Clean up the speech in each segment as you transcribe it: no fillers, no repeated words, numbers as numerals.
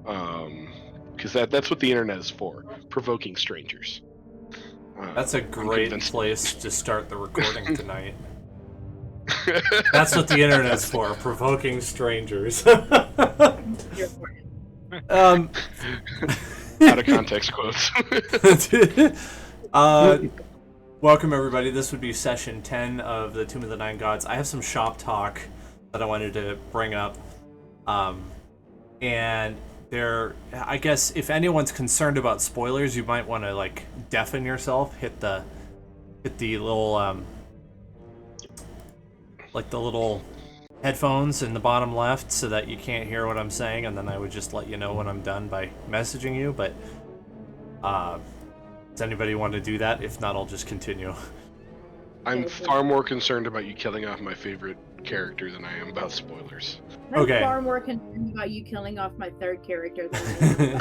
Because that's what the internet is for, provoking strangers. That's a great place to start the recording tonight. That's what the internet's for, provoking strangers. Out of context quotes. Welcome everybody. This would be session 10 of the Tomb of the Nine Gods. I have some shop talk that I wanted to bring up. And I guess if anyone's concerned about spoilers, you might want to like deafen yourself, hit the little like the little headphones in the bottom left so that you can't hear what I'm saying, and then I would just let you know when I'm done by messaging you. But does anybody want to do that? If not, I'll just continue. I'm far more concerned about you killing off my favorite character than I am about spoilers. I'm far more concerned about you killing off my third character than I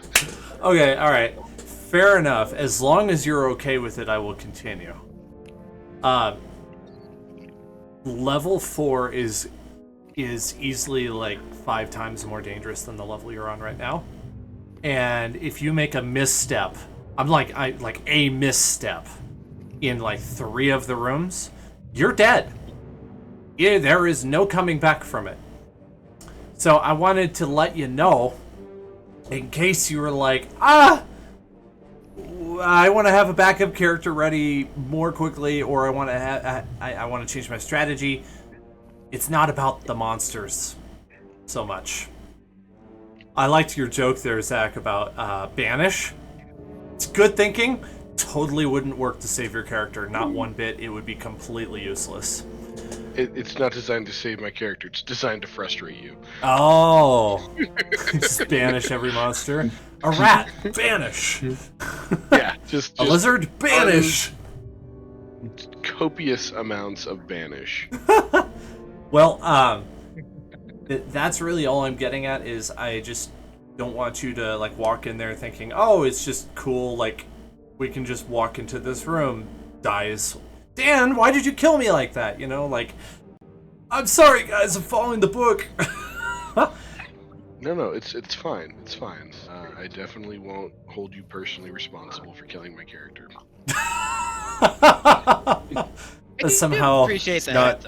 am. Okay, alright. Fair enough. As long as you're okay with it, I will continue. Level 4 is easily like 5 times more dangerous than the level you're on right now. And if you make a misstep, a misstep in like 3 of the rooms, you're dead. Yeah, there is no coming back from it. So I wanted to let you know, in case you were like, I want to have a backup character ready more quickly, or I want to change my strategy. It's not about the monsters so much. I liked your joke there, Zach, about banish. It's good thinking. Totally wouldn't work to save your character. Not one bit. It would be completely useless. It's not designed to save my character. It's designed to frustrate you. Oh. Just banish every monster. A rat, banish. Yeah, just a lizard, banish. Copious amounts of banish. Well, that's really all I'm getting at. Is I just don't want you to like walk in there thinking, oh, it's just cool. Like we can just walk into this room, dies. Dan, why did you kill me like that? You know, like, I'm sorry, guys, I'm following the book. No, it's fine. It's fine. I definitely won't hold you personally responsible for killing my character. That's somehow appreciate that.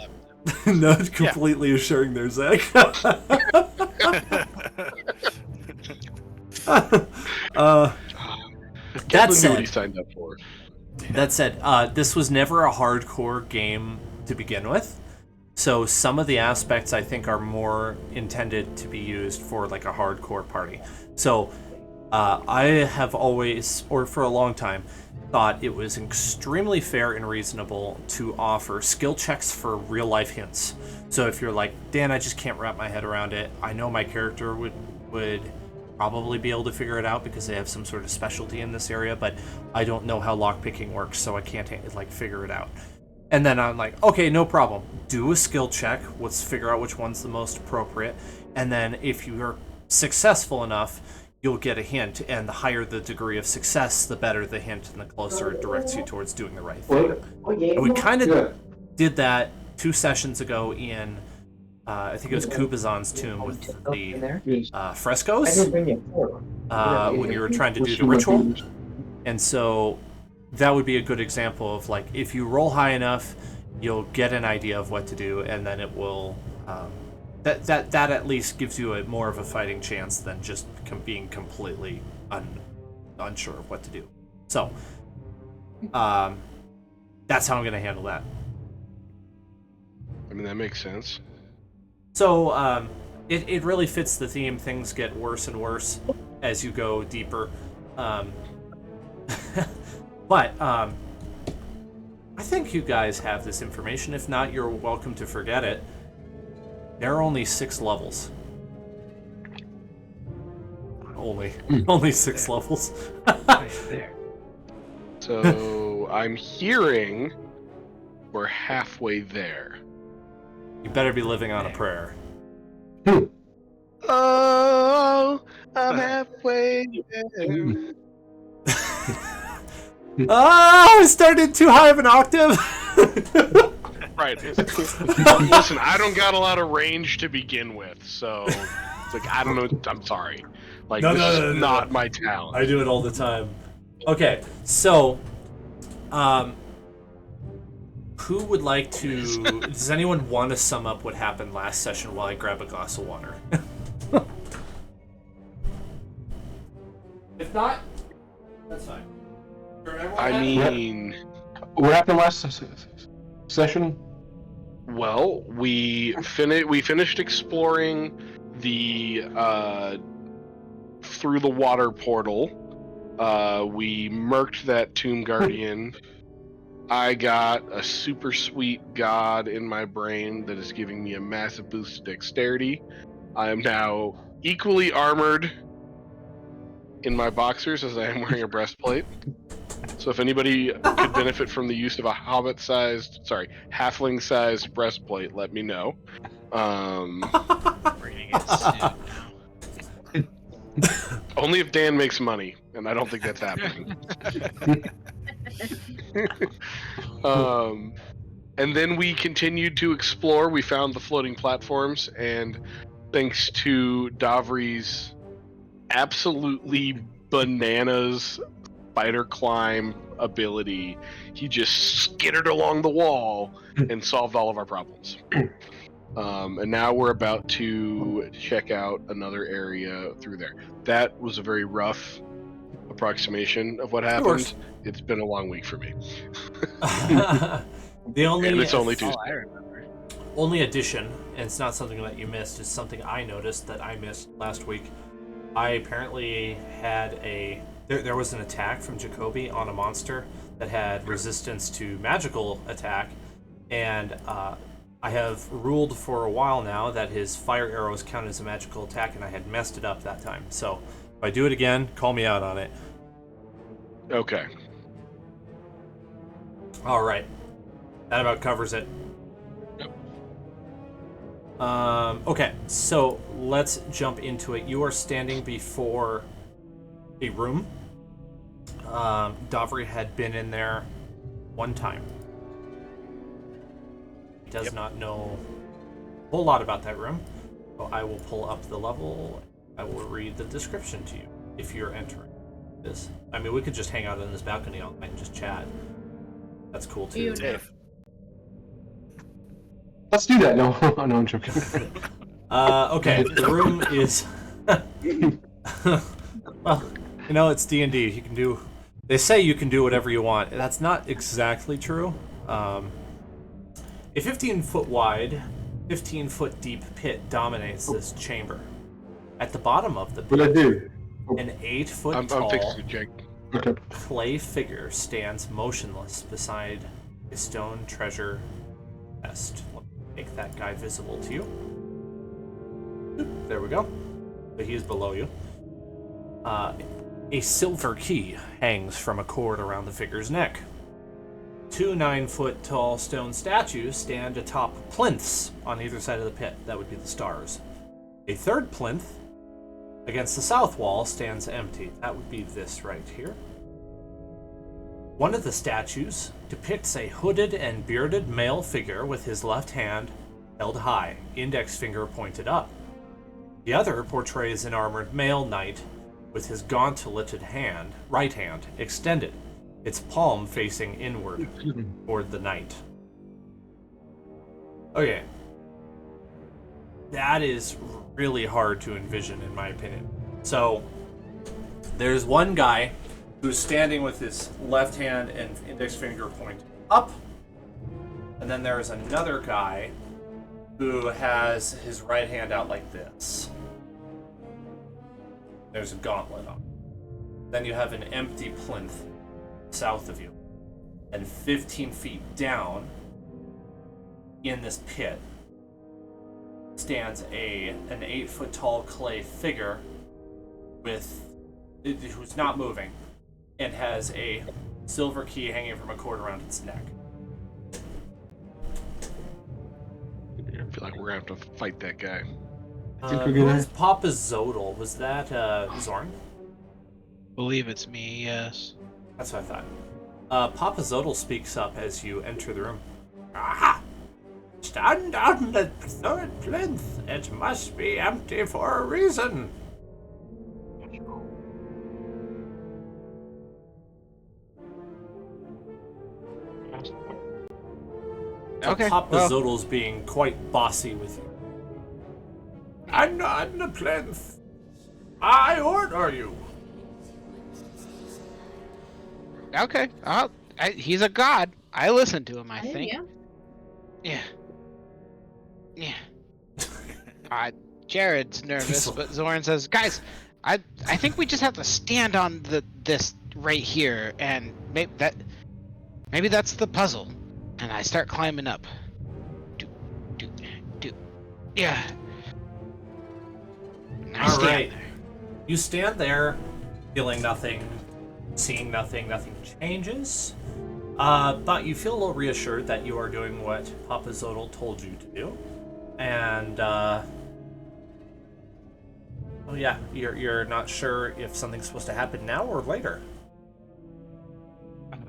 Not completely assuring there, Zach. That said, what he signed up for. That said, this was never a hardcore game to begin with, so some of the aspects I think are more intended to be used for like a hardcore party. So I have always, or for a long time, thought it was extremely fair and reasonable to offer skill checks for real life hints. So if you're like, Dan, I just can't wrap my head around it, I know my character would probably be able to figure it out because they have some sort of specialty in this area, but I don't know how lockpicking works, so I can't like figure it out. And then I'm like, okay, no problem. Do a skill check. Let's figure out which one's the most appropriate. And then if you're successful enough, you'll get a hint. And the higher the degree of success, the better the hint, and the closer it directs you towards doing the right thing. And we kind of did that 2 sessions ago in I think it was Kubazan's tomb with the frescoes when you were trying to do the ritual. And so that would be a good example of like, if you roll high enough, you'll get an idea of what to do, and then it will that at least gives you more of a fighting chance than just being completely unsure of what to do. So that's how I'm going to handle that. I mean, that makes sense. So it really fits the theme. Things get worse and worse as you go deeper. But I think you guys have this information. If not, you're welcome to forget it. There are only 6 levels. Only 6 levels. Right there. So I'm hearing we're halfway there. You better be living on a prayer. Oh, I'm halfway there. I started too high of an octave. Right. Listen, I don't got a lot of range to begin with, so It's like, I don't know. I'm sorry. Like, No, this no, is no, no, not no. my talent. I do it all the time. Okay, so, who would like to? Does anyone want to sum up what happened last session while I grab a glass of water? If not, that's fine. I mean, What happened last session? well, we finished exploring the through the water portal. We murked that Tomb Guardian. I got a super sweet god in my brain that is giving me a massive boost of dexterity. I am now equally armored in my boxers as I am wearing a breastplate. So if anybody could benefit from the use of a halfling-sized breastplate, let me know. Reading it soon now. Only if Dan makes money, and I don't think that's happening. And then we continued to explore. We found the floating platforms, and thanks to Davri's absolutely bananas spider climb ability, he just skittered along the wall and solved all of our problems. And now we're about to check out another area through there. That was a very rough approximation of what happened. It's been a long week for me. The only And it's only Tuesday. Oh, I remember. only addition, and it's not something that you missed, is something I noticed that I missed last week. I apparently had there was an attack from Jacoby on a monster that had resistance to magical attack, and I have ruled for a while now that his fire arrows count as a magical attack, and I had messed it up that time. So if I do it again, call me out on it. Okay. All right, that about covers it. Yep. Okay, so let's jump into it. You are standing before a room. Davri had been in there one time. He does not know a whole lot about that room. So I will pull up the level. I will read the description to you if you're entering this. I mean, we could just hang out on this balcony all night and just chat. That's cool too. Let's do that. No, no, I'm joking. Okay, the room is. Well, you know, it's D&D. You can do. They say you can do whatever you want. That's not exactly true. A 15-foot wide, 15-foot deep pit dominates this chamber. At the bottom of the What I pit, do? an 8-foot I'm tall fixing it, Jake. Okay. clay figure stands motionless beside a stone treasure chest. Let me make that guy visible to you. There we go. So he is below you. A silver key hangs from a cord around the figure's neck. 2 9-foot tall stone statues stand atop plinths on either side of the pit. That would be the stars. A third plinth against the south wall stands empty. That would be this right here. One of the statues depicts a hooded and bearded male figure with his left hand held high, index finger pointed up. The other portrays an armored male knight with his gauntleted right hand, extended, its palm facing inward toward the knight. Okay. That is really hard to envision, in my opinion. So, there's one guy who's standing with his left hand and index finger pointed up, and then there's another guy who has his right hand out like this. There's a gauntlet on. Then you have an empty plinth south of you. And 15 feet down in this pit stands an 8-foot tall clay figure who's not moving and has a silver key hanging from a cord around its neck. I feel like we're gonna have to fight that guy. Who was Papa Zodal? Was that Zorn? Believe it's me, yes. That's what I thought. Papa Zodal speaks up as you enter the room. Aha! stand on the third plinth. It must be empty for a reason. Okay, Papa well. Zoodle's being quite bossy with you. Stand on the plinth. I order you. Okay. He's a god. I listen to him, I Oh, think. yeah. Yeah. Jared's nervous, but Zoran says, "Guys, I think we just have to stand on this right here, and maybe that's the puzzle." And I start climbing up. Do. Yeah. And I All stand right. there. You stand there, feeling nothing, seeing nothing. Nothing changes. But you feel a little reassured that you are doing what Papa Zodal told you to do, and oh yeah, you're not sure if something's supposed to happen now or later.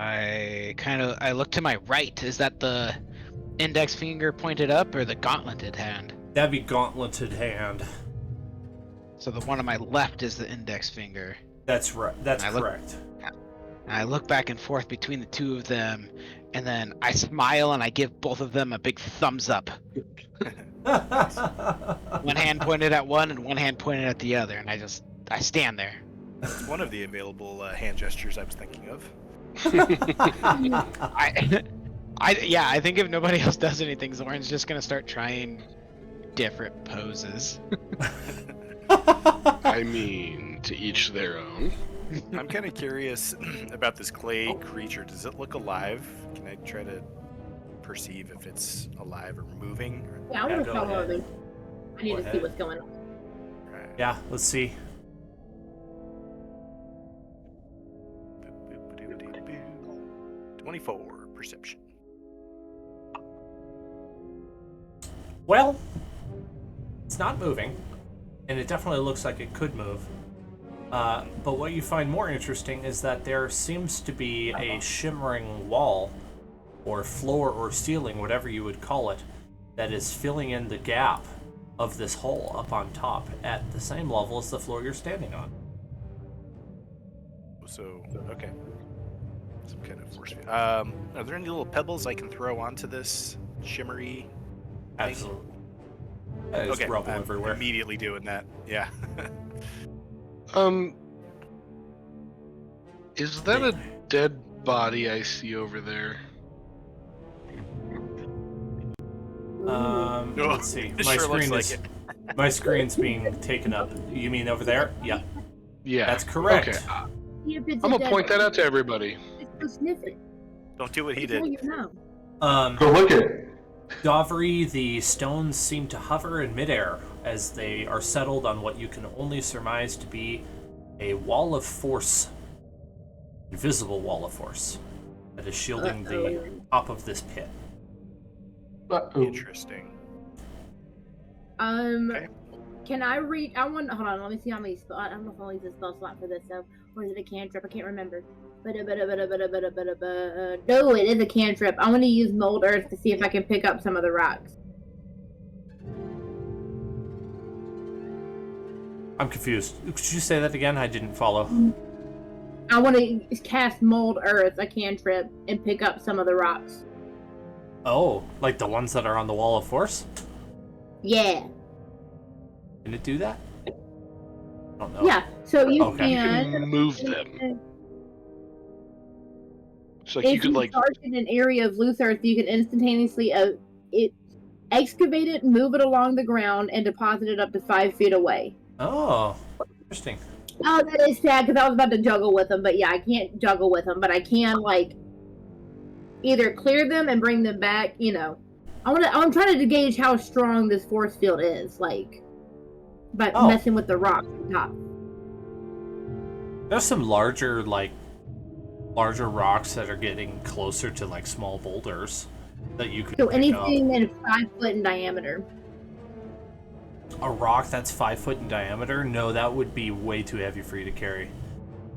I look to my right. Is that the index finger pointed up or the gauntleted hand? That'd be gauntleted hand. So the one on my left is the index finger. That's right. That's I look- correct. And I look back and forth between the two of them, and then I smile and I give both of them a big thumbs up. One hand pointed at one and one hand pointed at the other, and I stand there. It's one of the available hand gestures I was thinking of. I think if nobody else does anything, Zoran's just gonna start trying different poses. I mean, to each their own. I'm kind of curious about this clay creature. Does it look alive? Can I try to perceive if it's alive or moving? Yeah, I Yeah, want go to follow ahead. them. I need Go to see ahead. what's going on. Right. Yeah, let's see. Boop, boop, boop, boop, boop. 24 perception. Well, it's not moving, and it definitely looks like it could move. But what you find more interesting is that there seems to be a shimmering wall, or floor, or ceiling, whatever you would call it, that is filling in the gap of this hole up on top at the same level as the floor you're standing on. So, okay. Some kind of force field. Are there any little pebbles I can throw onto this shimmery? Absolutely. There's Okay, rubble I'm everywhere. immediately doing that. Yeah. Is that a dead body I see over there? Let's see. It My sure looks screen like is it. my screen's being taken up. You mean over there? Yeah, Yeah. that's correct. Okay. See if it's I'm a gonna dead point that body. out to everybody. Just go sniff it. Don't do what he That's all did. you know. Go look at it. Dovry, the stones seem to hover in midair as they are settled on what you can only surmise to be a wall of force, invisible wall of force, that is shielding the top of this pit. Uh-oh. Interesting. Okay. Can I read? I want. Hold on. Let me see how many spell. I don't know if I'll use a spell slot for this though, or is it a cantrip? I can't remember. No, it is a cantrip. I want to use mold earth to see if I can pick up some of the rocks. I'm confused. Could you say that again? I didn't follow. I want to cast mold earth, a cantrip, and pick up some of the rocks. Oh, like the ones that are on the wall of force? Yeah. Can it do that? I don't know. Yeah. So you Okay. You can. can move them. So like If you could like start in an area of loose earth, you can instantaneously excavate it, move it along the ground, and deposit it up to 5 feet away. Oh, interesting. Oh, that is sad because I was about to juggle with them, but yeah, I can't juggle with them, but I can like either clear them and bring them back. You know, I'm trying to gauge how strong this force field is, like by Oh. messing with the rocks on top. There's some larger rocks that are getting closer to like small boulders that you could So pick anything that is 5 foot in diameter. up. A rock that's 5 foot in diameter? No, that would be way too heavy for you to carry.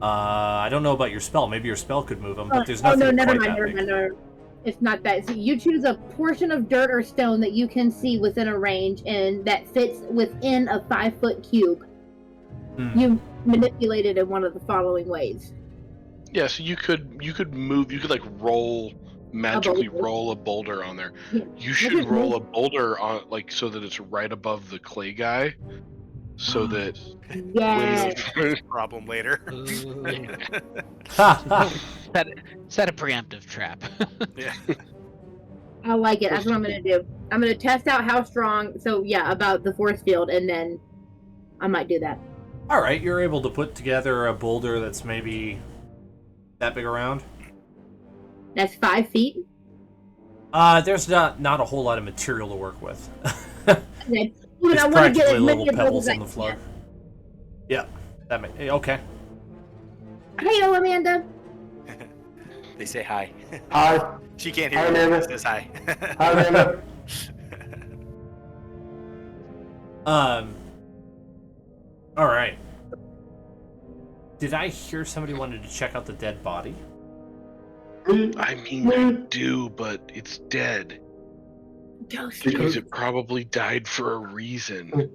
I don't know about your spell. Maybe your spell could move them, but there's Oh nothing no, never quite mind, that never big. mind. It's not that. So you choose a portion of dirt or stone that you can see within a range and that fits within a 5-foot cube. You manipulate it in one of the following ways. Yeah, so you could move. You could like magically roll a boulder on there. Yeah. You should roll a boulder on like so that it's right above the clay guy, so that Yes. Problem later. Set a preemptive trap. Yeah. I like it. That's what I'm going to do. I'm going to test out how strong. So, yeah, about the force field, and then I might do that. All right, you're able to put together a boulder that's maybe that big around. That's 5 feet. There's not a whole lot of material to work with. Okay. But It's I want to get practically as little many of those pebbles as I on the floor. can. Yeah, that okay. Hey, Amanda. They say hi. Hi. She can't Hi, hear you. Amanda. She says hi. Hi, Amanda. All right. Did I hear somebody wanted to check out the dead body? I mean, I do, but it's dead. Ghost. Because it probably died for a reason.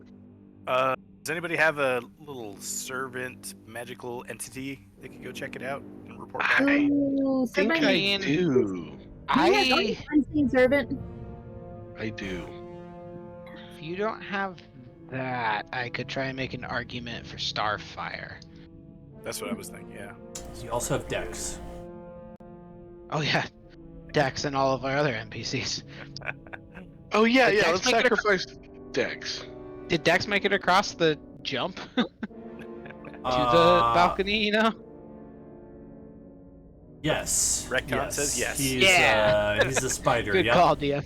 Does anybody have a little servant magical entity that could go check it out and report back? Ooh, I think somebody. I do. I unseen servant. I do. If you don't have that, I could try and make an argument for Starfire. That's what I was thinking. Yeah. You also have Dex. Oh yeah, Dex and all of our other NPCs. Oh yeah, Did yeah. Dex Let's make it sacrifice Dex. Did Dex make it across the jump to the balcony? You know. Yes. Retcon says yes. He's, Yeah. He's a spider. Good Yep. call, DM.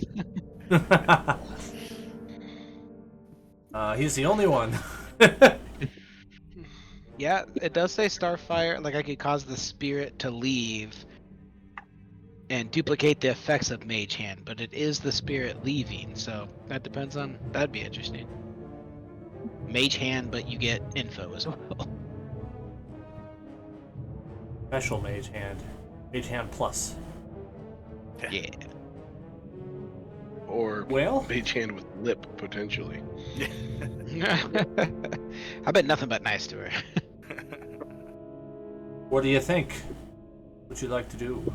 He's the only one. Yeah, it does say Starfire. Like I could cause the spirit to leave and duplicate the effects of Mage Hand, but it is the spirit leaving, so that depends on. That'd be interesting. Mage Hand, but you get info as well. Special Mage Hand. Mage Hand Plus. Yeah. Or Well, mage hand with lip, potentially. I bet nothing but nice to her. what do you think? What you like to do?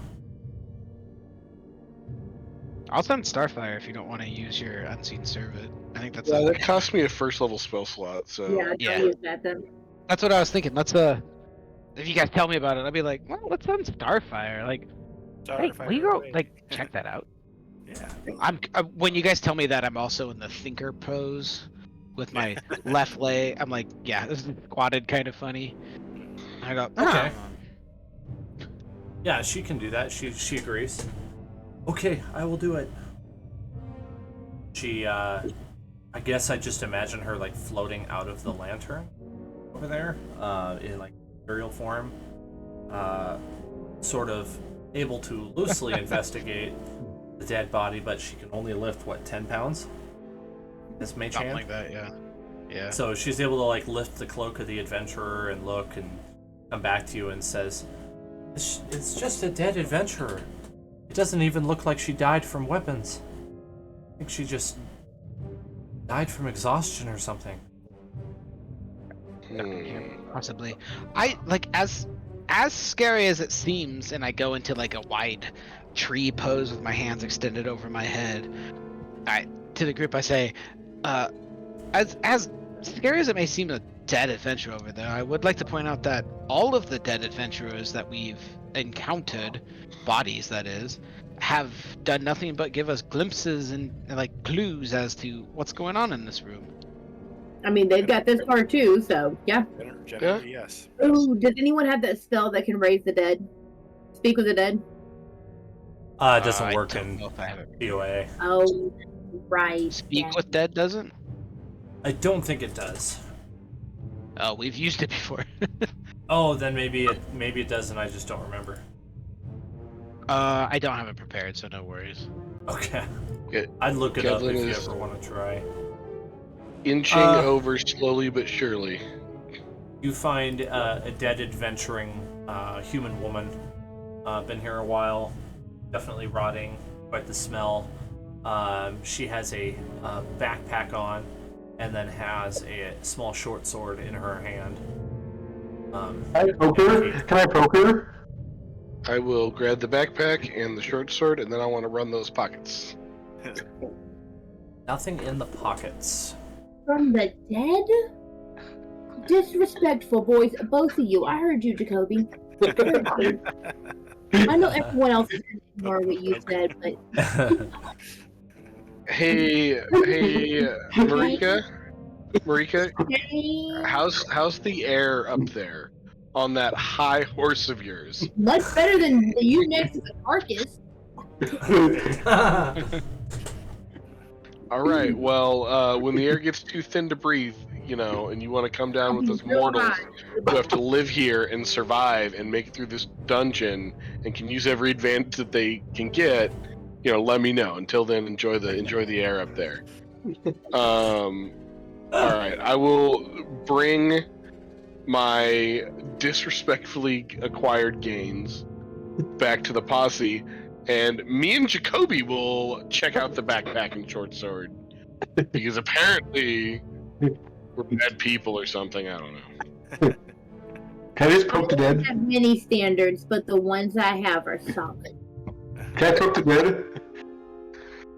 I'll send Starfire if you don't want to use your Unseen Servant. I think that's Yeah, that cost me a first level spell slot, so Yeah, Yeah. don't use that then. that's what I was thinking. Let's if you guys tell me about it, I'll be like, well, let's send Starfire. Like, hey, will you go check that out? Yeah. When you guys tell me that, I'm also in the thinker pose with my left leg. I'm like, yeah, this is squatted, kind of funny. I go, Okay. "Oh." Yeah, she can do that. She agrees. Okay, I will do it. She, I guess I just imagine her like floating out of the lantern over there, in like material form, sort of able to loosely investigate the dead body, but she can only lift what 10 pounds. This mage Something hand. like that, yeah. Yeah. So she's able to like lift the cloak of the adventurer and look and come back to you and says, "It's just a dead adventurer. It doesn't even look like she died from weapons. I think she just died from exhaustion or something." Possibly. I like as scary as it seems, and I go into like a wide tree pose with my hands extended over my head. To the group I say, as scary as it may seem, a dead adventurer over there, I would like to point out that all of the dead adventurers that we've encountered, bodies that is, have done nothing but give us glimpses and like clues as to what's going on in this room. I mean, they've got this far too, so yeah. Generally, yes. Ooh, does anyone have that spell that can raise the dead? Speak with the dead? It doesn't I work don't in know if I have it. POA. Oh, right. Speak yeah. with dead doesn't? I don't think it does. Oh, we've used it before. Oh, then maybe it does, and I just don't remember. I don't have it prepared, so no worries. Okay. Okay. I'd look it up Kevlin if you is- ever want to try. Inching over slowly but surely. You find a dead adventuring human woman. Been here a while. definitely rotting, quite the smell. She has a backpack on, and then has a small short sword in her hand. Can I poke her? Can I poke her? I will grab the backpack and the short sword, and then I want to run those pockets. Nothing in the pockets. From the dead? Disrespectful, boys. Both of you. I heard you, Jacoby. I know everyone else is going to ignore what you said, but Hey, Marika, how's the air up there on that high horse of yours? much better than you next to the carcass. All right. Well, when the air gets too thin to breathe, and you want to come down with us mortals who have to live here and survive and make it through this dungeon and can use every advantage that they can get, let me know. Until then, enjoy the air up there. All right. I will bring my disrespectfully acquired gains back to the posse, and me and Jacoby will check out the backpack and short sword, because apparently we're bad people or something. I don't know. Can I just poke the I don't dead? have many standards, but the ones I have are solid. Can I poke the dead?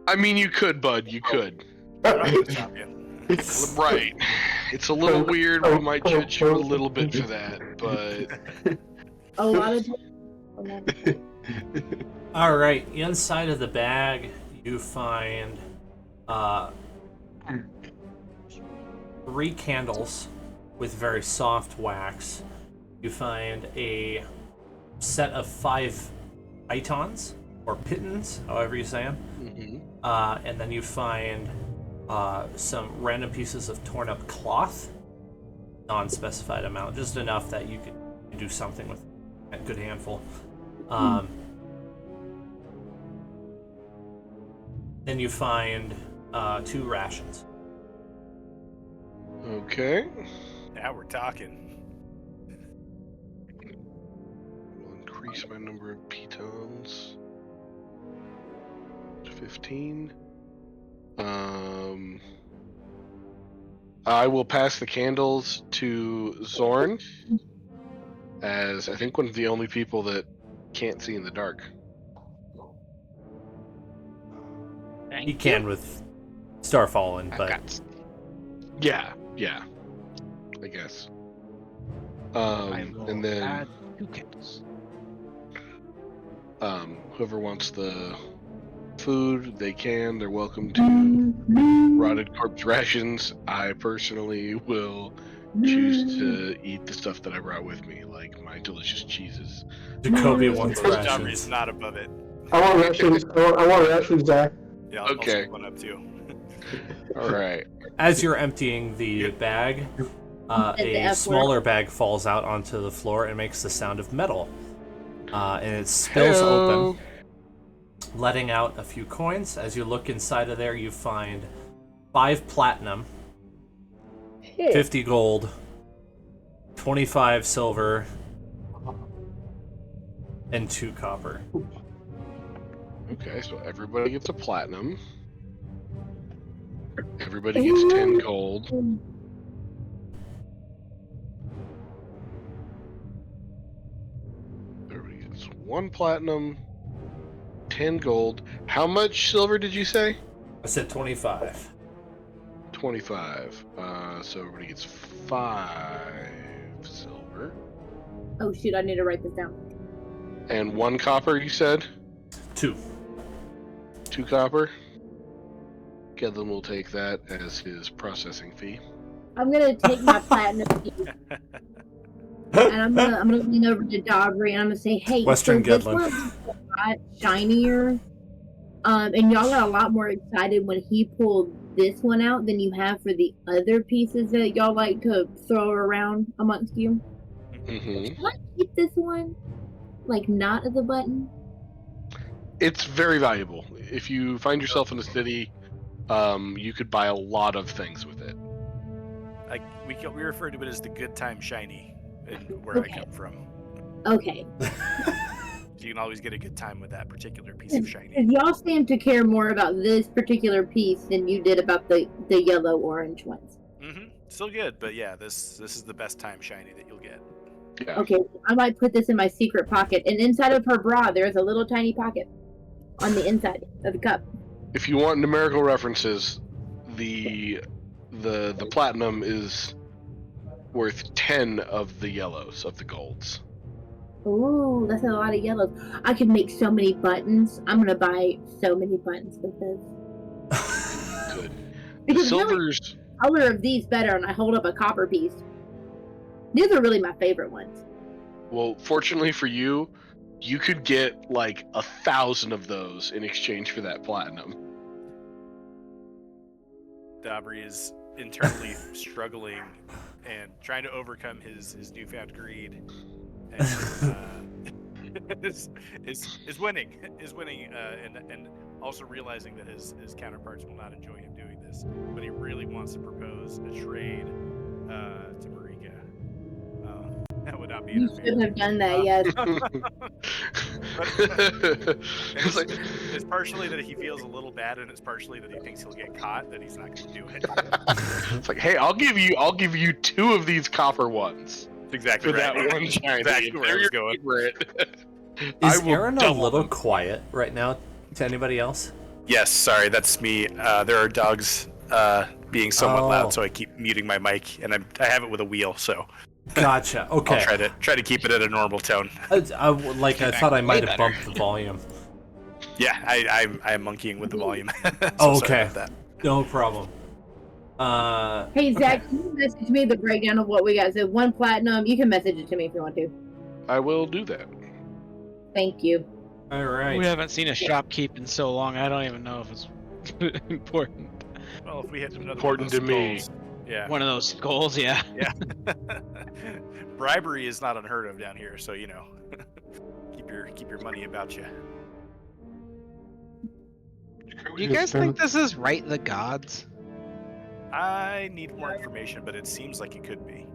I mean, you could, bud. You could. I'm not gonna stop you. Right. It's a little weird. We might judge you a little bit for that, but A lot of All right, inside of the bag, you find 3 candles with very soft wax. You find a set of 5 pitons, or pitons, however you say them. mhm. And then you find some random pieces of torn up cloth, non-specified amount, just enough that you could do something with a good handful. Then you find 2 rations. Okay. Now we're talking. We'll increase my number of pitons to 15. I will pass the candles to Zorn, as I think one of the only people that can't see in the dark. He can with Starfallen, but Yeah, I guess. And then Two candles. whoever wants the food, they can. They're welcome to rotted corpse rations. I personally will choose to eat the stuff that I brought with me, like my delicious cheeses. Jacoby wants Joffrey's rations. not above it. I want rations. I want rations, Zach. Yeah, I'll Okay. scoop one up too. All right. As you're emptying the bag, a smaller bag falls out onto the floor and makes the sound of metal. And it spills open, letting out a few coins. As you look inside of there, you find 5 platinum, 50 gold, 25 silver, and 2 copper. Okay, so everybody gets a platinum. Everybody gets 10 gold. Everybody gets 1 platinum, 10 gold. How much silver did you say? I said 25. 25. So everybody gets 5 silver. Oh shoot, I need to write this down. And 1 copper, you said? 2. 2 copper? Gedlin will take that as his processing fee. I'm gonna take my platinum piece, and I'm gonna lean over to Dobry and I'm gonna say, hey, Western so this Gedlin. one's a lot shinier. And y'all got a lot more excited when he pulled this one out than you have for the other pieces that y'all like to throw around amongst you. Mm-hmm. Can I keep this one? Like, not at the button? It's very valuable. If you find yourself in a city, you could buy a lot of things with it. Like we refer to it as the good time shiny, and where Okay. I come from. Okay. So you can always get a good time with that particular piece of shiny. And y'all seem to care more about this particular piece than you did about the yellow-orange ones. Still good, but yeah, this is the best time shiny that you'll get. Yeah. Okay, I might put this in my secret pocket. And inside of her bra, there's a little tiny pocket on the inside of the cup. If you want numerical references, the platinum is worth 10 of the yellows, of the golds. Ooh, that's a lot of yellows. I could make so many buttons. I'm gonna buy so many buttons with this. Good. Because really, Silver's the color of these better, and I hold up a copper piece. These are really my favorite ones. well, fortunately for you, you could get like 1,000 of those in exchange for that platinum. Dabri is internally struggling and trying to overcome his newfound greed, and is winning, and also realizing that his counterparts will not enjoy him doing this, but he really wants to propose a trade to Marika. That would not be. You should have done that, yes. It's like, It's partially that he feels a little bad, and it's partially that he thinks he'll get caught, that he's not going to do it. it's like, hey, I'll give you 2 of these copper ones That's exactly for right. that one shiny. Exactly where I was They're going. your favorite. I Is will Aaron a double little them. quiet right now to anybody else? Yes, sorry, that's me. There are dogs being somewhat Oh. loud, so I keep muting my mic, and I have it with a wheel, so Gotcha. Okay. I'll try to keep it at a normal tone. I thought I might have better. bumped the volume. Yeah, I'm monkeying with the volume. So Okay. sorry about that. No problem. Hey, Zach, can you message me the breakdown of what we got? So 1 platinum. You can message it to me if you want to. I will do that. Thank you. All right. We haven't seen a shopkeep in so long. I don't even know if it's important. Well, if we hit another Important one of to those me. skulls, yeah. One of those skulls, yeah. Yeah. Bribery is not unheard of down here, so keep your money about you. Do you guys think this is right the gods? I need more information, but it seems like it could be.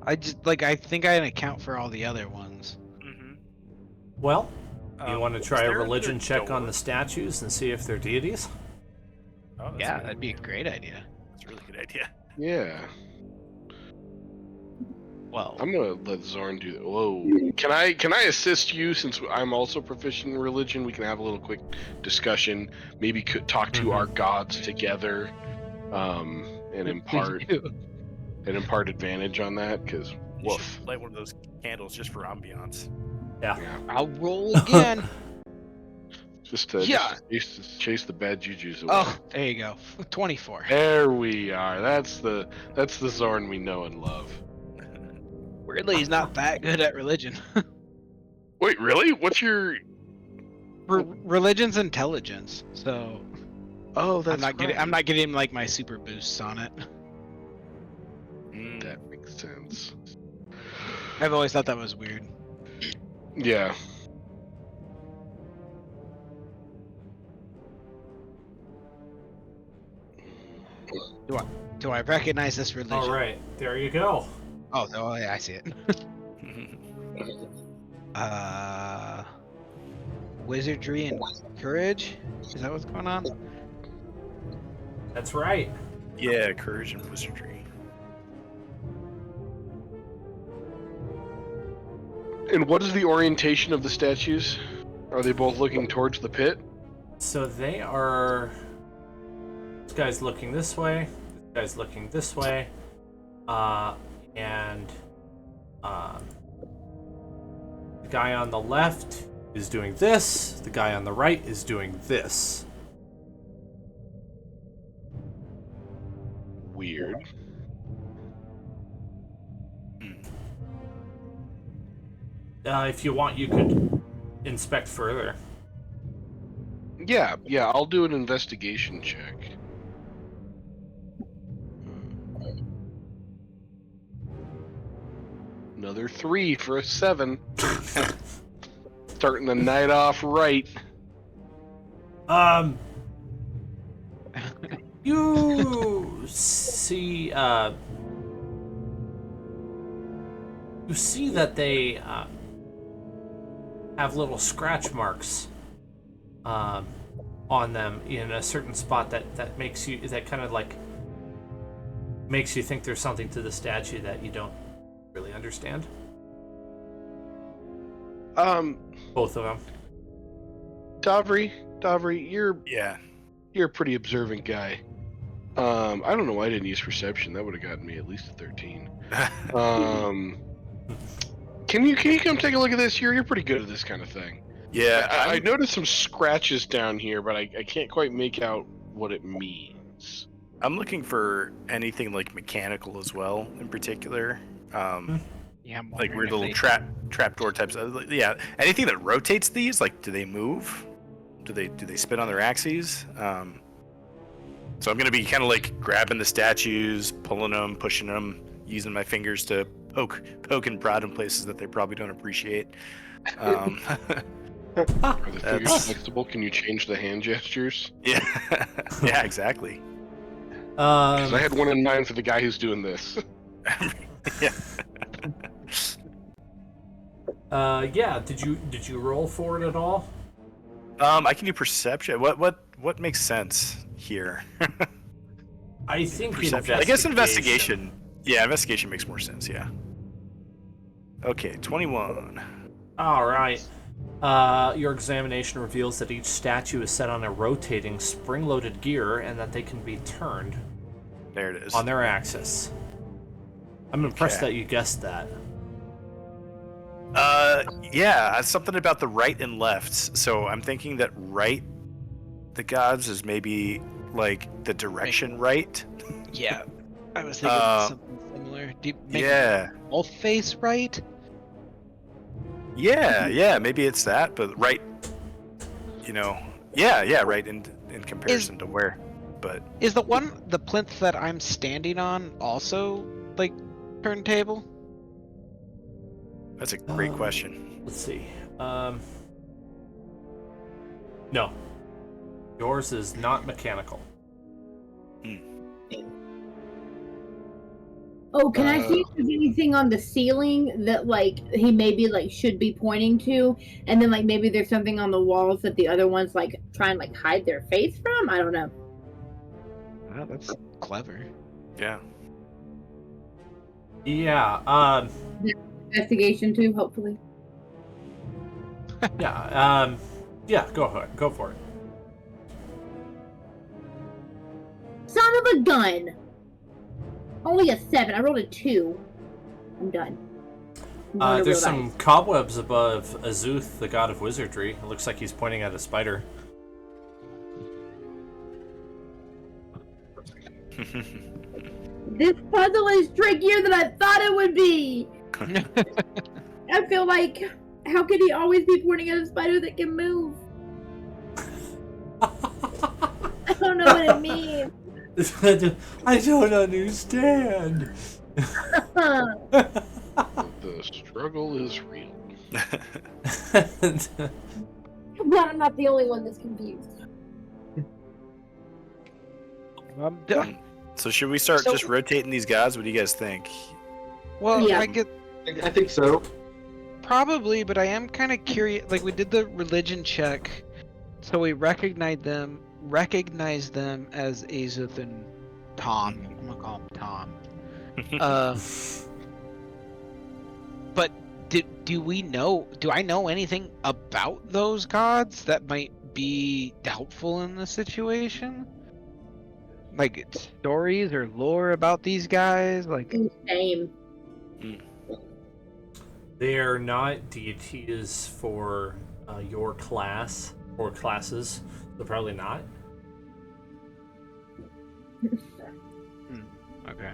I think I can account for all the other ones. Mm-hmm. Well, you want to try a religion another check on door? the statues and see if they're deities? Oh, that's Yeah, a- that'd be a great idea. That's a really good idea. Yeah. Well, I'm gonna let Zorn do that. Whoa. Can I assist you since I'm also proficient in religion? We can have a little quick discussion. Maybe could talk to our gods together, and impart advantage on that. Because You woof. should light one of those candles just for ambiance. Yeah. I'll roll again. Just Yeah. chase the bad jujus away. Oh, there you go. 24. There we are. That's the Zorn we know and love. Weirdly, he's not that good at religion. Wait, really? What's your? Religion's intelligence, so Oh, that's I'm not getting like my super boosts on it. That makes sense. I've always thought that was weird. Yeah. Do I recognize this religion? All right. There you go. Oh, no, yeah, I see it. Wizardry and courage? Is that what's going on? That's right. Yeah, courage and wizardry. And what is the orientation of the statues? Are they both looking towards the pit? So they are. This guy's looking this way. This guy's looking this way. And the guy on the left is doing this. The guy on the right is doing this. Weird. If you want, you could inspect further. Yeah, I'll do an investigation check. Another 3 for a 7. Starting the night off right. You see, you see that they have little scratch marks on them in a certain spot that makes you kind of like makes you think there's something to the statue that you don't really understand. Both of them. Davri, you're Yeah. a pretty observant guy. I don't know why I didn't use perception. That would have gotten me at least a 13. Can you come take a look at this? You're pretty good at this kind of thing. Yeah. I noticed some scratches down here, but I can't quite make out what it means. I'm looking for anything like mechanical as well, in particular. Yeah, I'm Like wondering weird if little they- trapdoor types. Yeah, anything that rotates these, like, do they move? Do they spin on their axes? So I'm gonna be kind of like grabbing the statues, pulling them, pushing them, using my fingers to poke and prod in places that they probably don't appreciate. Are the figures flexible? Can you change the hand gestures? Yeah, yeah, exactly. 'Cause I had one in mind for the guy who's doing this. Yeah. Yeah. Did you roll for it at all? I can do perception. What makes sense here? I think Perception. I guess investigation. Yeah, investigation makes more sense. Yeah. Okay, 21. All right. Your examination reveals that each statue is set on a rotating spring-loaded gear and that they can be turned There it is. on their axis. I'm impressed Okay. that you guessed that. Yeah, something about the right and left. So I'm thinking that right, the gods, is maybe like the direction right. Yeah, I was thinking something similar. Do you make Yeah, both face right? yeah, maybe it's that, but right. Yeah, right in comparison to where, but Is the plinth that I'm standing on also like turntable? that's a great question. Let's see. No. Yours is not mechanical. Oh, can I see if there's anything on the ceiling that like he maybe like should be pointing to, and then like maybe there's something on the walls that the other ones like try and like hide their face from? I don't know. Oh, that's clever. Yeah. Yeah. Investigation too, hopefully. Yeah. Yeah. Go for it. Son of a gun! Only a 7. I rolled a 2. I'm done. I'm going to There's real some dice. cobwebs above Azuth, the god of wizardry. It looks like he's pointing at a spider. This puzzle is trickier than I thought it would be. I feel like, how could he always be pointing at a spider that can move? I don't know what it means. I don't understand. The struggle is real. I'm glad I'm not the only one that's confused. I'm done. So should we start So- just rotating these gods? What do you guys think? Well, Yeah. I get I think so. probably, but I am kind of curious. Like we did the religion check, so we recognized them as Azuth and Tom. I'm gonna call him Tom. But do we know? Do I know anything about those gods that might be helpful in this situation? Like stories or lore about these guys? Like Same. They are not deities for your class or classes, so probably not. okay.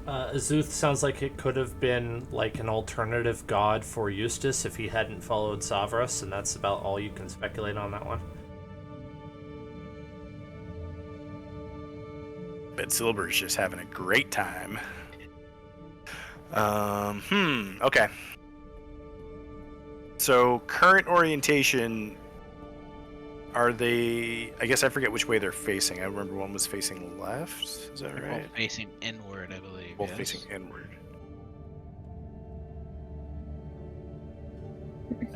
Azuth sounds like it could have been like an alternative god for Eustace if he hadn't followed Savras, and that's about all you can speculate on that one. Bet Silver's just having a great time. Okay. So current orientation, are they? I guess I forget which way they're facing. I remember one was facing left. Is that They're right? both facing inward, I believe. Both yes. facing inward.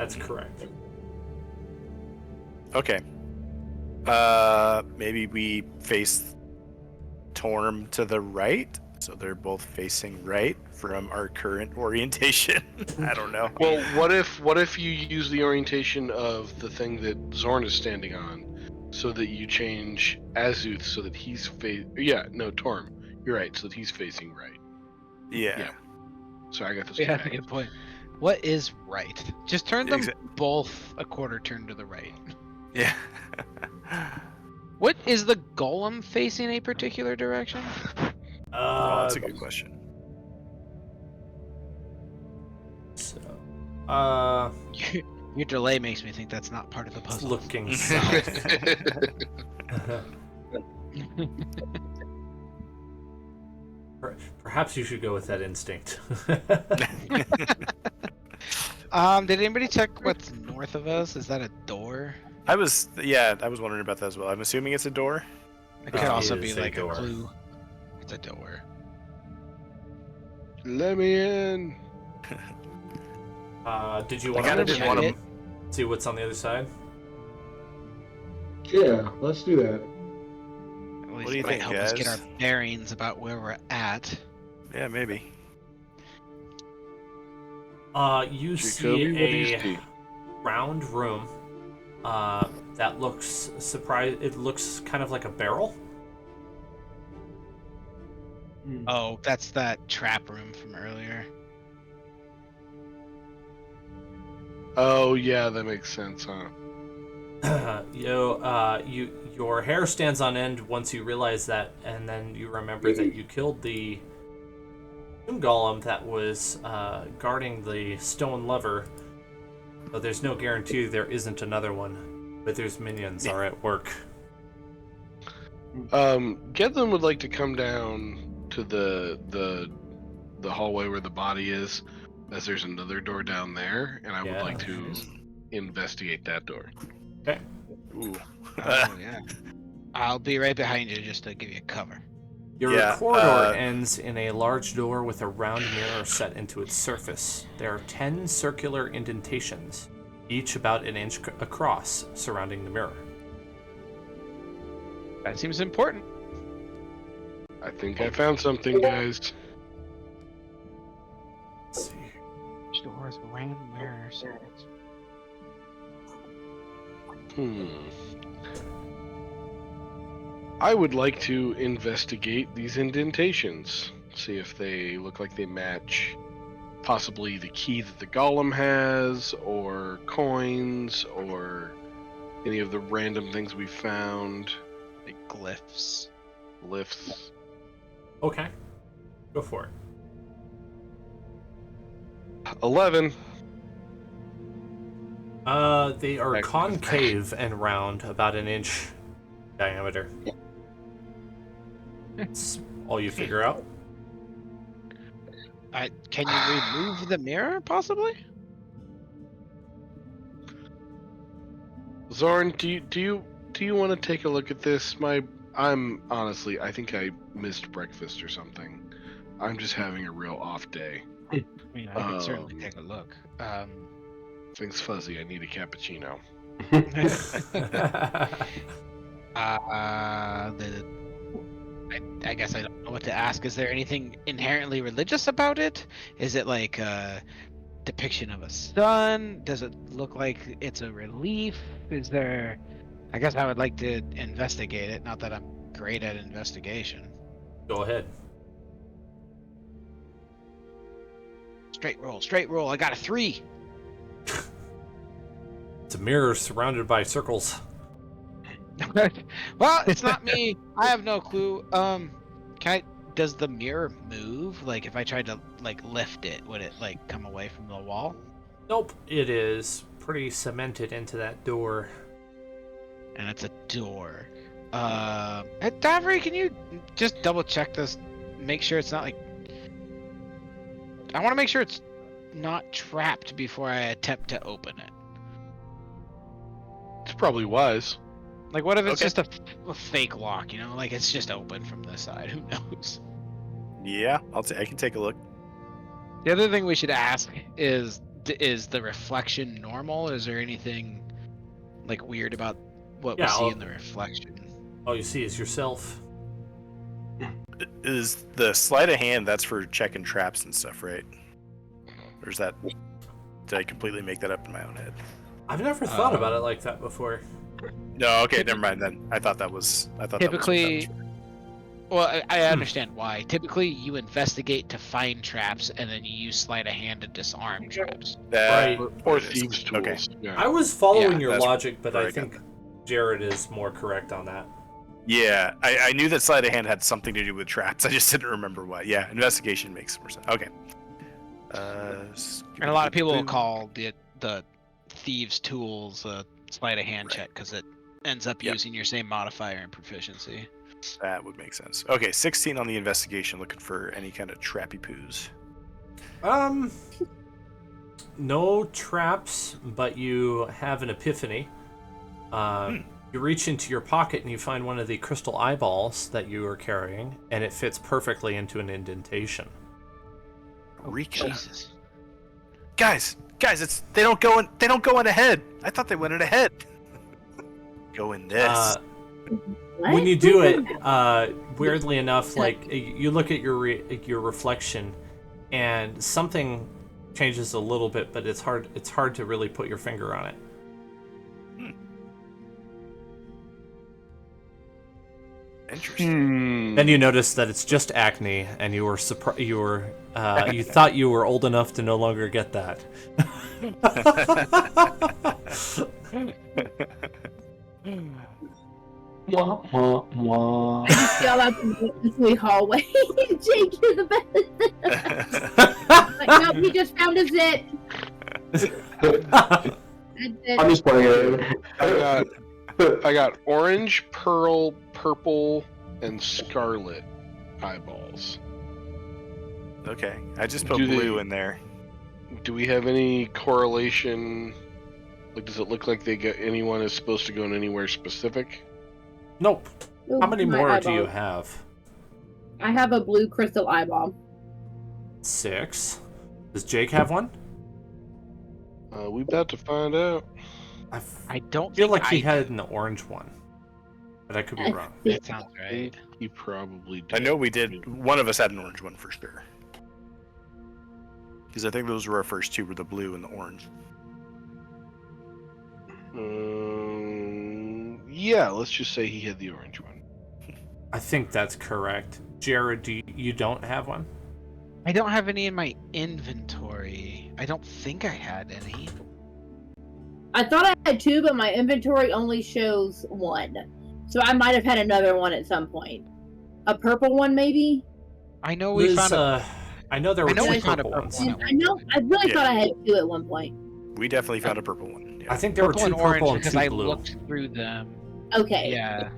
That's correct. Okay. Maybe we face Torm to the right, so they're both facing right from our current orientation. I don't know. Well, what if you use the orientation of the thing that Zorn is standing on, so that you change Azuth so that he's Torm. You're right, so that he's facing right. Yeah. So I got this. Yeah, that's a good point. What is right? Just turn them both a quarter turn to the right. Yeah. What is the golem facing a particular direction? Oh, that's a good question. So, your delay makes me think that's not part of the it's puzzle. looking south. Perhaps you should go with that instinct. Did anybody check what's north of us? Is that a door? I was wondering about that as well. I'm assuming it's a door. It could It also is be a like a door. clue. It's a door. Let me in. Did you I want kinda to just wanna- see what's on the other side? Yeah, let's do that. At least do you it might think, help us get our guys? bearings about where we're at. Yeah, maybe. You Jacoby, what do you see see? a round room. That looks It looks kind of like a barrel. Oh, that's that trap room from earlier. Oh yeah, that makes sense, huh? Your hair stands on end once you realize that, and then you remember that you killed the Doom Golem that was guarding the stone lever. But there's no guarantee there isn't another one. But there's minions are at work. Gedlin would like to come down to the hallway where the body is, as there's another door down there, and I would Yeah. like to investigate that door. Okay. Ooh. Oh, yeah. I'll be right behind you just to give you cover. Your Yeah, corridor ends in a large door with a round mirror set into its surface. There are 10 circular indentations, each about an inch across, surrounding the mirror. That seems important. I think I found something, guys. Let's see. Doors, random mirrors. I would like to investigate these indentations. See if they look like they match possibly the key that the golem has, or coins, or any of the random things we found. Like glyphs. Lifts. Okay. Go for it. 11. They are Right. concave and round, about an inch diameter. That's all you figure out. Can you remove the mirror, possibly? Zorn, do you want to take a look at this? I'm honestly, I think I missed breakfast or something. I'm just having a real off day. I mean, I can certainly take a look. Things fuzzy. I need a cappuccino. I guess I don't know what to ask. Is there anything inherently religious about it? Is it like a depiction of a sun? Does it look like it's a relief? Is there... I guess I would like to investigate it. Not that I'm great at investigation. Go ahead. Straight roll. I got a 3. It's a mirror surrounded by circles. Well, it's not me. I have no clue. Does the mirror move? Like, if I tried to lift it, would it come away from the wall? Nope, it is pretty cemented into that door. And it's a door. Hey, Davry, can you just double check this? Make sure it's not I want to make sure it's not trapped before I attempt to open it. It's probably wise. What if it's Okay. just a fake lock? It's just open from this side. Who knows? Yeah, I can take a look. The other thing we should ask is, is the reflection normal? Is there anything like weird about what we Yeah, see I'll- in the reflection? All you see is yourself. Is the sleight of hand that's for checking traps and stuff, right? Or is that? Did I completely make that up in my own head? I've never thought about it like that before. No, okay, never mind then. I thought that was. Typically, well, I understand why. Typically, you investigate to find traps, and then you use sleight of hand to disarm traps. that, Right. Or it is. thieves' tools. Okay. Yeah. I was following Yeah, your that's logic, but where I I got think Jared is more correct on that. Yeah, I knew that sleight of hand had something to do with traps. I just didn't remember what. Yeah, investigation makes more sense. Okay. And a lot of people will call the thieves' tools a sleight of hand check because it ends up Yep. using your same modifier and proficiency. That would make sense. Okay, 16 on the investigation, looking for any kind of trappy poos. No traps, but you have an epiphany. You reach into your pocket and you find one of the crystal eyeballs that you are carrying, and it fits perfectly into an indentation. Rika. Jesus. Guys, it's they don't go in ahead. I thought they went in ahead. Go in this. When you do it, weirdly enough, like you look at your reflection, and something changes a little bit, but it's hard to really put your finger on it. Interesting. Then you notice that it's just acne, and you thought you were old enough to no longer get that. Wah, wah, wah. Y'all out the hallway. Jake, you're the best. Like, nope, he just found a zit. That's it. I'm just playing it. I got orange, pearl, purple, and scarlet eyeballs. Okay, I just put Do they- blue in there. Do we have any correlation? Like, does it look like anyone is supposed to go in anywhere specific? Nope. Ooh, How many my more do you eyeball. have? I have a blue crystal eyeball. 6. Does Jake have one? We about to find out. I don't feel think like he I had an orange one, but I could be wrong. That sounds right. He probably did. I know we did. One of us had an orange one for sure. Because I think those were our first two, were the blue and the orange. Yeah, let's just say he had the orange one. I think that's correct. Jared, you don't have one? I don't have any in my inventory. I don't think I had any. I thought I had 2, but my inventory only shows 1. So I might have had another one at some point. A purple one, maybe? I know we Liz, found a. I know there were I know two we found a purple ones. purple one. I know. I really Yeah. thought I had 2 at one point. We definitely found a purple one. Yeah. I think there were Purple two and orange purple and because two I blue. looked through them. Okay. Yeah.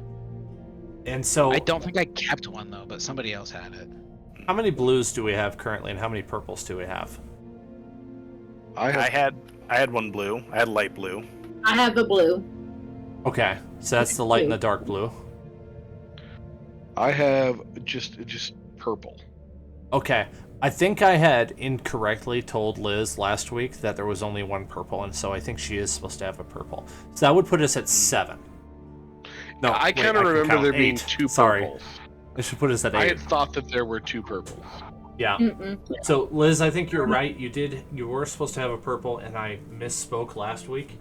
And so, I don't think I kept one though, but somebody else had it. how many blues do we have currently, and how many purples do we have? I I have had one blue. I had light blue. I have the blue. Okay, so that's the light and the dark blue. I have just purple. Okay, I think I had incorrectly told Liz last week that there was only one purple, and so I think she is supposed to have a purple. So that would put us at 7. No, I wait, kind of can remember count there being 8. 2 Sorry, purples. it should put us at I 8. had thought that there were 2 purples. Yeah. Mm-mm. So Liz, I think you're right. You were supposed to have a purple, and I misspoke last week.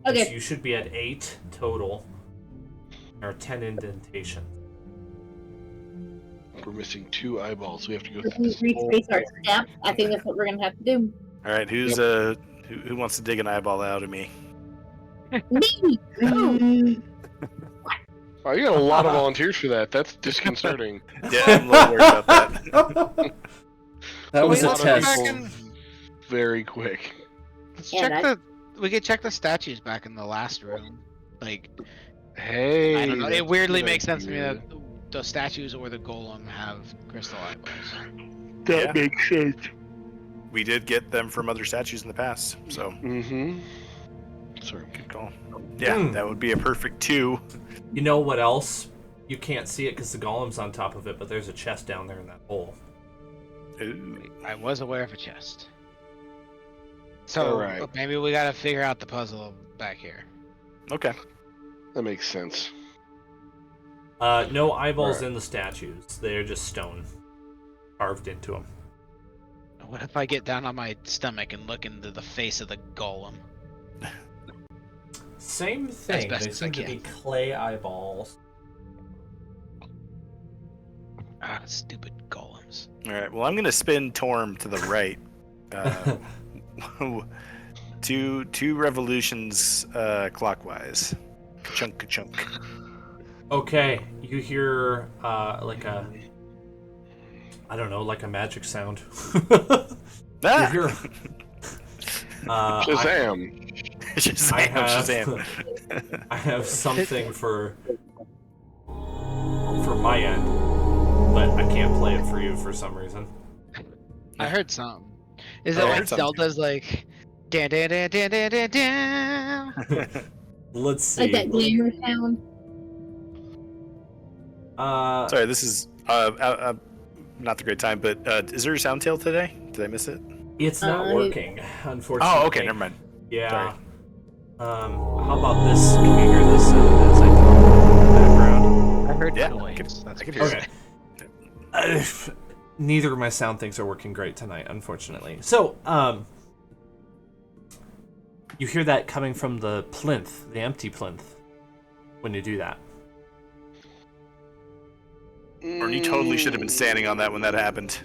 Okay. So you should be at 8 total. There are 10 indentations. We're missing 2 eyeballs. We have to go If through we this whole retrace our steps, I think that's what we're gonna have to do. All right, who wants to dig an eyeball out of me? Me. Ooh. Oh, you got a lot of volunteers for that. That's disconcerting. Yeah, I'm a little worried about that. That was a a lot of test. people very quick. Let's Yeah, check we could check the statues back in the last room. Like Hey, I don't know. that's It weirdly a good makes sense to me idea. that the statues or the golem have crystal eyeballs. That Yeah. makes sense. We did get them from other statues in the past, so Mm-hmm. Sorry. good call. Yeah, Hmm. that would be a perfect 2. You know what else? You can't see it because the golem's on top of it, but there's a chest down there in that hole. Ooh. I was aware of a chest. So Alright. maybe we gotta figure out the puzzle back here. Okay. That makes sense. No eyeballs Alright. in the statues. They're just stone carved into them. What if I get down on my stomach and look into the face of the golem? Same thing. best They as I seem to can. be clay eyeballs. Ah, stupid golems. All right. Well, I'm gonna spin Torm to the right. Two revolutions clockwise. Ka-chunk, ka-chunk. Okay, you hear like a, I don't know, like a magic sound. Ah! You hear, Shazam! Shazam, I have, Shazam. I have something for my end, but I can't play it for you for some reason. I heard something. Is Oh, it I like heard something. Zelda's like dan dan dan dan dan dan dan? Let's see. Like that glamour sound. Sorry, this is not the great time, but is there a sound tail today? Did I miss it? It's not working, unfortunately. Oh, okay, never mind. Yeah. Sorry. How about this? Can you hear this as I talk in the background? I heard Yeah, noise. I could hear Okay. Neither of my sound things are working great tonight, unfortunately. So, you hear that coming from the plinth, the empty plinth, when you do that. Or you totally should have been standing on that when that happened.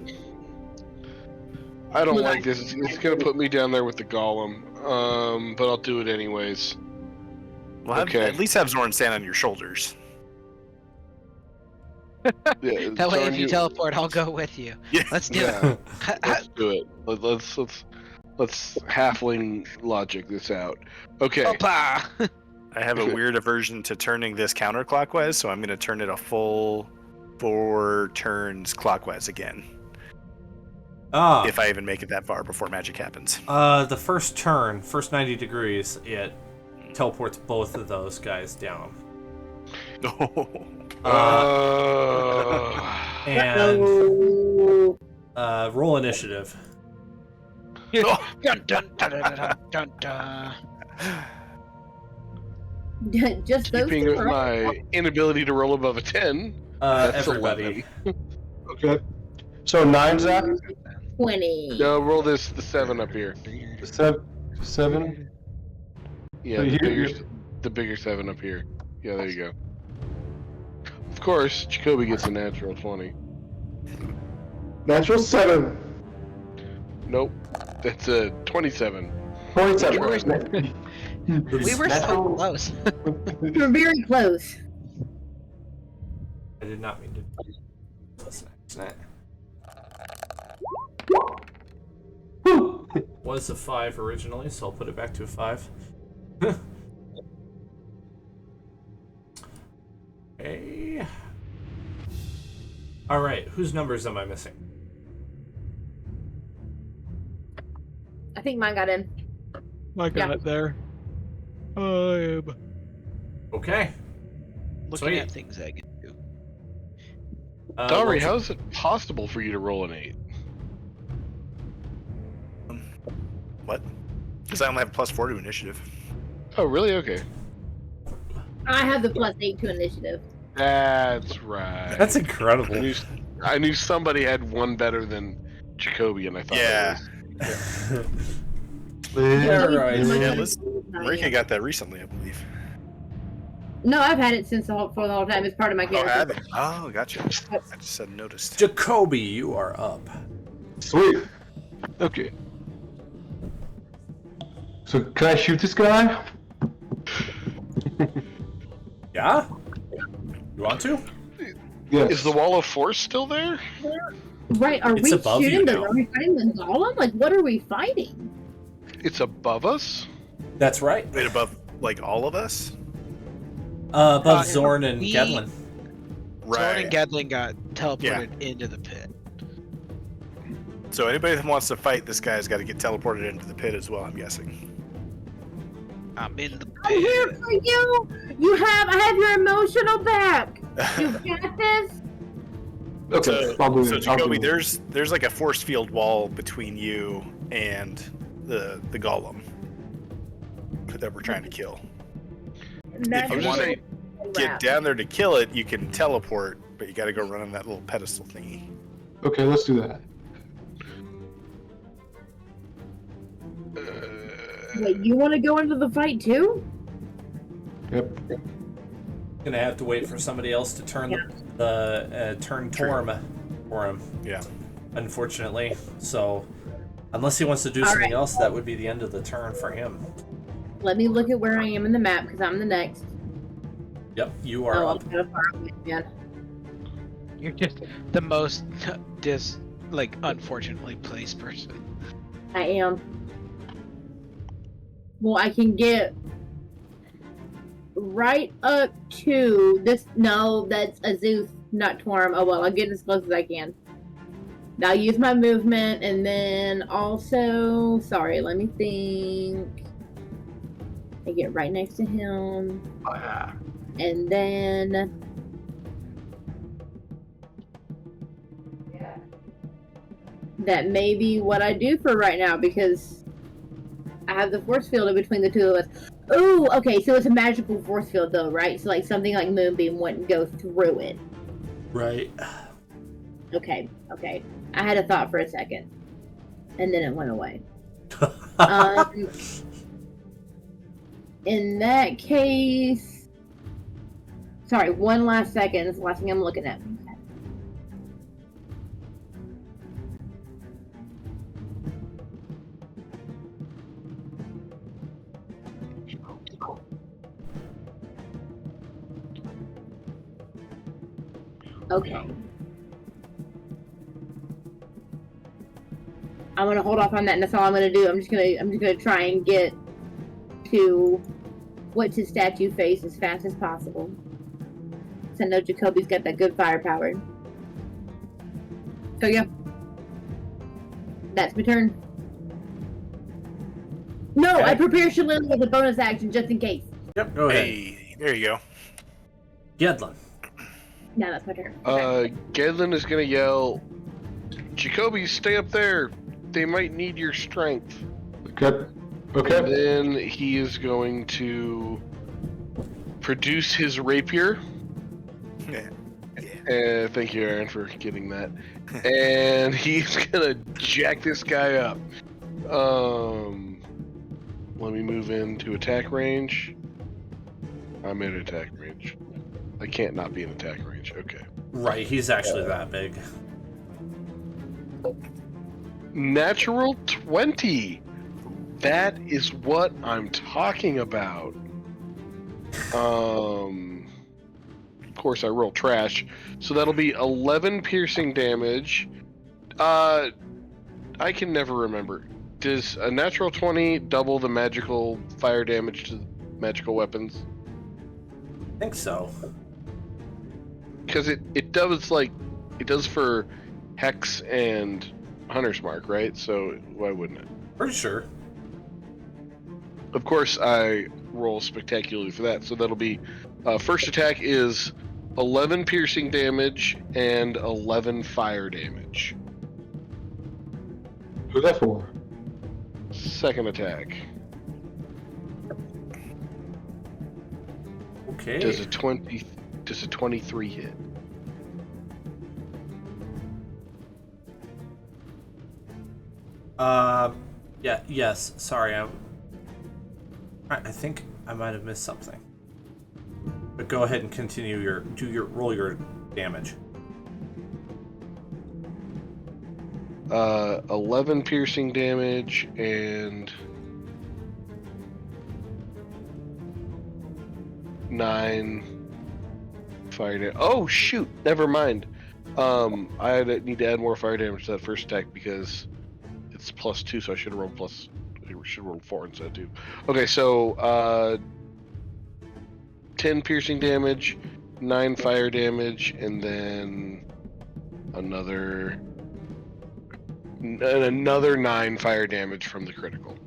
I don't like this. It's gonna put me down there with the golem. But I'll do it anyways. Well, Okay. at least have Zorn stand on your shoulders. Yeah, That way, Zorn, if you teleport, I'll go with you. Yeah. Let's do Yeah, it. let's do it. Let's halfling logic this out. Okay. Opa! I have a weird aversion to turning this counterclockwise, so I'm going to turn it a full 4 turns clockwise again. If I even make it that far before magic happens. The first turn, first 90 degrees, it teleports both of those guys down. And roll initiative. Dun, dun, dun, dun, dun, dun, dun. Just those Keeping two, with right? my inability to roll above a 10. That's Everybody. 11. Okay. So 9, Zach? 20. No, roll the 7 up here. 7? Yeah, So the here- bigger 7 up here. Yeah, there you go. Of course, Jacoby gets a natural 20. Natural 7. Nope, that's a 27. 27. We were so close. We're very close. I did not mean to. Snap. Was a 5 originally, so I'll put it back to a 5. Okay. Alright, whose numbers am I missing? I think mine got in. I got it there. I'm Okay. looking Sweet. at things I can do. Dari, well, how is it possible for you to roll an 8? What? Because I only have +4 to initiative. Oh, really? Okay. I have the +8 to initiative. That's right. That's incredible. I knew somebody had one better than Jacoby, and I thought Yeah. Alright. Yeah, Marika got that recently, I believe. No, I've had it since for the whole time. It's part of my Oh, character. have it? Oh, gotcha. I just hadn't noticed. Jacoby, you are up. Sweet. Okay. So can I shoot this guy? Yeah? You want to? Yes. Is the wall of force still there? Right, are It's we above you shooting the now. are we fighting the golem? Like, what are we fighting? It's above us? That's right. Wait, above, like, all of us? Above Zorn and we- Gedlin. Zorn and Gedlin got teleported into the pit. So anybody that wants to fight this guy's got to get teleported into the pit as well, I'm guessing. I'm in the I'm here pit. for you. I have your emotional back. You got this. Okay, I'll do So it. I'll do Jacoby, it. there's like a force field wall between you and the golem that we're trying to kill. That's If you just want to saying- get down there to kill it, you can teleport, but you got to go run on that little pedestal thingy. Okay, let's do that. Wait, you want to go into the fight too? Yep. Gonna have to wait for somebody else to turn turn Torm for him. Yeah. Unfortunately, so unless he wants to do All something right. else, that would be the end of the turn for him. Let me look at where I am in the map because I'm the next. Yep, you are Oh, up. I'm kind of far away, man. You're just the most unfortunately placed person. I am. Well, I can get right up to this. No, that's Azuth, not Torm. Oh well, I'll get as close as I can. Now I'll use my movement, and then also, sorry, let me think. I get right next to him, and then that may be what I do for right now because I have the force field in between the two of us. Ooh, okay, so it's a magical force field though, right? So like something like Moonbeam wouldn't go through it. Right. Okay. I had a thought for a second, and then it went away. In that case, sorry, one last second. It's the last thing I'm looking at. Okay. I'm gonna hold off on that, and that's all I'm gonna do. I'm just gonna try and get to what's his statue face as fast as possible. So I know Jacoby's got that good firepower. So yeah, that's my turn. No, I prepare Shillelagh as a bonus action just in case. Yep, go ahead. Hey, there you go. Gedlin. No, that's my turn. Okay. Gedlin is gonna yell, "Jacoby, stay up there. They might need your strength." Okay. And Okay. then he is going to produce his rapier. Yeah. Thank you, Aaron, for getting that. And he's gonna jack this guy up. Let me move into attack range. I'm in attack range. I can't not be in attack range. Okay. Right, he's actually that big. Natural 20. That is what I'm talking about. Of course, I roll trash, so that'll be 11 piercing damage. I can never remember. Does a natural 20 double the magical fire damage to magical weapons? I think so. Because it does for Hex and Hunter's Mark, right? So why wouldn't it? Pretty sure. Of course, I roll spectacularly for that. So that'll be first attack is 11 piercing damage and 11 fire damage. Who's that for? Second attack Okay. does a 23 hit? Yeah, yes. Sorry, I think I might have missed something. But go ahead and continue roll your damage. 11 piercing damage and 9 fire damage. Oh shoot! Never mind. I need to add more fire damage to that first attack because it's +2, so I should roll 4 instead of 2. Okay, so 10 piercing damage, 9 fire damage, and then another 9 fire damage from the critical.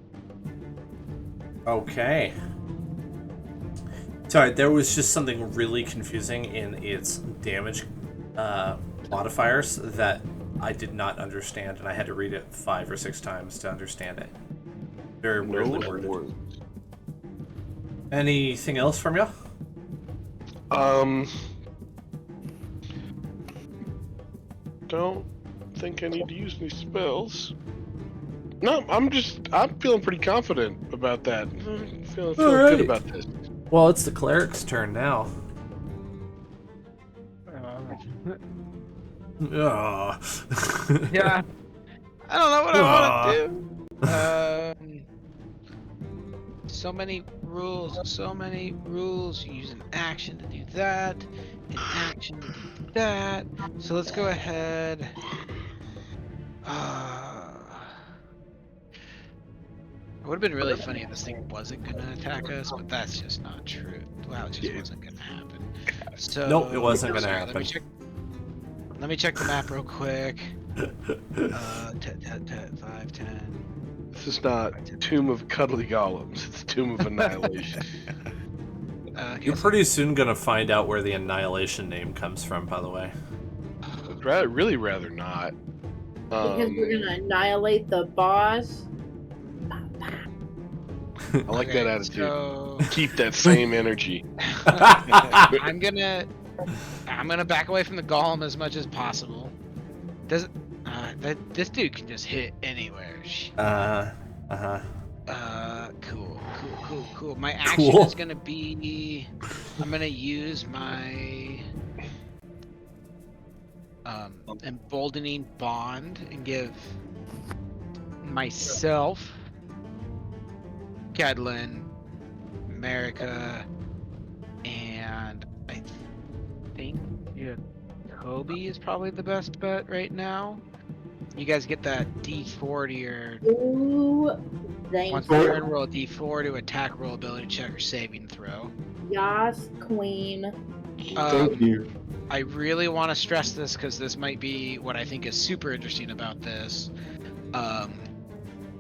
Okay. Sorry, there was just something really confusing in its damage modifiers that I did not understand, and I had to read it 5 or 6 times to understand it. Very No weirdly worded. words. Anything else from you? Don't think I need to use any spells. No, I'm feeling pretty confident about that. Feeling Alright. good about this. Well, it's the cleric's turn now. Ah. Yeah. I don't know what I want to do. So many rules. You use an action to do that, an action to do that. So let's go ahead. It would have been really funny if this thing wasn't gonna attack us, but that's just not true. Wow, it just wasn't gonna happen. So Nope, it wasn't gonna sorry, happen. Let me check the map real quick. 5, 10. This is not Tomb of Cuddly Golems. It's Tomb of Annihilation. Okay, You're pretty soon gonna find out where the Annihilation name comes from, by the way. I'd really rather not. Because we're gonna annihilate the boss. I like that attitude. So Keep that same energy. I'm gonna back away from the golem as much as possible. This dude can just hit anywhere. Cool. My action is gonna be, I'm gonna use my emboldening bond and give myself, Kedlin, America, and I think Kobe is probably the best bet right now. You guys get that D4 to your. Ooh, thank Once you. per turn, roll a D4 to attack, roll ability check, or saving throw. Yas, queen. Thank you. I really want to stress this because this might be what I think is super interesting about this.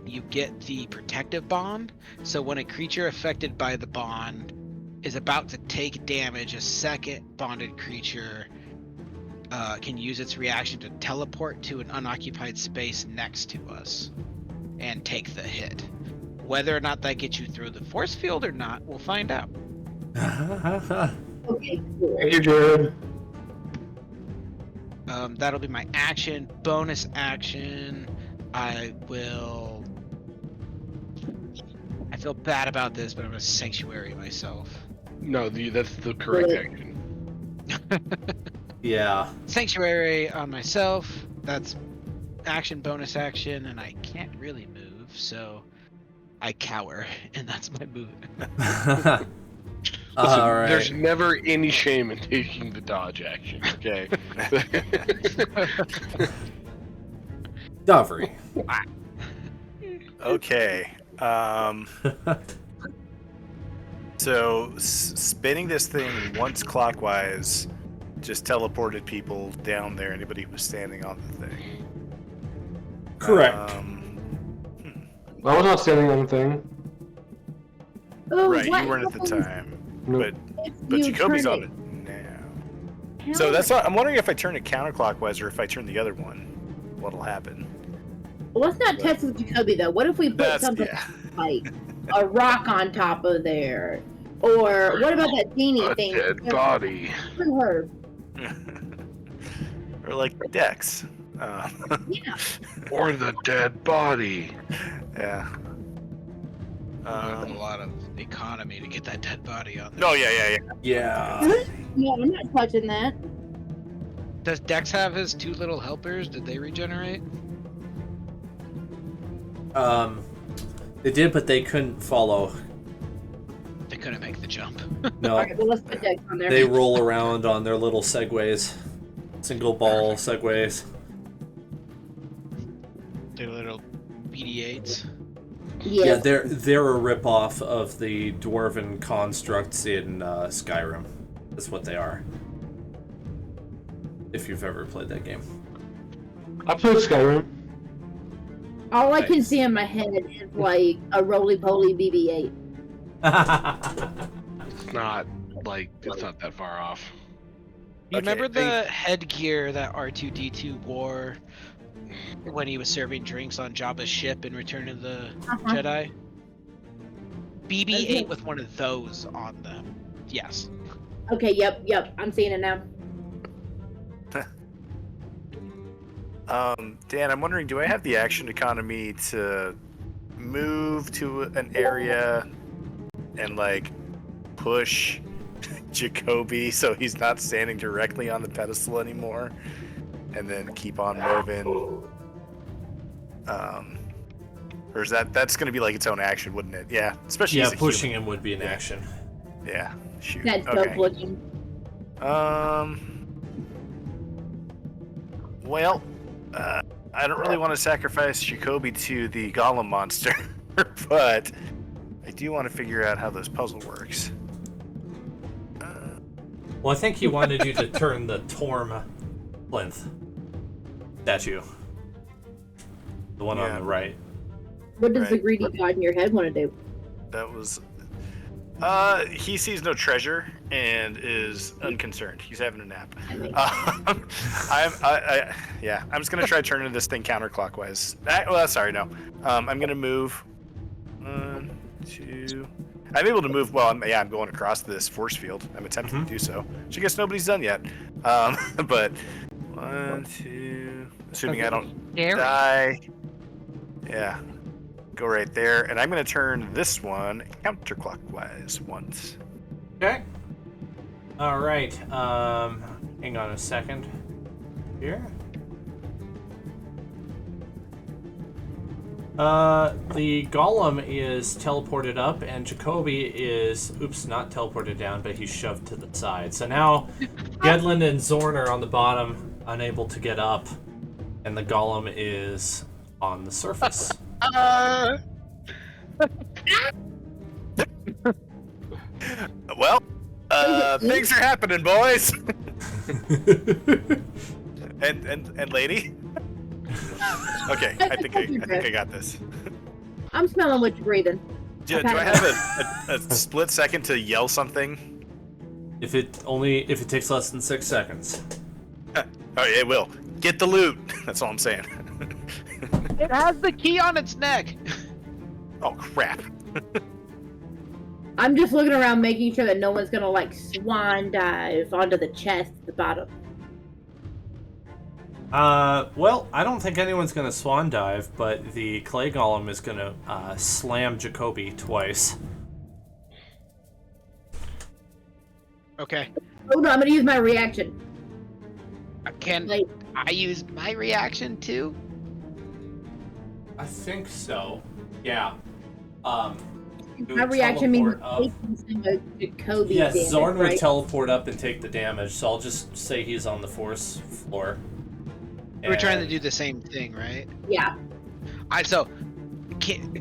You get the protective bond, so when a creature affected by the bond is about to take damage, a second bonded creature can use its reaction to teleport to an unoccupied space next to us and take the hit. Whether or not that gets you through the force field or not, we'll find out. Okay, cool. Thank you, Jared. That'll be my action. Bonus action, I feel bad about this, but I'm gonna sanctuary myself. No, that's the correct action. Yeah. Sanctuary on myself. That's action, bonus action, and I can't really move, so I cower, and that's my move. Listen, All there's right. never any shame in taking the dodge action, okay? Dovry. Okay. So spinning this thing once clockwise just teleported people down there. Anybody who was standing on the thing. Correct. I was not standing on the thing. Oh, Right, what you weren't at the happens time, Nope. if but you Jacoby's turn on it now. So that's not. I'm wondering if I turn it counterclockwise or if I turn the other one, what'll happen? Let's not test with Jacoby though. What if we put That's something yeah. like a rock on top of there? Or what about that teeny A thing? dead body. Her. Or like Dex. Yeah. Or the dead body. Yeah. A lot of economy to get that dead body on there. No, yeah. Yeah. No, I'm not touching that. Does Dex have his two little helpers? Did they regenerate? They did, but they couldn't follow. They couldn't make the jump. No, Alright, well let's put Dex on there. they roll around on their little segways, single ball segways. They're little BD-8s. Yes. Yeah, they're a ripoff of the dwarven constructs in Skyrim. That's what they are. If you've ever played that game. I played Skyrim. All I can see in my head is like a roly-poly BB-8. It's not that far off. You Okay, remember the headgear that R2-D2 wore when he was serving drinks on Jabba's ship in Return of the Jedi? BB-8 with one of those on them. Yes. Okay, yep. I'm seeing it now. Dan, I'm wondering, do I have the action economy to move to an area and like push Jacoby so he's not standing directly on the pedestal anymore, and then keep on moving? Or is that's going to be like its own action, wouldn't it? Yeah, especially as a pushing human. him would be an action. Yeah, shoot. That's Okay. dope looking. Well, I don't really want to sacrifice Jacoby to the golem monster, but I do want to figure out how this puzzle works. Well, I think he wanted you to turn the Torm plinth statue. The one on the right. What does the Right. greedy god in your head want to do? That was. He sees no treasure and is unconcerned. He's having a nap. I'm just gonna try turning this thing counterclockwise. No. I'm gonna move. 1, 2. I'm able to move. Well, I'm going across this force field. I'm attempting to do so, which I guess nobody's done yet. But 1, 2. Assuming I don't die. Yeah. Go right there, and I'm going to turn this one counterclockwise once. Okay. All right. Hang on a second. Here. The golem is teleported up, and Jacoby is, not teleported down, but he's shoved to the side. So now, Gedlin and Zorn are on the bottom, unable to get up, and the golem is on the surface. Well, things are happening, boys. and lady. Okay, I think I got this. I'm smelling what you're breathing. Do I have a split second to yell something? If it takes less than 6 seconds. Oh, it will. Get the loot. That's all I'm saying. It has the key on its neck. Oh crap. I'm just looking around, making sure that no one's gonna like swan dive onto the chest at the bottom. Well, I don't think anyone's gonna swan dive, but the clay golem is gonna slam Jacoby twice. Okay. Oh no, I'm gonna use my reaction. Can Like, I use my reaction too? I think so. Yeah. Do my a reaction means teleport up. taking some of Jacoby's Yes, damage, Zorn would right? teleport up and take the damage, so I'll just say he's on the force floor. We're trying to And- do the same thing, right? Yeah.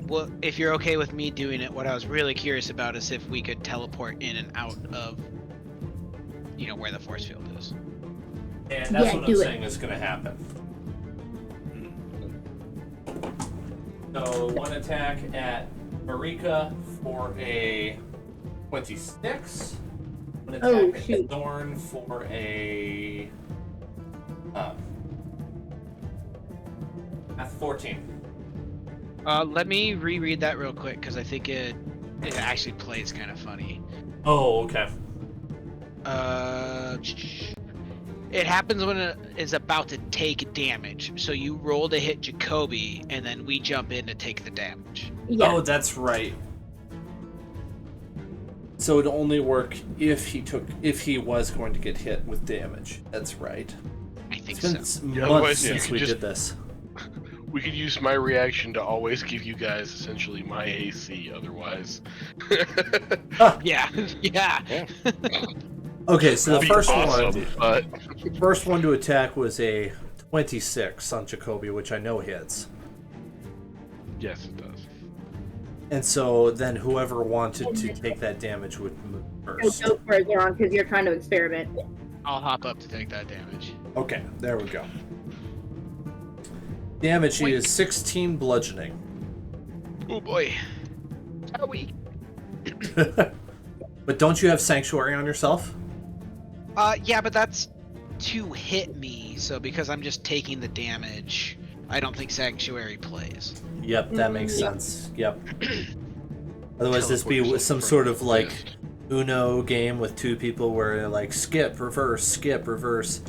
Well, if you're okay with me doing it, what I was really curious about is if we could teleport in and out of, where the force field is. And that's Yeah, what I'm do it. saying is going to happen. So, one attack at Marika for a 26. One attack Oh, at shoot. Zorn for a... at 14. Let me reread that real quick because I think it actually plays kind of funny. Oh, okay. It happens when it is about to take damage. So you roll to hit Jacoby, and then we jump in to take the damage. Yeah. Oh, that's right. So it'd only work if he was going to get hit with damage. That's right. I think It's so. been Yeah, months otherwise you since could we just- did this. We could use my reaction to always give you guys essentially my AC. Otherwise, Yeah, yeah. Okay, so the Be first awesome, but one to attack was a 26 on Jacoby, which I know hits. yes, it does. And so then whoever wanted to take that damage would move first. Go for it, Zoran, because you're trying to experiment. I'll hop up to take that damage. Okay, there we go. Damage is 16 bludgeoning. Oh boy. How weak. But don't you have Sanctuary on yourself? Yeah, but that's to hit me. So because I'm just taking the damage, I don't think Sanctuary plays. Yep, that makes sense. Yep. Otherwise, this be some sort of like Uno game with two people where like skip, reverse.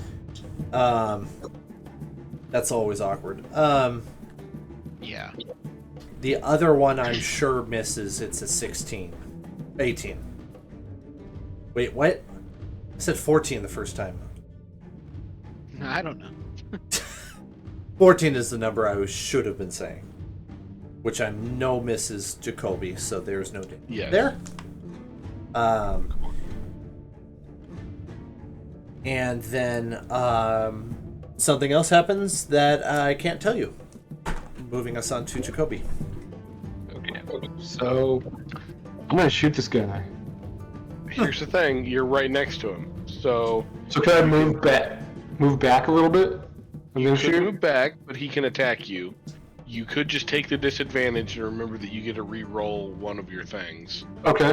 That's always awkward. Yeah. The other one I'm sure misses. It's a 16. 18. Wait, what? I said 14 the first time. I don't know. 14 is the number I should have been saying. Which I know misses Jacoby, so there's no damage. Yes. There? And then something else happens that I can't tell you. Moving us on to Jacoby. Okay. So I'm gonna shoot this guy. Here's the thing: you're right next to him, so can I move back a little bit, and you then could shoot? move back, but he can attack you. You could just take the disadvantage and remember that you get to re-roll one of your things. Okay.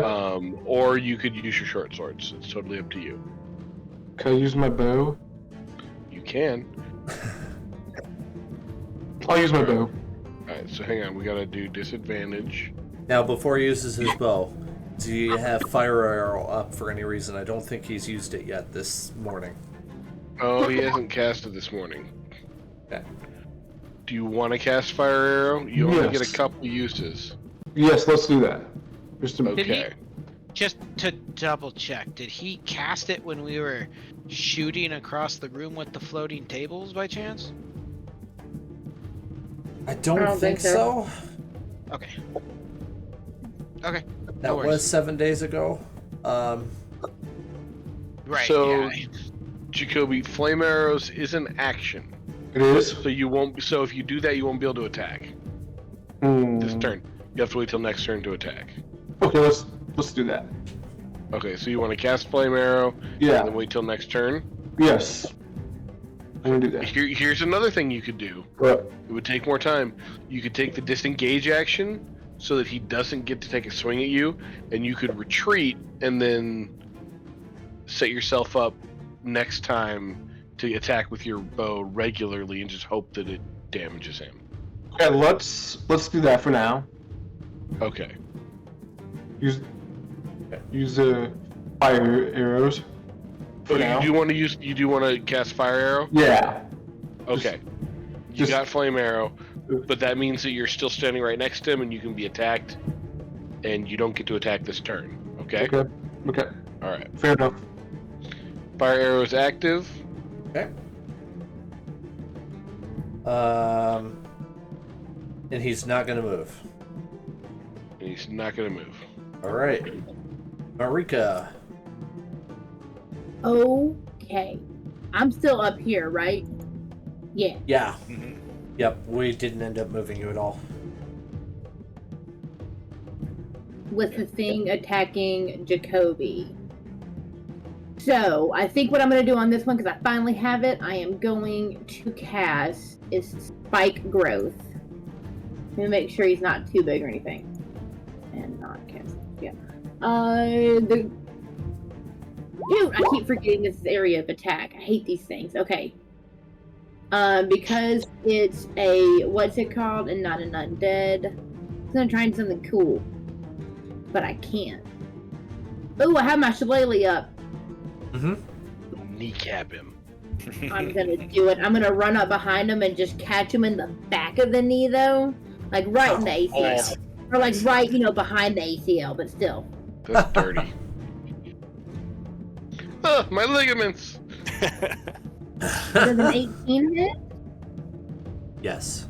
Or you could use your short swords. It's totally up to you. Can I use my bow? You can. I'll use my bow. Alright, so hang on. We gotta do disadvantage. Now, before he uses his bow, do you have fire arrow up for any reason? I don't think he's used it yet this morning. Oh, he hasn't cast it this morning. Okay. Do you want to cast fire arrow? You only Yes. get a couple uses. Yes, let's do that. Just a Okay. Just to double check, did he cast it when we were shooting across the room with the floating tables by chance? I don't think so. Okay. Okay. That No was worries. 7 days ago. Right. So- yeah. Jacoby, flame arrows is an action. It is. So you won't. So if you do that, you won't be able to attack this turn. You have to wait till next turn to attack. Okay, let's do that. Okay, so you want to cast flame arrow, Yeah. and then wait till next turn. Yes. I'm gonna do that. Here's another thing you could do. What? It would take more time. You could take the disengage action so that he doesn't get to take a swing at you, and you could retreat and then set yourself up next time to attack with your bow regularly and just hope that it damages him. Okay, let's do that for now. Okay. Use fire arrows. For Oh, now. you do want to cast fire arrow? Yeah. Okay. You just- got flame arrow, but that means that you're still standing right next to him and you can be attacked, and you don't get to attack this turn. Okay? Okay. All right. Fair enough. Fire arrow is active. Okay. And he's not gonna move. And he's not going to move. All right, Marika. Okay. I'm still up here, right? Yeah. Yeah. Mhm. Yep. We didn't end up moving you at all. With the thing attacking Jacoby. So, I think what I'm going to do on this one, because I finally have it, I am going to cast is Spike Growth. Let me make sure he's not too big or anything. And not cast. Yeah. Dude, I keep forgetting this is area of attack. I hate these things. Okay. Because it's a, what's it called? And not an undead. I'm going to try something cool. But I can't. Oh, I have my shillelagh up. Kneecap him. I'm gonna do it. I'm gonna run up behind him and just catch him in the back of the knee, though. Like right in the ACL. Or like right, behind the ACL, but still. That's dirty. My ligaments! Does an 18 hit? Yes.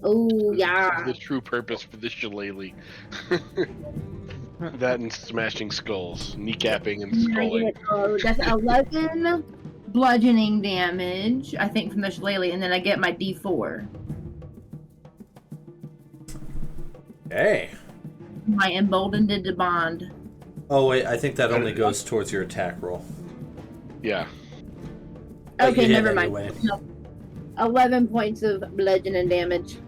Oh, yeah. The true purpose for this shillelagh. That and smashing skulls. Kneecapping and skulling. Oh, that's 11 bludgeoning damage, I think, from the shillelagh, and then I get my D4. Hey. My emboldened to bond. Oh wait, I think that only goes towards your attack roll. Yeah. But you Okay, hit never mind. anyway. No. 11 points of bludgeoning damage.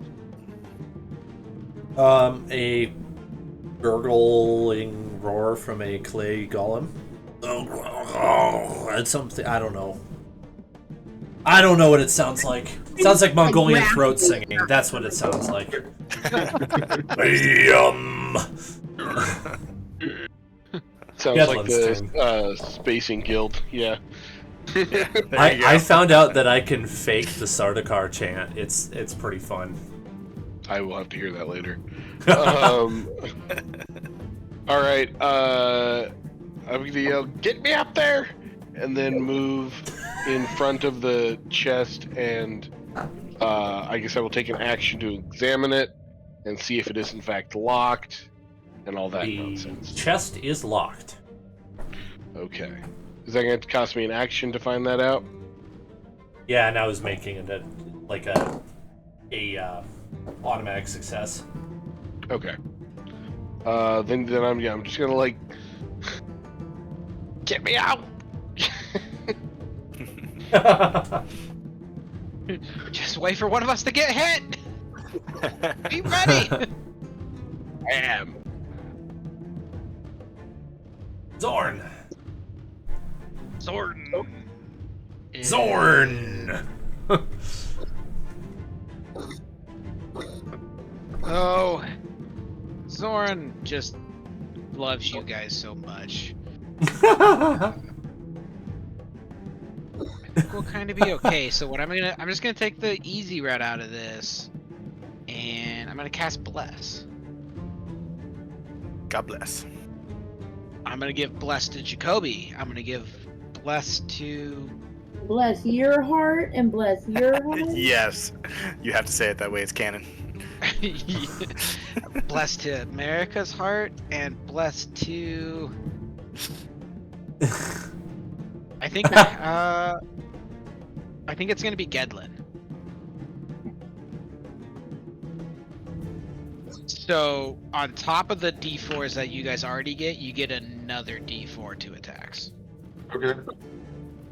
A gurgling roar from a clay golem. That's something, I don't know. I don't know what it sounds like. It sounds like Mongolian throat singing. That's what it sounds like. Sounds like Gedlin's the Spacing Guild. Yeah. I found out that I can fake the Sardaukar chant. It's pretty fun. I will have to hear that later. All right. I'm gonna yell, "Get me up there!" and then move in front of the chest, and I guess I will take an action to examine it and see if it is in fact locked, and all that The nonsense. chest is locked. Okay. Is that going to cost me an action to find that out? Yeah, and I was making it a automatic success. Okay. Then I'm just gonna like get me out. Just wait for one of us to get hit. Be ready. I am. Zorn! Zorn. Zorn! Oh, Zorn just loves you guys so much. I think we'll kind of be okay. So what I'm just gonna take the easy route out of this, and I'm gonna cast Bless. God bless. I'm gonna give Bless to Jacoby. I'm gonna give Bless to. Bless your heart and bless your heart. Yes, you have to say it that way. It's canon. Bless to America's heart and bless to. I think it's gonna be Gedlin. So on top of the D4s that you guys already get, you get another D4 to attacks. Okay.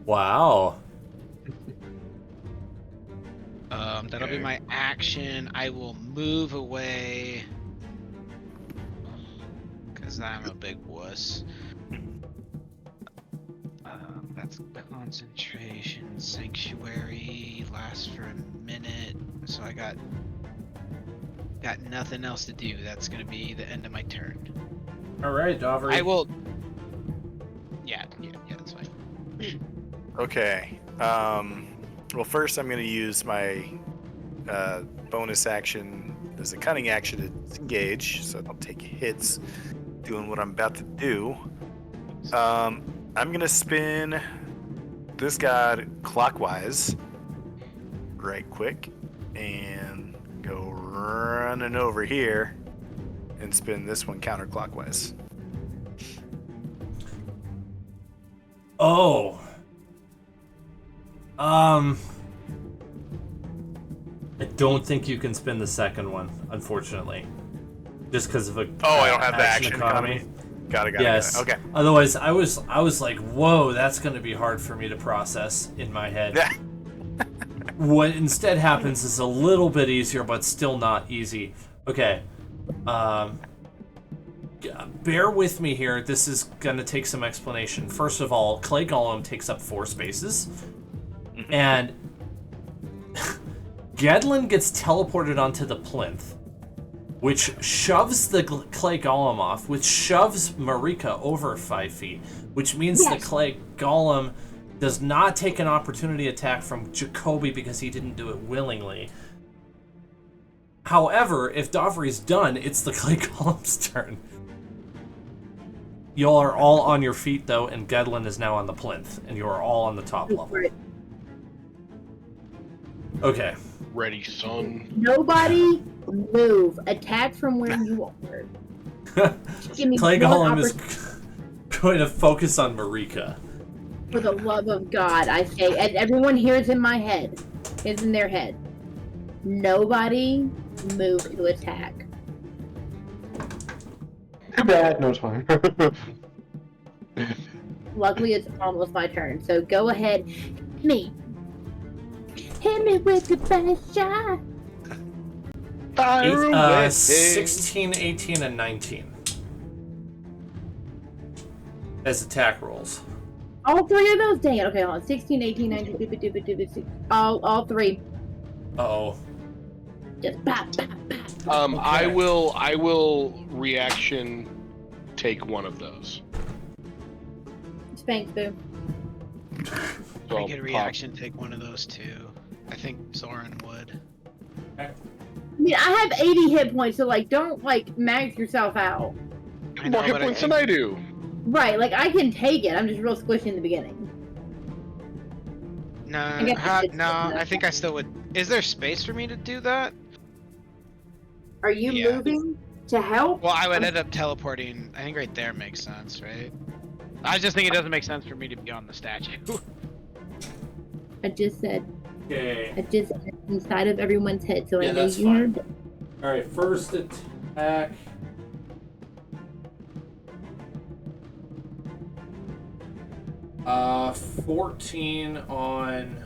Wow. That'll be my action. I will move away because I'm a big wuss. That's concentration, sanctuary lasts for a minute, so I got nothing else to do. That's gonna be the end of my turn. All right, Dovry. I will. Yeah, that's fine. Okay. Well, first I'm going to use my bonus action as a cunning action to disengage, so I'll take hits doing what I'm about to do. I'm going to spin this god clockwise right quick and go running over here and spin this one counterclockwise. Oh. I don't think you can spin the second one, unfortunately. Just because of a I don't have the action economy. Got it. Yes. Okay. Otherwise, I was like, whoa, that's going to be hard for me to process in my head. Yeah. What instead happens is a little bit easier, but still not easy. Okay. Bear with me here. This is going to take some explanation. First of all, Clay Golem takes up 4 spaces. Mm-hmm. And Gedlin gets teleported onto the plinth, which shoves the Clay Golem off, which shoves Marika over 5 feet, which means the Clay Golem does not take an opportunity attack from Jacoby because he didn't do it willingly. However, if Dovry's done, it's the Clay Golem's turn. You all are all on your feet, though, and Gedlin is now on the plinth, and you are all on the top level. Okay. Ready, son. Nobody move. Attack from where you are. Clay Golem is going to focus on Marika. For the love of God, I say, and everyone here is in my head. It's in their head. Nobody move to attack. Too bad. No, it's fine. Luckily, it's almost my turn. So go ahead. Hit me with the best shot. 16, 18, and 19. As attack rolls. All 3 of those? Dang it. Okay, hold on. 16, 18, 19, 20. All 3. Uh-oh. Just pop, pop, pop. I will reaction take one of those. Spank Boo. So I I'll get a pop- reaction, take one of those too. I think Zoran would. I mean, I have 80 hit points, so like, don't like max yourself out. I know, More hit but points than I do. Right, like I can take it. I'm just real squishy in the beginning. No, guess it's no, good enough. I think I still would. Is there space for me to do that? Are you Yeah. moving to help? Well, I would end up teleporting. I think right there makes sense, right? I just think it doesn't make sense for me to be on the statue. I just said. Okay. I just said inside of everyone's head, so Yeah, I know that's you fine. heard. All right, first attack. 14 on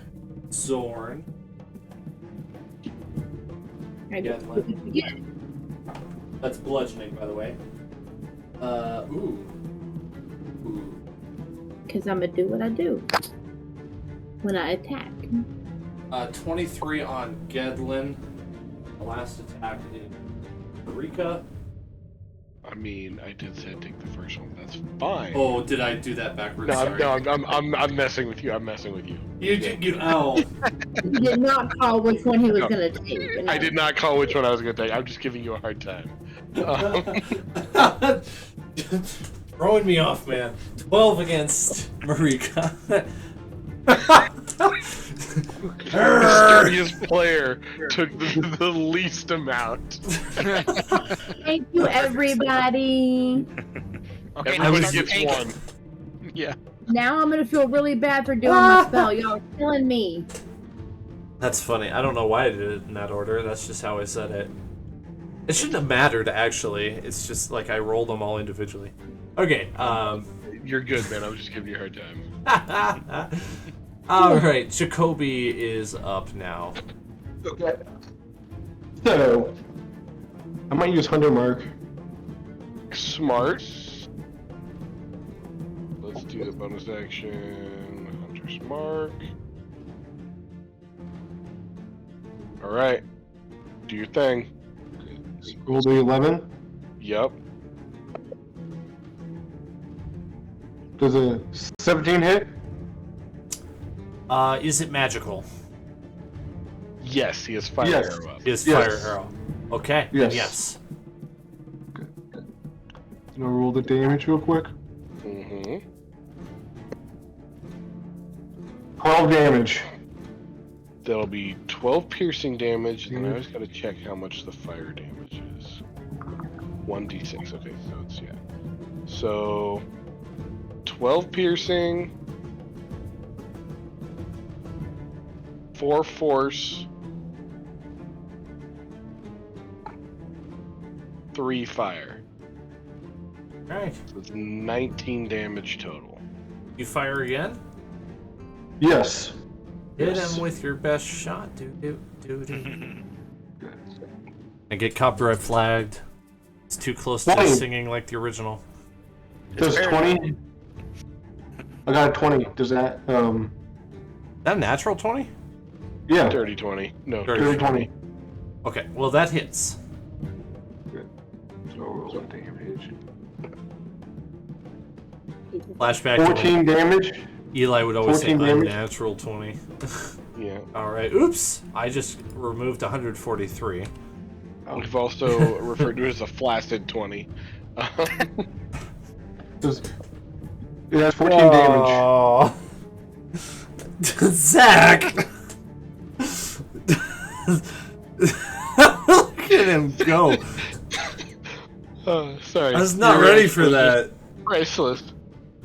Zorn. I Yeah, just mine. yeah. That's bludgeoning, by the way. Ooh. Because I'm gonna do what I do when I attack. 23 on Gedlin. The last attack is Marika. I mean, I did say I'd take the first one. That's fine. Oh, did I do that backwards? No, Sorry. I'm messing with you. I'm messing with you. You oh. He did not call which one he was No. gonna take. and I did not call which one I was going to take. I'm just giving you a hard time. Throwing me off, man. 12 against Marika. The sturdiest player took the least amount. Thank you, everybody. Okay, Everybody now gets take- one. Yeah. Now I'm gonna feel really bad for doing my spell. Y'all are killing me. That's funny. I don't know why I did it in that order. That's just how I said it. It shouldn't have mattered, actually. It's just like I rolled them all individually. Okay, You're good, man. I was just giving you a hard time. Alright, Jacoby is up now. Okay. So, I might use Hunter Mark. Smart. Let's do the bonus action. Hunter's Mark. Alright. Do your thing. Roll the 11. Yep. Does a 17 hit? Is it magical? Yes, he has fire Yes. arrow up. Is Yes. fire arrow? Okay, then Yes. yes. I'll roll the damage real quick. Mm-hmm. 12 damage. That'll be 12 piercing damage, and then I always gotta check how much the fire damage is. 1d6, okay, so it's, yeah. So, 12 piercing, 4 force, 3 fire. Alright. So it's 19 damage total. You fire again? Yes. Hit Yes. him with your best shot, do. And get copyright flagged. It's too close to 20. singing like the original. Does 20? I got a 20. Does that, That a natural 20? yeah. Dirty 20. No, Dirty 20. Okay, well that hits. So roll that damage. Flashback to 14 damage. when Eli would always say 14 damage. unnatural 20. yeah. Alright, oops! I just removed 143. We've also referred to it as a flaccid 20. Does, it has 14 damage. Oh. Zach! Look at him go. Sorry. I was not You're ready right. for It was that. just priceless.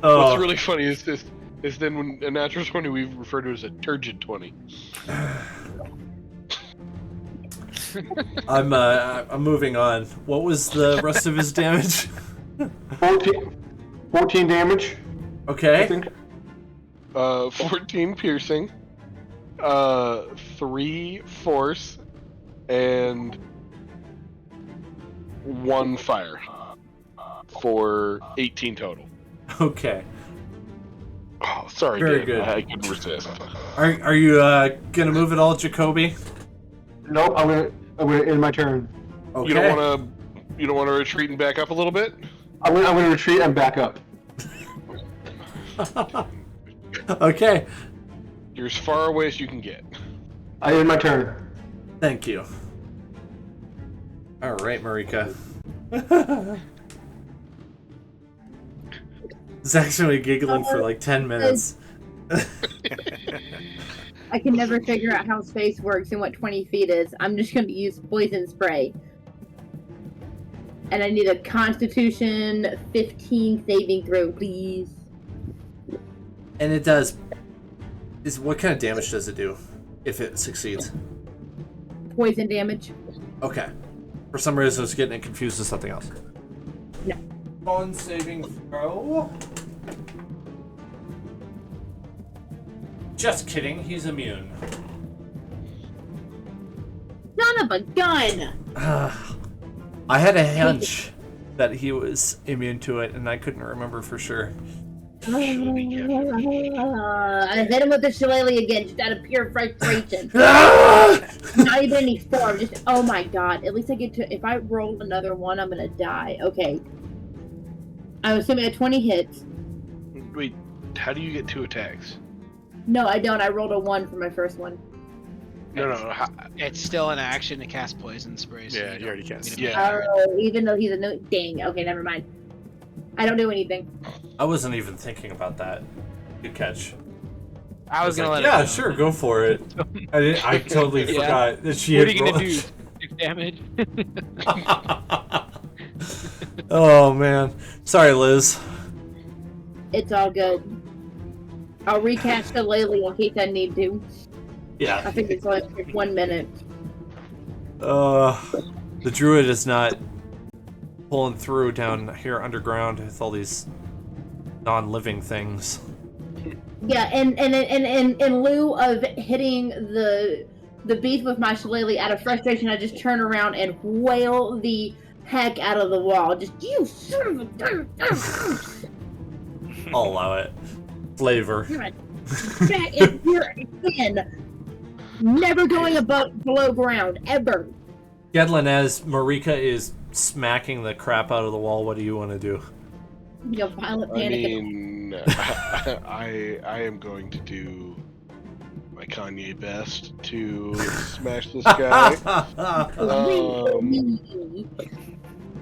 Oh. What's really funny is this. Is then when a natural 20 we refer to as a turgid 20. I'm moving on. What was the rest of his damage? 14 damage, I Okay. think. 14 piercing, 3 force, and 1 fire. For 18 total. Okay. Oh, sorry, Very Dan. good. I couldn't resist. Are you gonna move at all, Jacoby? Nope, I'm gonna end my turn. Okay. You don't want to retreat and back up a little bit? I'm gonna retreat and back up. Okay. You're as far away as you can get. I end my turn. Thank you. All right, Marika. It's actually giggling for like 10 minutes. I can never figure out how space works and what 20 feet is. I'm just going to use poison spray. And I need a Constitution 15 saving throw, please. And it does. What kind of damage does it do if it succeeds? Poison damage. Okay. For some reason, I was getting it confused with something else. No. Con saving throw. Just kidding, he's immune. Son of a gun! I had a hunch that he was immune to it, and I couldn't remember for sure. I hit him with the shillelagh again, just out of pure frustration. Not even any form, just oh my god. At least I get to. If I roll another one, I'm gonna die. Okay. I'm assuming a 20 hits. Wait, how do you get 2 attacks? No, I don't. I rolled a 1 for my first one. No. It's still an action to cast poison spray. So Yeah, you already cast. Yeah. Oh, even though he's a no. Dang. Okay, never mind. I don't do anything. I wasn't even thinking about that. Good catch. I was gonna like, let it yeah, go. sure, go for it. I totally Yeah. forgot that she What had are you gonna rolled- do? 6 damage? Oh man, sorry, Liz. It's all good. I'll recast the Lily in case I need to. Yeah. I think it's like 1 minute. The druid is not pulling through down here underground with all these non-living things. Yeah, and in lieu of hitting the beast with my shillelagh out of frustration, I just turn around and wail the heck out of the wall. Just you son of a I'll allow it. Flavor. That is your sin. Never going below ground ever. Gedlin, as Marika is smacking the crap out of the wall, what do you want to do? You know, violent I panic. mean, I am going to do my Kanye best to smash this guy.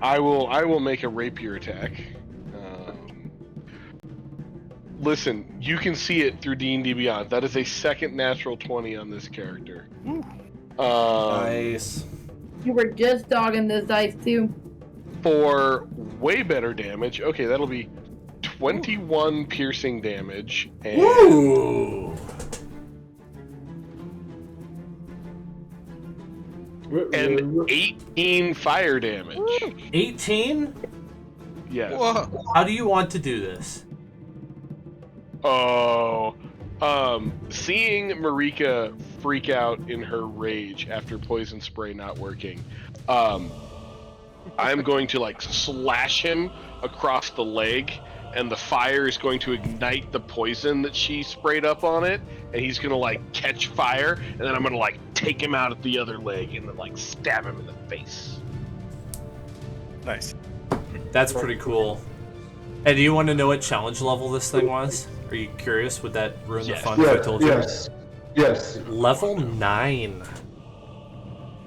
I will make a rapier attack. Listen, you can see it through D&D Beyond. That is a second natural 20 on this character. Nice. You were just dogging those dice too. For way better damage, okay, that'll be 21 piercing damage and Ooh. and 18 fire damage. 18? Yes. Whoa. How do you want to do this? Oh, seeing Marika freak out in her rage after poison spray not working, I'm going to like slash him across the leg, and the fire is going to ignite the poison that she sprayed up on it, and he's gonna like catch fire, and then I'm gonna like take him out at the other leg and then like stab him in the face. Nice. That's pretty cool. Hey, do you want to know what challenge level this thing was? Are you curious? Would that ruin the Yes. fun if I Yes, told you? yes. Level 9.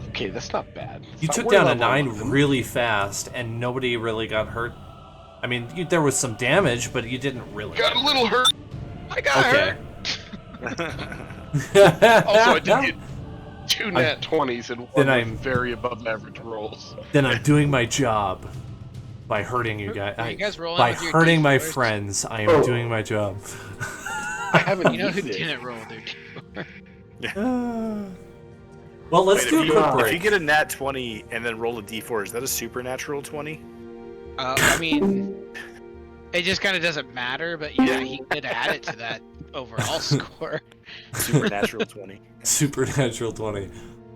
Okay, that's not bad. You It's took not down a level 9 11. really fast, and nobody really got hurt. I mean, there was some damage, but you didn't really. Got a little hurt. I got Okay. hurt. Also, I did get 2 nat 20s and one Then with I'm- very above average rolls. Then I'm doing my job by hurting you guys. Are you guys rolling By with your hurting my D4s? friends, I am Oh. doing my job. I haven't You know who used it. didn't roll their Well, let's Wait, do a quick if break. you get a nat 20 and then roll a d4, is that a supernatural 20? I mean, it just kind of doesn't matter, but yeah, he could add it to that overall score. Supernatural 20. Supernatural 20.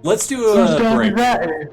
Let's do Who's a done break. that?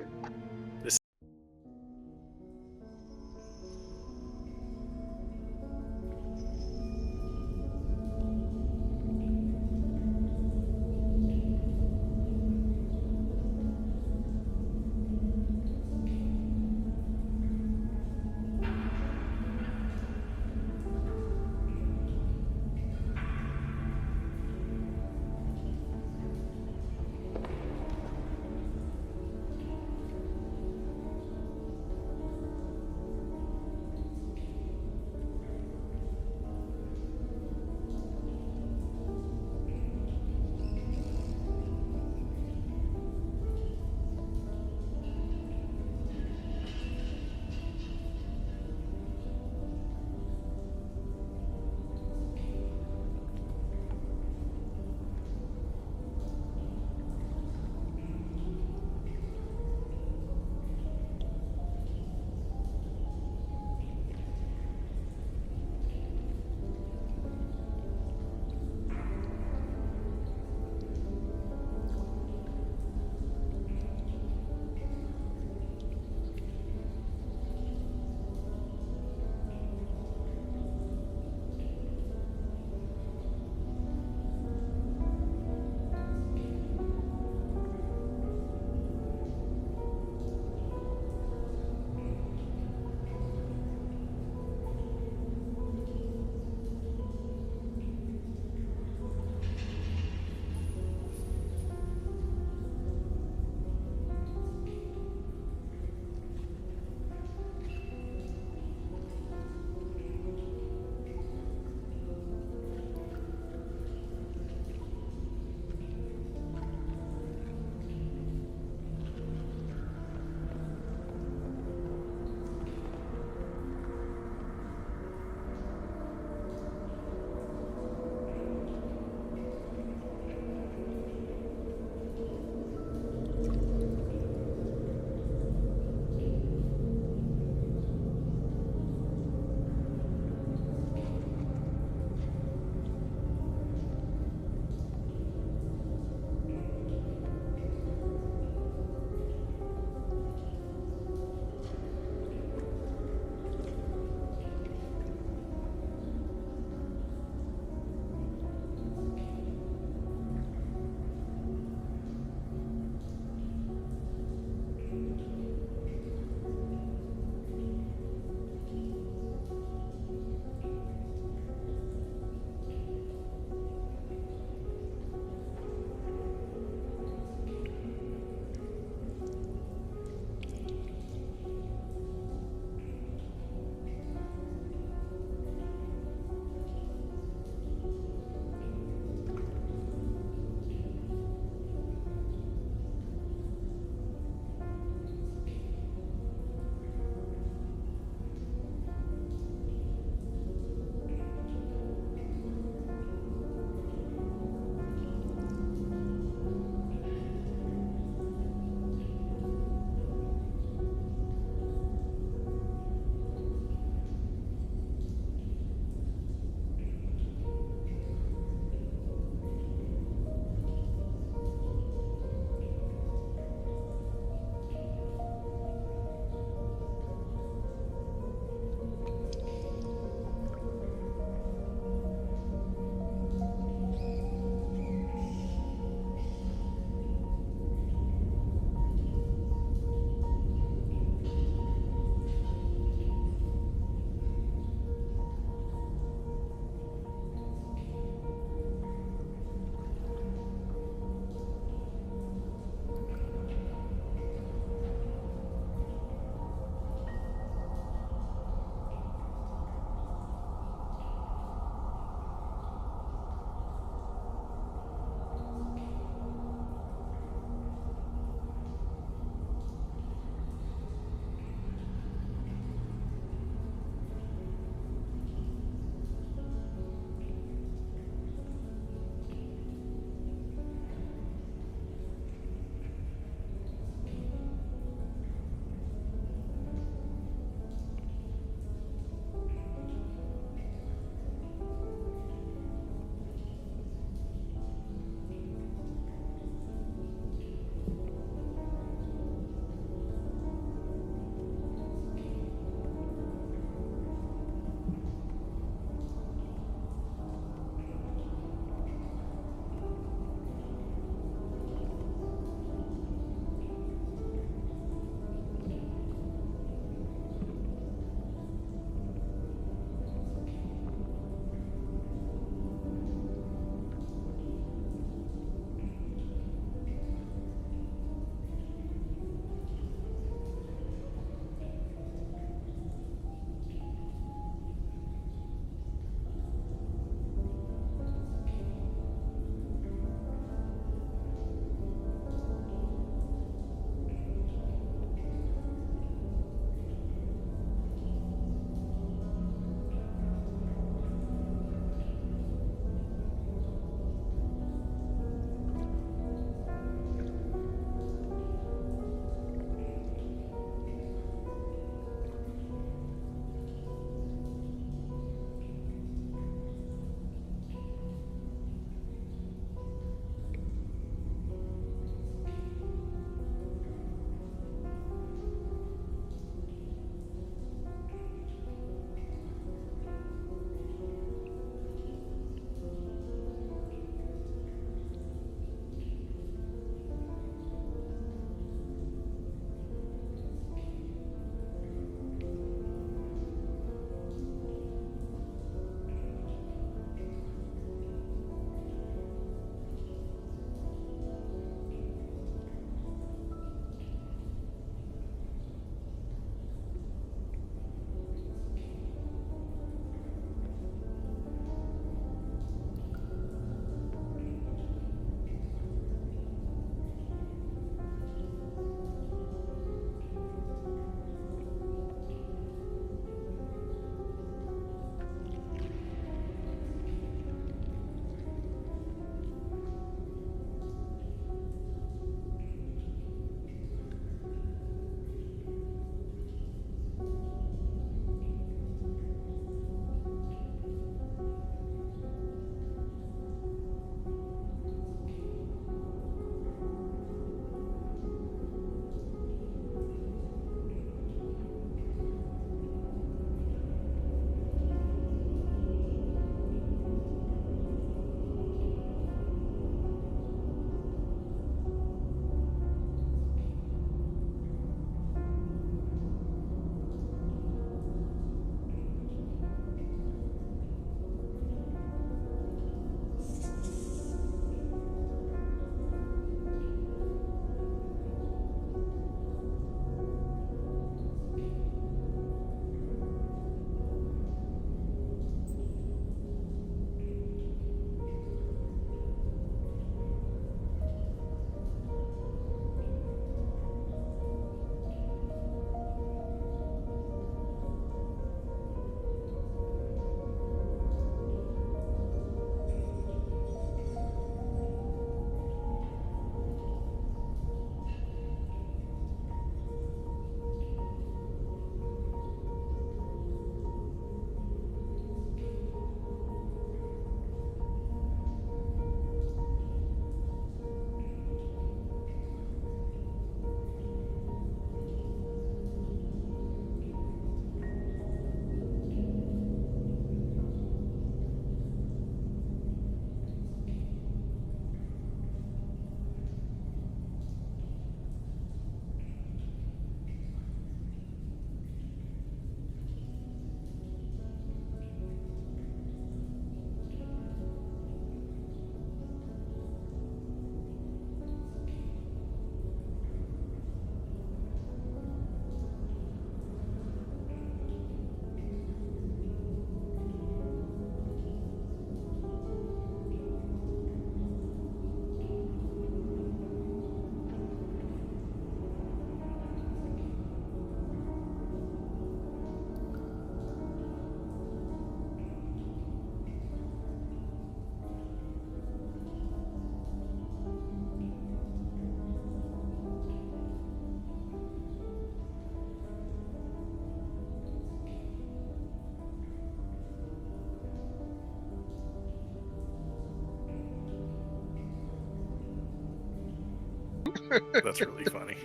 That's really funny.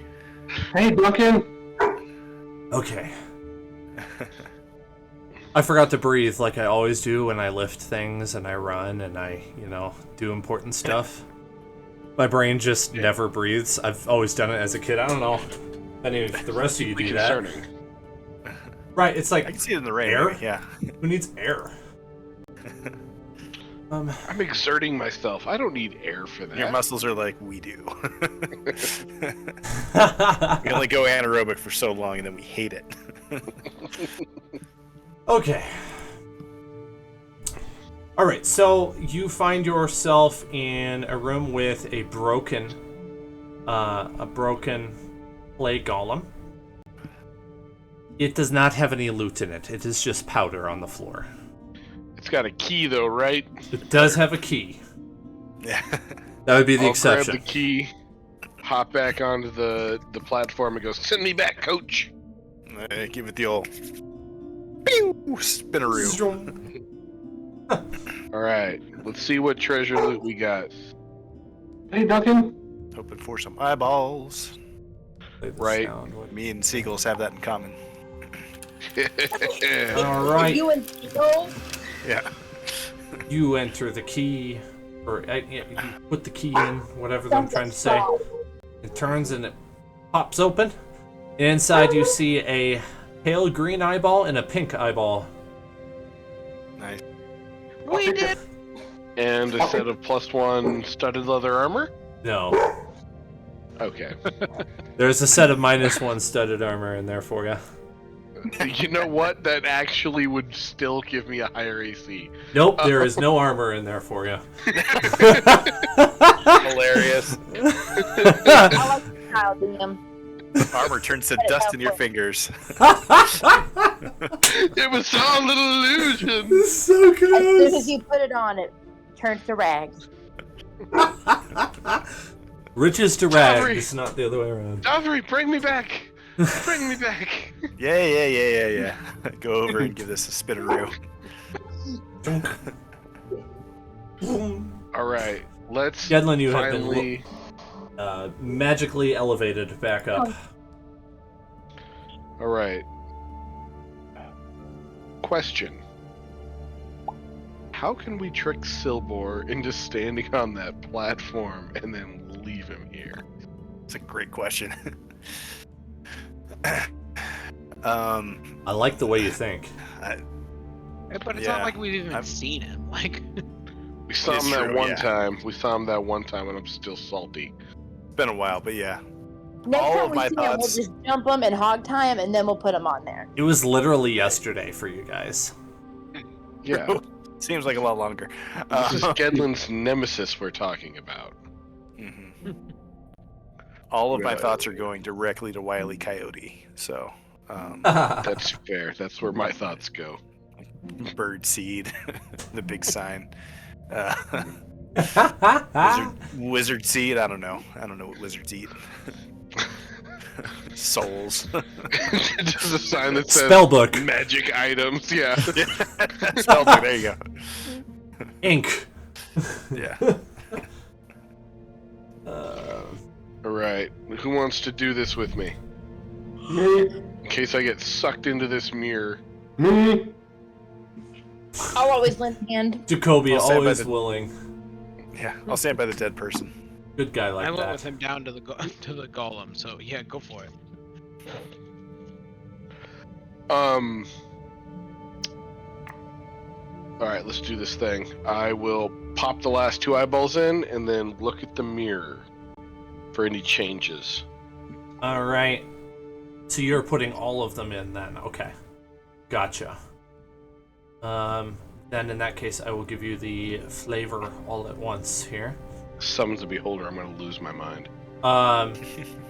Hey, Duncan. Okay. I forgot to breathe like I always do when I lift things and I run and I, do important stuff. My brain just never breathes. I've always done it as a kid. I don't know if any of the rest of you do that. Right, it's like I can see it in the rain. air? Yeah. Who needs air? I'm exerting myself. I don't need air for that. Your muscles are like, we do. We only go anaerobic for so long and then we hate it. Okay. Alright, so you find yourself in a room with a broken clay golem. It does not have any loot in it. It is just powder on the floor. It's got a key though, right? It does have a key. Yeah. That would be the I'll exception. grab the key, hop back onto the platform and go, send me back, coach. Give it the old pew, spinaroo. Alright, let's see what treasure loot we got. Hey, Duncan. Hoping for some eyeballs. Play the Right. sound. Me and seagulls have that in common. Alright. You and Seagull? Yeah. You enter the key, or you put the key in, whatever I'm trying to say. It turns and it pops open. Inside you see a pale green eyeball and a pink eyeball. Nice. We did. And a set of +1 studded leather armor? No. Okay. There's a set of -1 studded armor in there for you. You know what? That actually would still give me a higher AC. Nope, there is no armor in there for you. Hilarious. I like the style, DM. Armor turns to dust in your fingers. It was all an illusion. This is so As soon as gross. you put it on, it turns to rags. Riches to Sorry. rags, not the other way around. Avery, bring me back. Bring me back. Yeah. Go over and give this a spinaroo. All right, let's Gedlin, you have finally. been magically elevated back up. All right. Question: how can we trick Silbor into standing on that platform and then leave him here? It's a great question. I like the way you think. But it's Yeah, not like we've even I've- seen him. Like, We saw It's him that true, one yeah. time. We saw him that one time, and I'm still salty. It's been a while, but yeah. Next All time of we my see him, we'll thoughts- just jump him and hog tie him, and then we'll put him on there. It was literally yesterday for you guys. Yeah, Seems like a lot longer. this is Gedlin's nemesis we're talking about. Mhm. All of my Yeah. thoughts are going directly to Wile E. Coyote. So, That's fair. That's where my thoughts go. bird seed, the big sign. Ah. Wizard seed. I don't know what lizards eat. Souls. Just a sign that says Spellbook. magic items. Yeah. Spellbook. There you go. Ink. Yeah. All right. Who wants to do this with me? Me. In case I get sucked into this mirror. Me. I'll always lend a hand. Jacoby, I'll stand by always the- willing. Yeah. I'll stand by the dead person. Good guy like I went that. with him down to the to the golem. So yeah, go for it. Alright, let's do this thing. I will pop the last 2 eyeballs in and then look at the mirror for any changes. All right. So you're putting all of them in then. Okay. Gotcha. Then in that case, I will give you the flavor all at once here. Summons the beholder, I'm gonna lose my mind.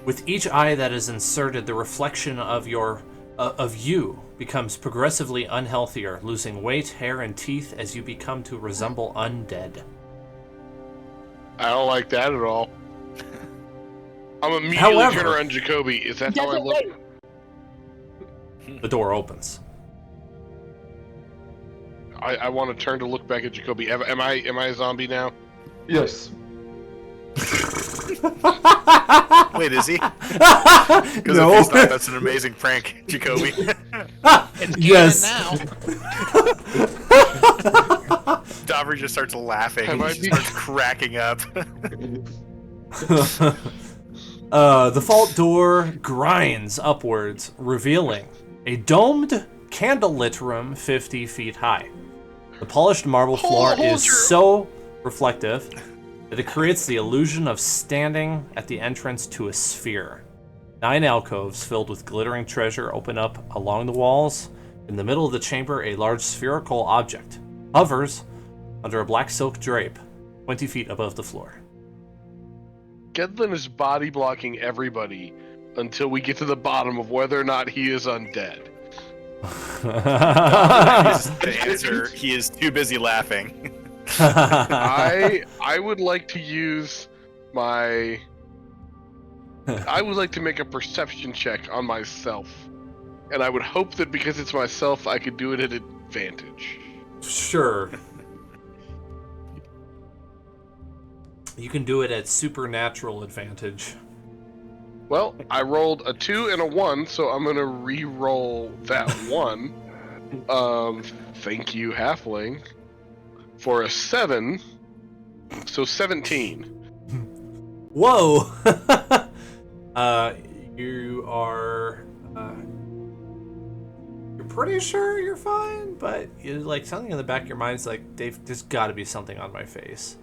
With each eye that is inserted, the reflection of you becomes progressively unhealthier, losing weight, hair, and teeth as you become to resemble undead. I don't like that at all. I'm immediately However- turning around Jacoby. Is that how I Doesn't look? wait. The door opens. I want to turn to look back at Jacoby. Am I a zombie now? Yes. Wait, is he? Because No. if he's not, that's an amazing prank, Jacoby. It's Yes. canon Davri just starts laughing. Have I He be- starts cracking up. The vault door grinds upwards, revealing a domed, candlelit room 50 feet high. The polished marble floor is so reflective that it creates the illusion of standing at the entrance to a sphere. 9 alcoves filled with glittering treasure open up along the walls. In the middle of the chamber, a large spherical object hovers under a black silk drape 20 feet above the floor. Gedlin is body blocking everybody until we get to the bottom of whether or not he is undead. The answer, he is too busy laughing. I would like to use my. I would like to make a perception check on myself, and I would hope that because it's myself, I could do it at advantage. Sure. You can do it at supernatural advantage. Well, I rolled a 2 and a 1, so I'm gonna re-roll that 1. Thank you, Halfling, for a 7. So 17. Whoa! You are. You're pretty sure you're fine, but you like something in the back of your mind's like, Dave, there's got to be something on my face.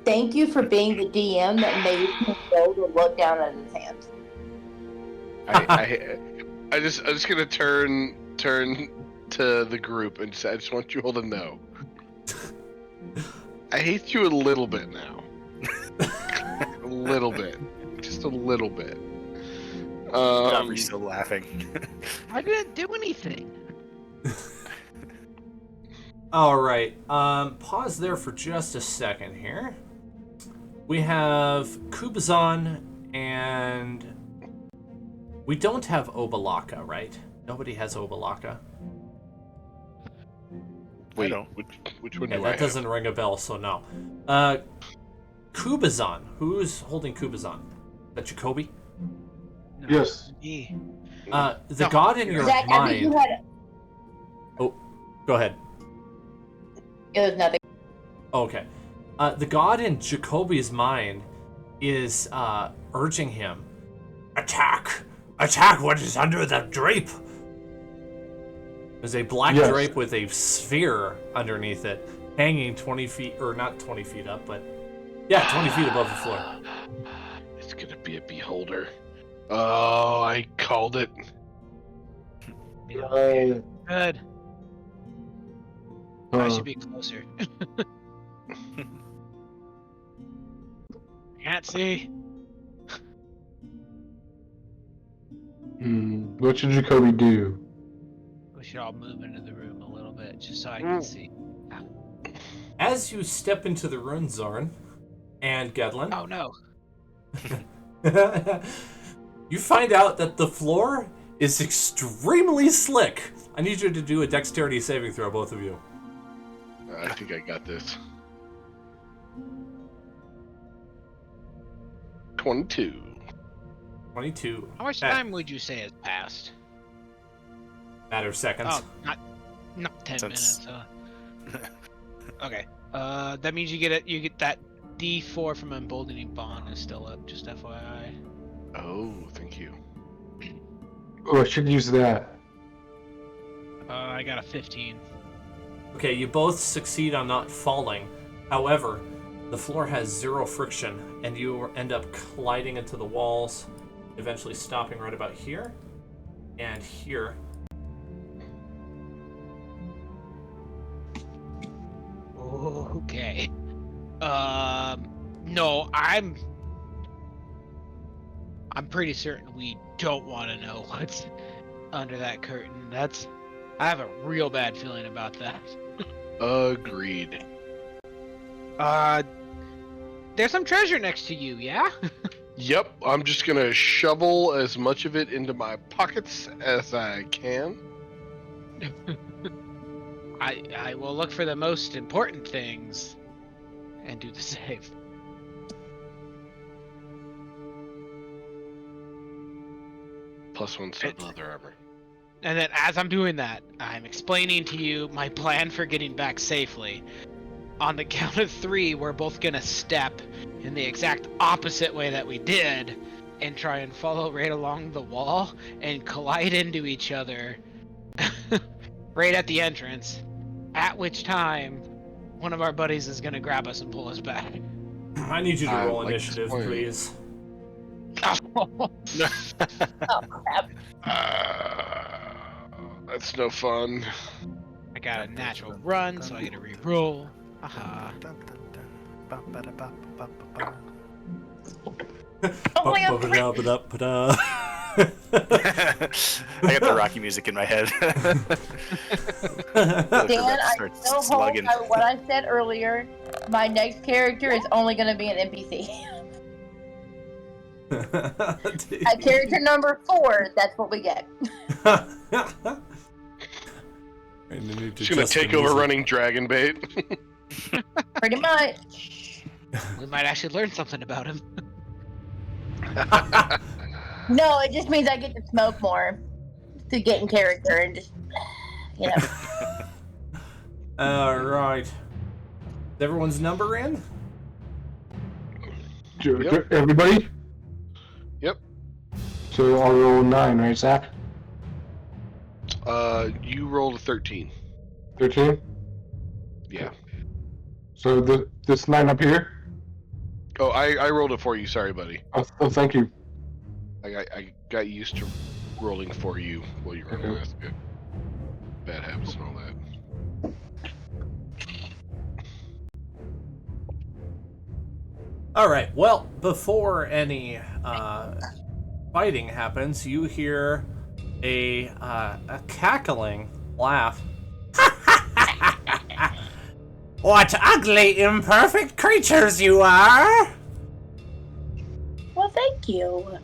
Thank you for being the DM that made him go to look down at his hands. I'm just gonna turn to the group and say, I just want you all to know, I hate you a little bit now. A little bit, just a little bit. Davri's still laughing. I didn't do anything. All right. Pause there for just a second here. We have Kubazan and we don't have Obalaka, right? Nobody has Obalaka. Wait, don't. which one Yeah, do I that have? doesn't ring a bell, so no. Kubazan. Who's holding Kubazan? That Jacoby? Yes. Me. The No. god in your Zach, I think you mind. had. Go ahead. It was nothing. Okay. The god in Jacoby's mind is urging him, attack! Attack what is under the drape! There's a black Yes. drape with a sphere underneath it, hanging 20 feet, or not 20 feet up, but yeah, 20 feet above the floor. It's gonna be a beholder. Oh, I called it. Good. I should be closer. Can't see. What should Jacoby do? We should all move into the room a little bit just so I can see. As you step into the rune Zorn and Gedlin, Oh no. you find out that the floor is extremely slick. I need you to do a dexterity saving throw, both of you. I think I got this. 22. 22. How much time would you say has passed? Matter of seconds. Oh, not 10 Since- minutes. Okay. That means you get that D4 from Emboldening Bond is still up. Just FYI. Oh, thank you. Oh, I should use that. I got a 15. Okay, you both succeed on not falling. However, the floor has 0 friction, and you end up colliding into the walls, eventually stopping right about here and here. Okay. No, I'm pretty certain we don't want to know what's under that curtain. I have a real bad feeling about that. Agreed. There's some treasure next to you, yeah? Yep, I'm just gonna shovel as much of it into my pockets as I can. I will look for the most important things and do the same. +1 set leather armor. And then as I'm doing that, I'm explaining to you my plan for getting back safely. On the count of 3, we're both gonna step in the exact opposite way that we did and try and follow right along the wall and collide into each other right at the entrance, at which time one of our buddies is gonna grab us and pull us back. I need you to roll initiative, please. Oh, crap. That's no fun. I got a natural run, so I get to re-roll. Aha. Oh my God. I got the Rocky music in my head. Dan, I still hold by what I said earlier. My next character is only going to be an NPC. At character number 4, that's what we get. She's gonna take over running Dragon Bait. Pretty much. We might actually learn something about him. No, it just means I get to smoke more to get in character and just, you know. Alright. Is everyone's number in? Yep. Everybody? Yep. So I'll roll 9, right, Zach? You rolled a 13. 13? Yeah. So this 9 up here? Oh, I rolled it for you. Sorry, buddy. Oh, thank you. I got used to rolling for you while you were running. That's good. Bad habits and all that. Alright, well, before any fighting happens, you hear a cackling laugh. What ugly, imperfect creatures you are! Well, thank you.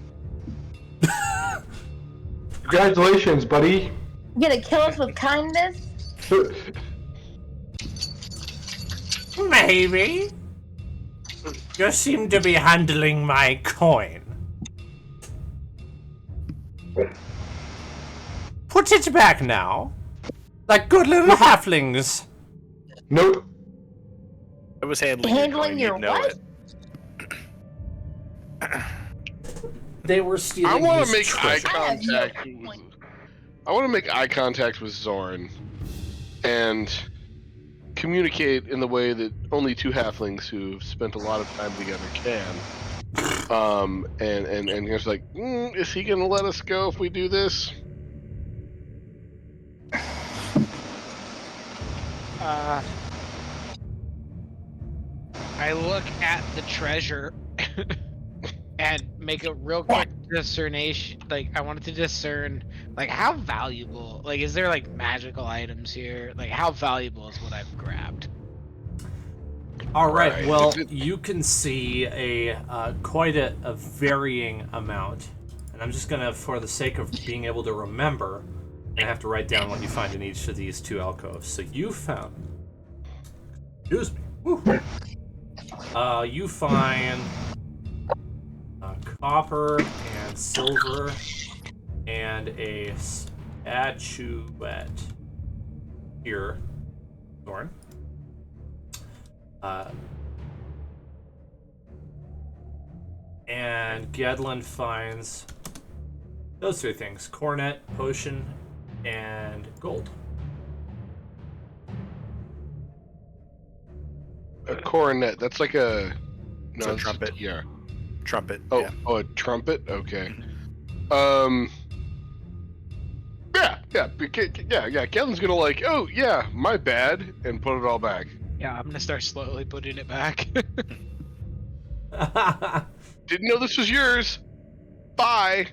Congratulations, buddy. You gonna kill us with kindness? Maybe. You seem to be handling my coin. Put it back now. Like good little halflings. Nope. I was handling your know what? it. They were stealing I want his to make eye treasure. contact. I want to make eye contact with Zorn and communicate in the way that only 2 halflings who've spent a lot of time together can. And he's like, is he gonna let us go if we do this? I look at the treasure and make a real quick discernation. Like, I wanted to discern, like, how valuable, like, is there, like, magical items here? Like, how valuable is what I've grabbed? Alright, Right. well, you can see a quite a varying amount. And I'm just gonna, for the sake of being able to remember, I have to write down what you find in each of these 2 alcoves. So you found... Excuse me. Woo. You find copper and silver and a statuette here, Thorn. And Gedlin finds those 3 things: cornet, potion, and gold. A coronet. That's like a... It's a trumpet. Yeah. Trumpet. Oh, Yeah. oh, a trumpet? Okay. Yeah. Kellen's gonna like, oh, yeah, my bad, and put it all back. Yeah, I'm gonna start slowly putting it back. Didn't know this was yours. Bye.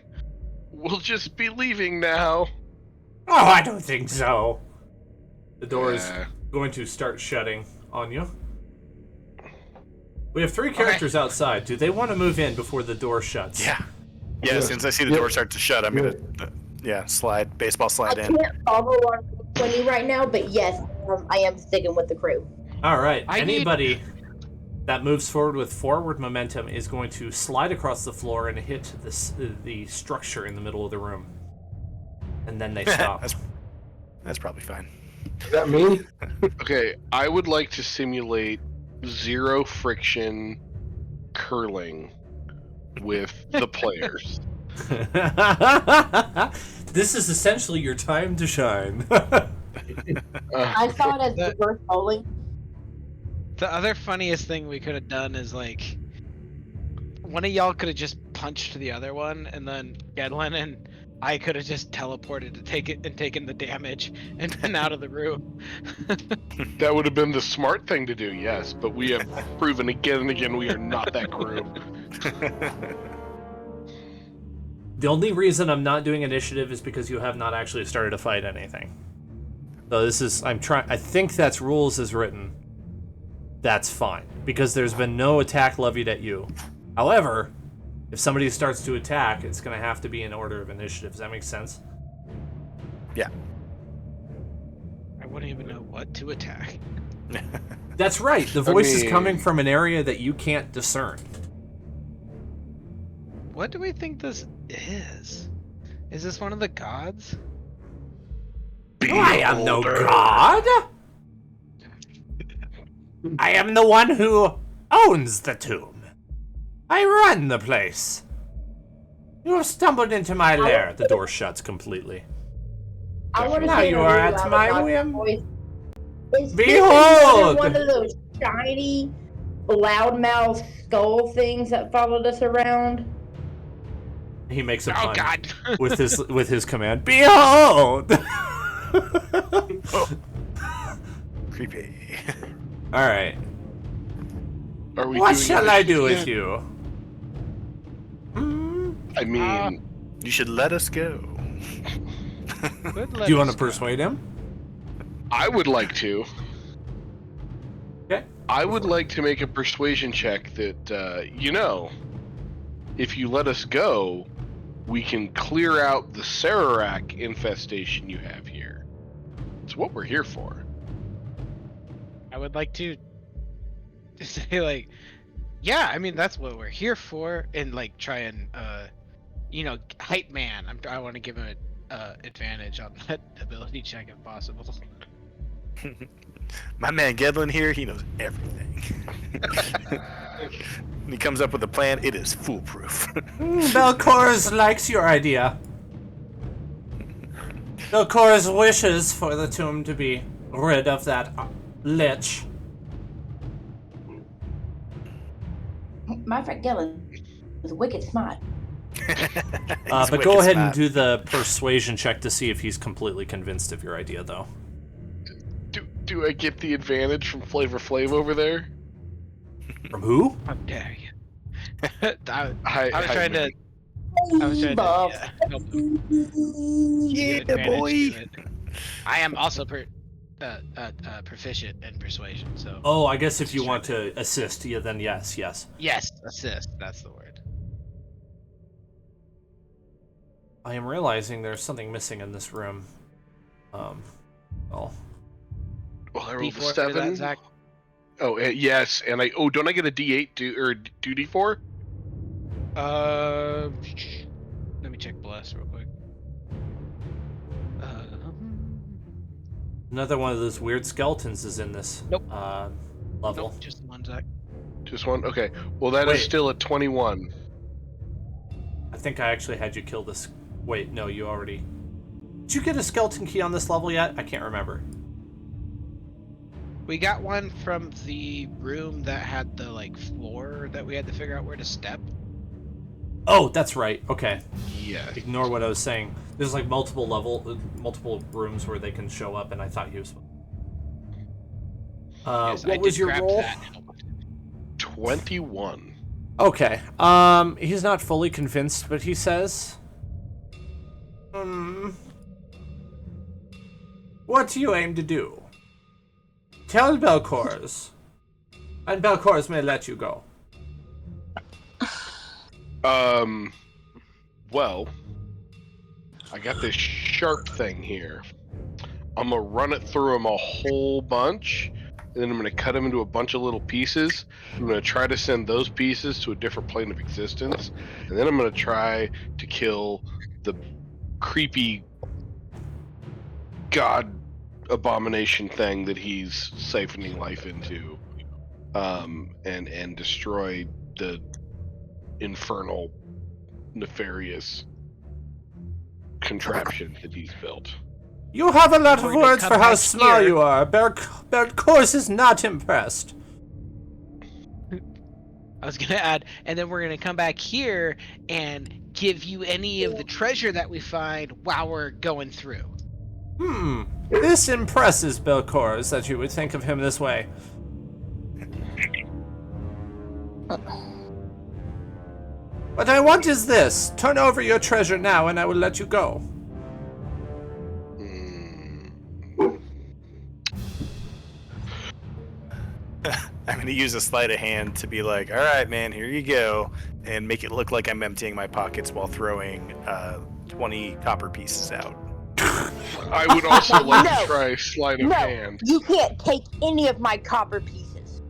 We'll just be leaving now. Oh, I don't think so. The door is Yeah. going to start shutting on you. We have 3 characters outside. Do they want to move in before the door shuts? Yeah. Yeah, as soon as I see the door start to shut, I'm gonna, slide, baseball slide I in. can't follow on 20 right now, but yes, I am sticking with the crew. All right. I need- Anybody that moves forward with forward momentum is going to slide across the floor and hit the structure in the middle of the room. And then they stop. That's probably fine. Is that me? Okay, I would like to simulate zero friction curling with the players. This is essentially your time to shine. I saw it as reverse bowling. The other funniest thing we could have done is like, one of y'all could have just punched the other one, and then Gedlin and I could have just teleported to take it and taken the damage and been out of the room. That would have been the smart thing to do, yes, but we have proven again and again we are not that crew. The only reason I'm not doing initiative is because you have not actually started to fight anything. So this is, I think that's rules as written. That's fine, because there's been no attack levied at you. However, if somebody starts to attack, it's going to have to be in order of initiative. Does that make sense? Yeah. I wouldn't even know what to attack. That's right. The voice is coming from an area that you can't discern. What do we think this is? Is this one of the gods? I am no god! I am the one who owns the tomb. I run the place. You have stumbled into my lair. The door shuts completely. Now you are at my whim. Behold! One of those shiny, loudmouth skull things that followed us around. He makes a pun God. with his command. Behold! Creepy. All right. What shall I do with you? I mean, you should let us go. Do you want to persuade him? I would like to. Okay. I would like to make a persuasion check that, if you let us go, we can clear out the Sararak infestation you have here. It's what we're here for. I would like to say, like, yeah, I mean, that's what we're here for, and, like, try and, hype man. I want to give him an advantage on that ability check if possible. My man Gedlin here, he knows everything. When he comes up with a plan, it is foolproof. Belcors likes your idea. Belcors wishes for the tomb to be rid of that lich. My friend Gillen is wicked smart. But go ahead and do the persuasion check to see if he's completely convinced of your idea, though. Do I get the advantage from Flavor Flav over there? From who? How dare you? I was Hi, trying to. Yeah, boy. I am also proficient in persuasion, so. Oh, I guess if you want to assist, yeah, then yes. Yes, assist. That's the word. I am realizing there's something missing in this room. Well, I rolled a D4 7. that, Zach? Oh, yes, and don't I get a D8 or 2D4? Let me check bless real quick. Another one of those weird skeletons is in this level. Nope, just one, Zach. Just one? Okay. Well, that is still a 21. I think I actually had you kill this. Wait, no, you already. Did you get a skeleton key on this level yet? I can't remember. We got one from the room that had the floor that we had to figure out where to step. Oh, that's right. Okay. Yeah. Ignore what I was saying. There's multiple rooms where they can show up, and I thought he was. Yes, what was your roll? 21. Okay. He's not fully convinced, but he says, what do you aim to do? Tell Belcors, and Belcors may let you go. Well, I got this sharp thing here. I'm gonna run it through him a whole bunch and then I'm going to cut them into a bunch of little pieces. I'm going to try to send those pieces to a different plane of existence, and then I'm going to try to kill the creepy god abomination thing that he's siphoning life into, and destroy the infernal, nefarious contraption that he's built. You have a lot of We're gonna words come for how back small here. you are. Belcourse is not impressed. I was gonna add, and then we're gonna come back here and give you any of the treasure that we find while we're going through. This impresses Belcourse that you would think of him this way. What I want is this. Turn over your treasure now and I will let you go. I'm going to use a sleight of hand to be like, all right, man, here you go, and make it look like I'm emptying my pockets while throwing 20 copper pieces out. I would also like No. to try sleight of No, hand. you can't take any of my copper pieces.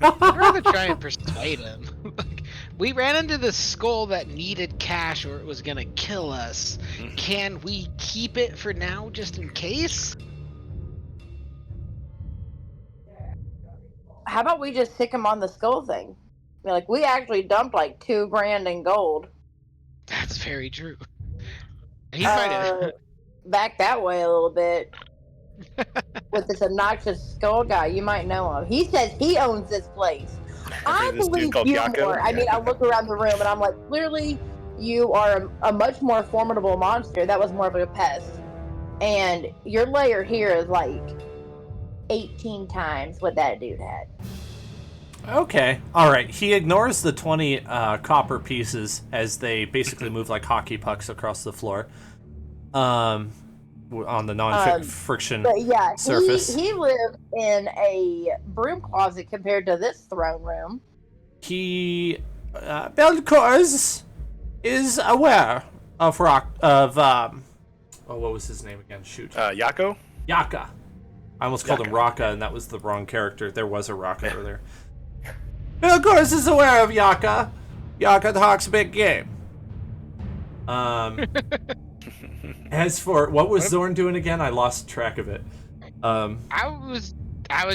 I'd rather try and persuade him. Like, we ran into this skull that needed cash or it was gonna kill us. Can we keep it for now just in case? How about we just stick him on the skull thing? Like, we actually dumped like $2,000 in gold. That's very true. He might have. Back that way a little bit. With this obnoxious skull guy, you might know him. He says he owns this place. I This dude believe called you Yako? more. I mean, I look around the room and I'm like, clearly you are a much more formidable monster. That was more of a pest. And your layer here is like 18 times what that dude had. Okay. Alright. He ignores the 20 copper pieces as they basically move like hockey pucks across the floor. On the non-friction But yeah, surface. he lived in a broom closet compared to this throne room. He Belcourse is aware of what was his name again? Shoot. Yako? Yaka. I almost called him Yaka. Raka, and that was the wrong character. There was a Raka earlier. Belcourse is aware of Yaka. Yaka talks big game. As for what was Zorn doing again, I lost track of it. I was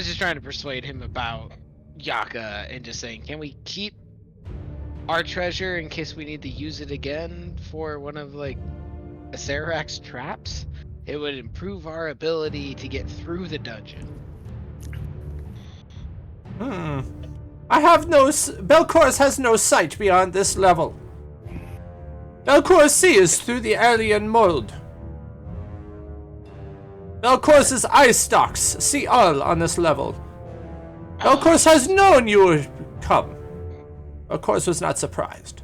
just trying to persuade him about Yaka and just saying, can we keep our treasure in case we need to use it again for one of like Acerak's traps? It would improve our ability to get through the dungeon. Belcourse has no sight beyond this level. Belcourse sees through the alien mold. Belcourse's eye stalks see all on this level. Belcourse has known you would come. Belcourse was not surprised.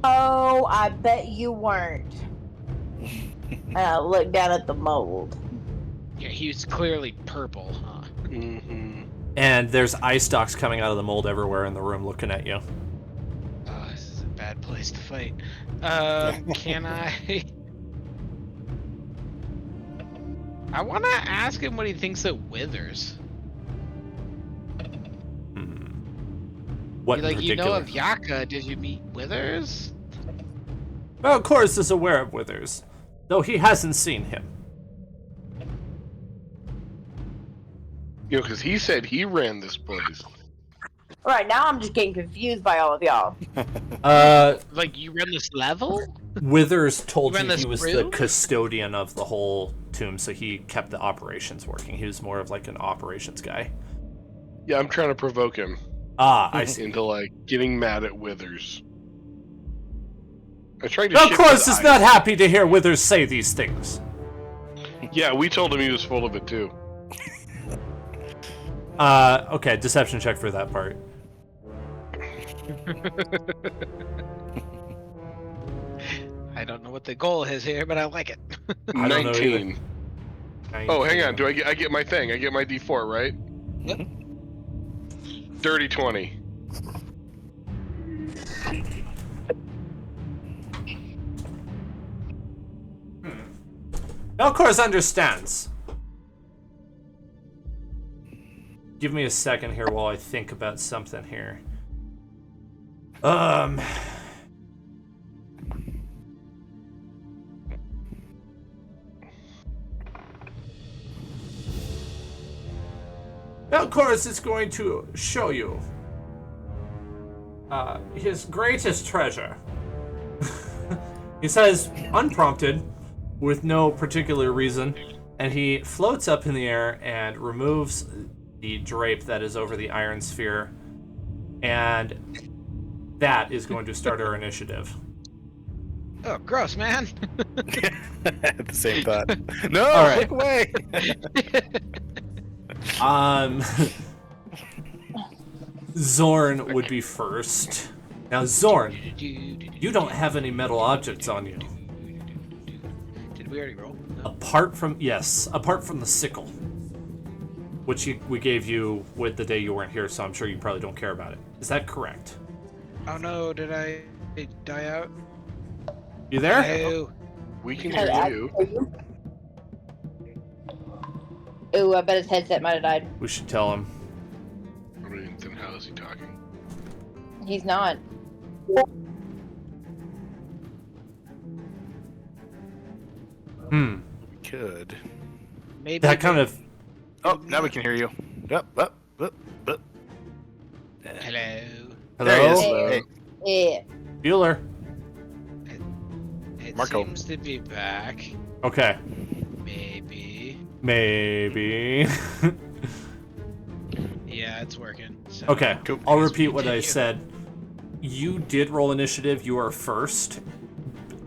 Oh, I bet you weren't. And I look down at the mold. Yeah, he was clearly purple, huh? And there's eye stalks coming out of the mold everywhere in the room looking at you. Oh, this is a bad place to fight. Can I... I want to ask him what he thinks of Withers. What in Like, you know particular? of Yaka, did you meet Withers? Belcourse is aware of Withers, though he hasn't seen him. You know, because he said he ran this place. Right now, I'm just getting confused by all of y'all. Like, you run this level? Withers told You ran you he this was through? the custodian of the whole tomb, so he kept the operations working. He was more of like an operations guy. Yeah, I'm trying to provoke him I see. into like getting mad at Withers. I tried to. Belcourse is not happy to hear Withers say these things. Yeah, we told him he was full of it too. Okay, deception check for that part. I don't know what the goal is here, but I like it. I don't know 19. either. Oh, hang on. I get my thing? I get my D4, right? Yep. Dirty 20. Belcourse understands. Give me a second here while I think about something here. Melkorus is going to show you his greatest treasure. He says, unprompted, with no particular reason, and he floats up in the air and removes the drape that is over the iron sphere, and that is going to start our initiative. Oh, gross, man. At the same thought. No, All right. look away. Zorn would be first. Now, Zorn, you don't have any metal objects on you. Did we already roll? No. Apart from the sickle, which we gave you with the day you weren't here, so I'm sure you probably don't care about it. Is that correct? Oh no, did I die out? You there? No. We can hear you. Ooh, I bet his headset might have died. We should tell him. I mean, then how is he talking? He's not. We could. Maybe That kind of. Oh, now we can hear you. Up. Hello. Hello? There he is. Hey. Hey. Yeah. Bueller. It Marco. seems to be back. Okay. Maybe. Maybe. Yeah, it's working. So. Okay. Cool. I'll repeat what I said. You did roll initiative. You are first.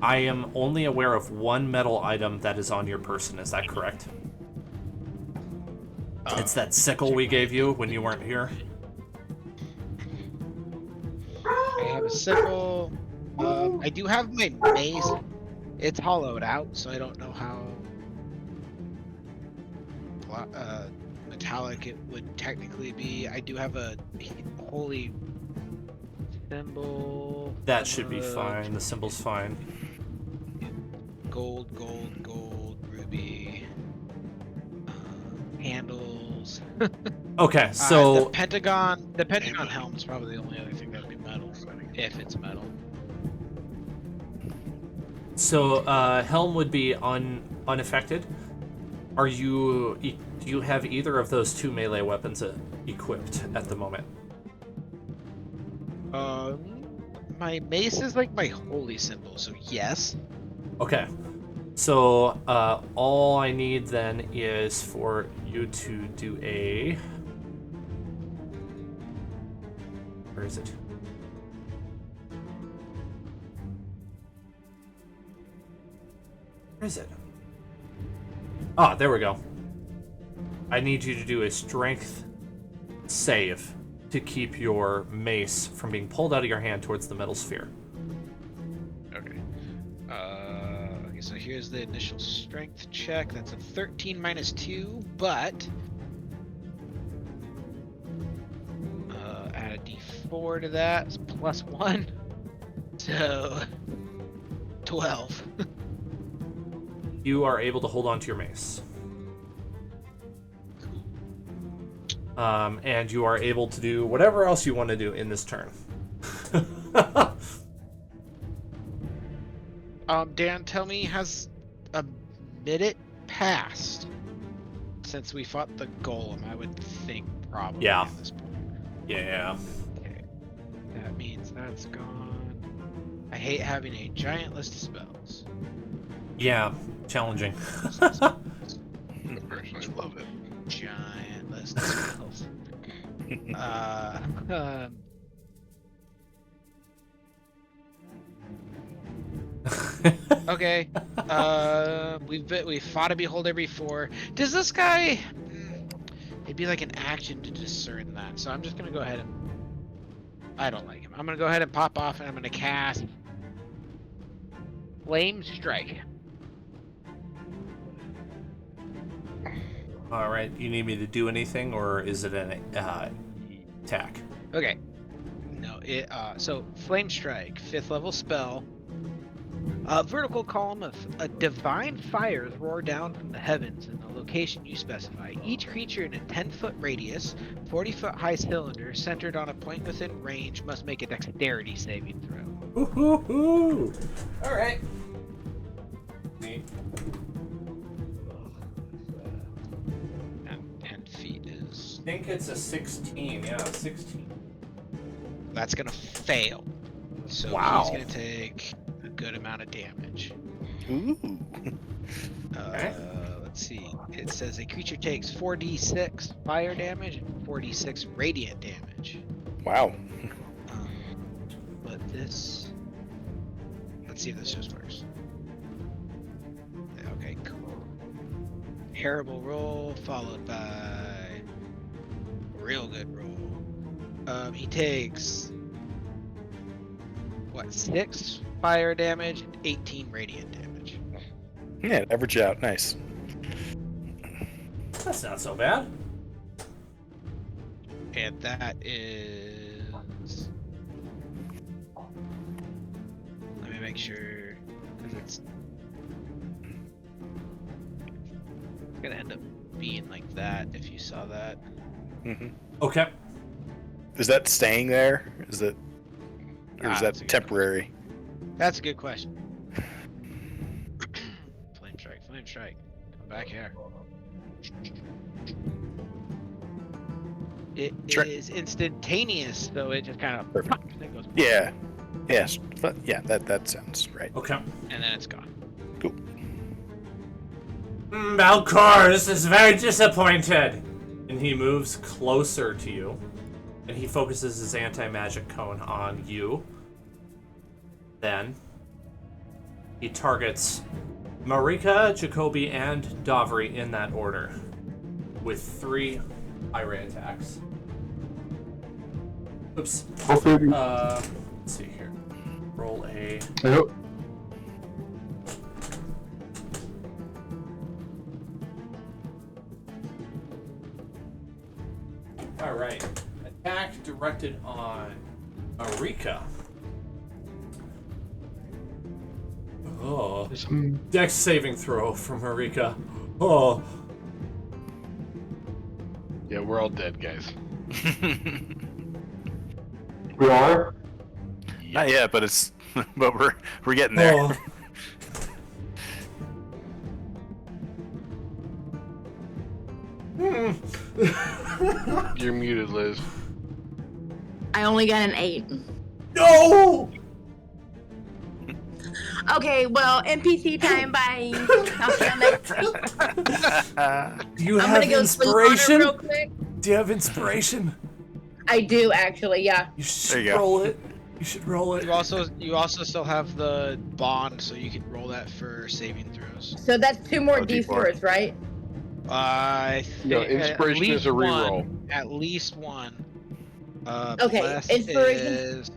I am only aware of one metal item that is on your person. Is that correct? It's that sickle we gave you when you weren't here. I have a sickle. I do have my mace. It's hollowed out, so I don't know how metallic it would technically be. I do have a holy symbol. That should be fine. The symbol's fine. Gold, ruby. Handles. Okay, The so pentagon helm is probably the only other thing that would be metal, if it's metal. helm would be unaffected. Do you have either of those two melee weapons equipped at the moment? My mace is like my holy symbol, so yes. Okay. So, all I need then is for you to do a... Where is it? Where is it? Ah, there we go. I need you to do a strength save to keep your mace from being pulled out of your hand towards the metal sphere. Okay. Okay, so here's the initial strength check. That's a 13 minus 2, but add a d4 to that. It's plus 1. So 12. You are able to hold on to your mace. And you are able to do whatever else you want to do in this turn. Dan, tell me, has a minute passed since we fought the golem? I would think probably Yeah. at this point. Yeah. Okay. That means that's gone. I hate having a giant list of spells. Yeah, challenging. I personally love it. Giant list of spells. Okay. We fought a beholder before. Does this guy? It'd be like an action to discern that. So I'm just gonna go ahead and. I don't like him. I'm gonna go ahead and pop off, and I'm gonna cast Flame Strike. All right. You need me to do anything, or is it an attack? Okay. No. So Flame Strike, 5th level spell. A vertical column of divine fires roar down from the heavens in the location you specify. Each creature in a 10-foot radius, 40-foot high cylinder centered on a point within range must make a dexterity saving throw. Ooh. All right. Neat. And 10 feet is... I think it's a 16. Yeah, 16. That's gonna fail. So Wow. he's gonna take a good amount of damage. Ooh. Okay. Let's see. It says a creature takes 4d6 fire damage and 4d6 radiant damage. Wow. But this... Let's see if this just works. Okay, cool. Terrible roll followed by real good roll. He takes what, 6 fire damage and 18 radiant damage. Yeah, average out. Nice. That's not so bad. And that is... Let me make sure, because it's gonna end up being like that if you saw that. Mm-hmm. Okay. Is that staying there? Is that, or is that's a that good temporary? That's a good question. Flame strike. Come back here. It is instantaneous, so it just kind of Perfect. goes, Yeah. Yes. Yeah. That sounds right. Okay. and then it's gone. Cool. Balcors is very disappointed. And he moves closer to you. And he focuses his anti-magic cone on you. Then he targets Marika, Jacoby, and Davri in that order with 3 irate attacks. Oops. Hopefully, Let's see here. Roll a... I hope. Alright. Attack directed on Marika. Oh. Dex saving throw from Marika. Oh. Yeah, we're all dead, guys. We are? Not yet, but it's but we're getting there. Oh. You're muted, Liz. I only got an 8. No! Okay, well, NPC time. Bye. I'll see you next week. Do you I'm have gonna go sleep on it inspiration? real quick. Do you have inspiration? I do actually, yeah. You There should you go. roll it. You should roll it. You also still have the bond, so you can roll that for saving throws. So that's 2 more Oh, D4. D4s, right? I No, think inspiration at least is a reroll. one, at least one. Okay, Bless inspiration- is...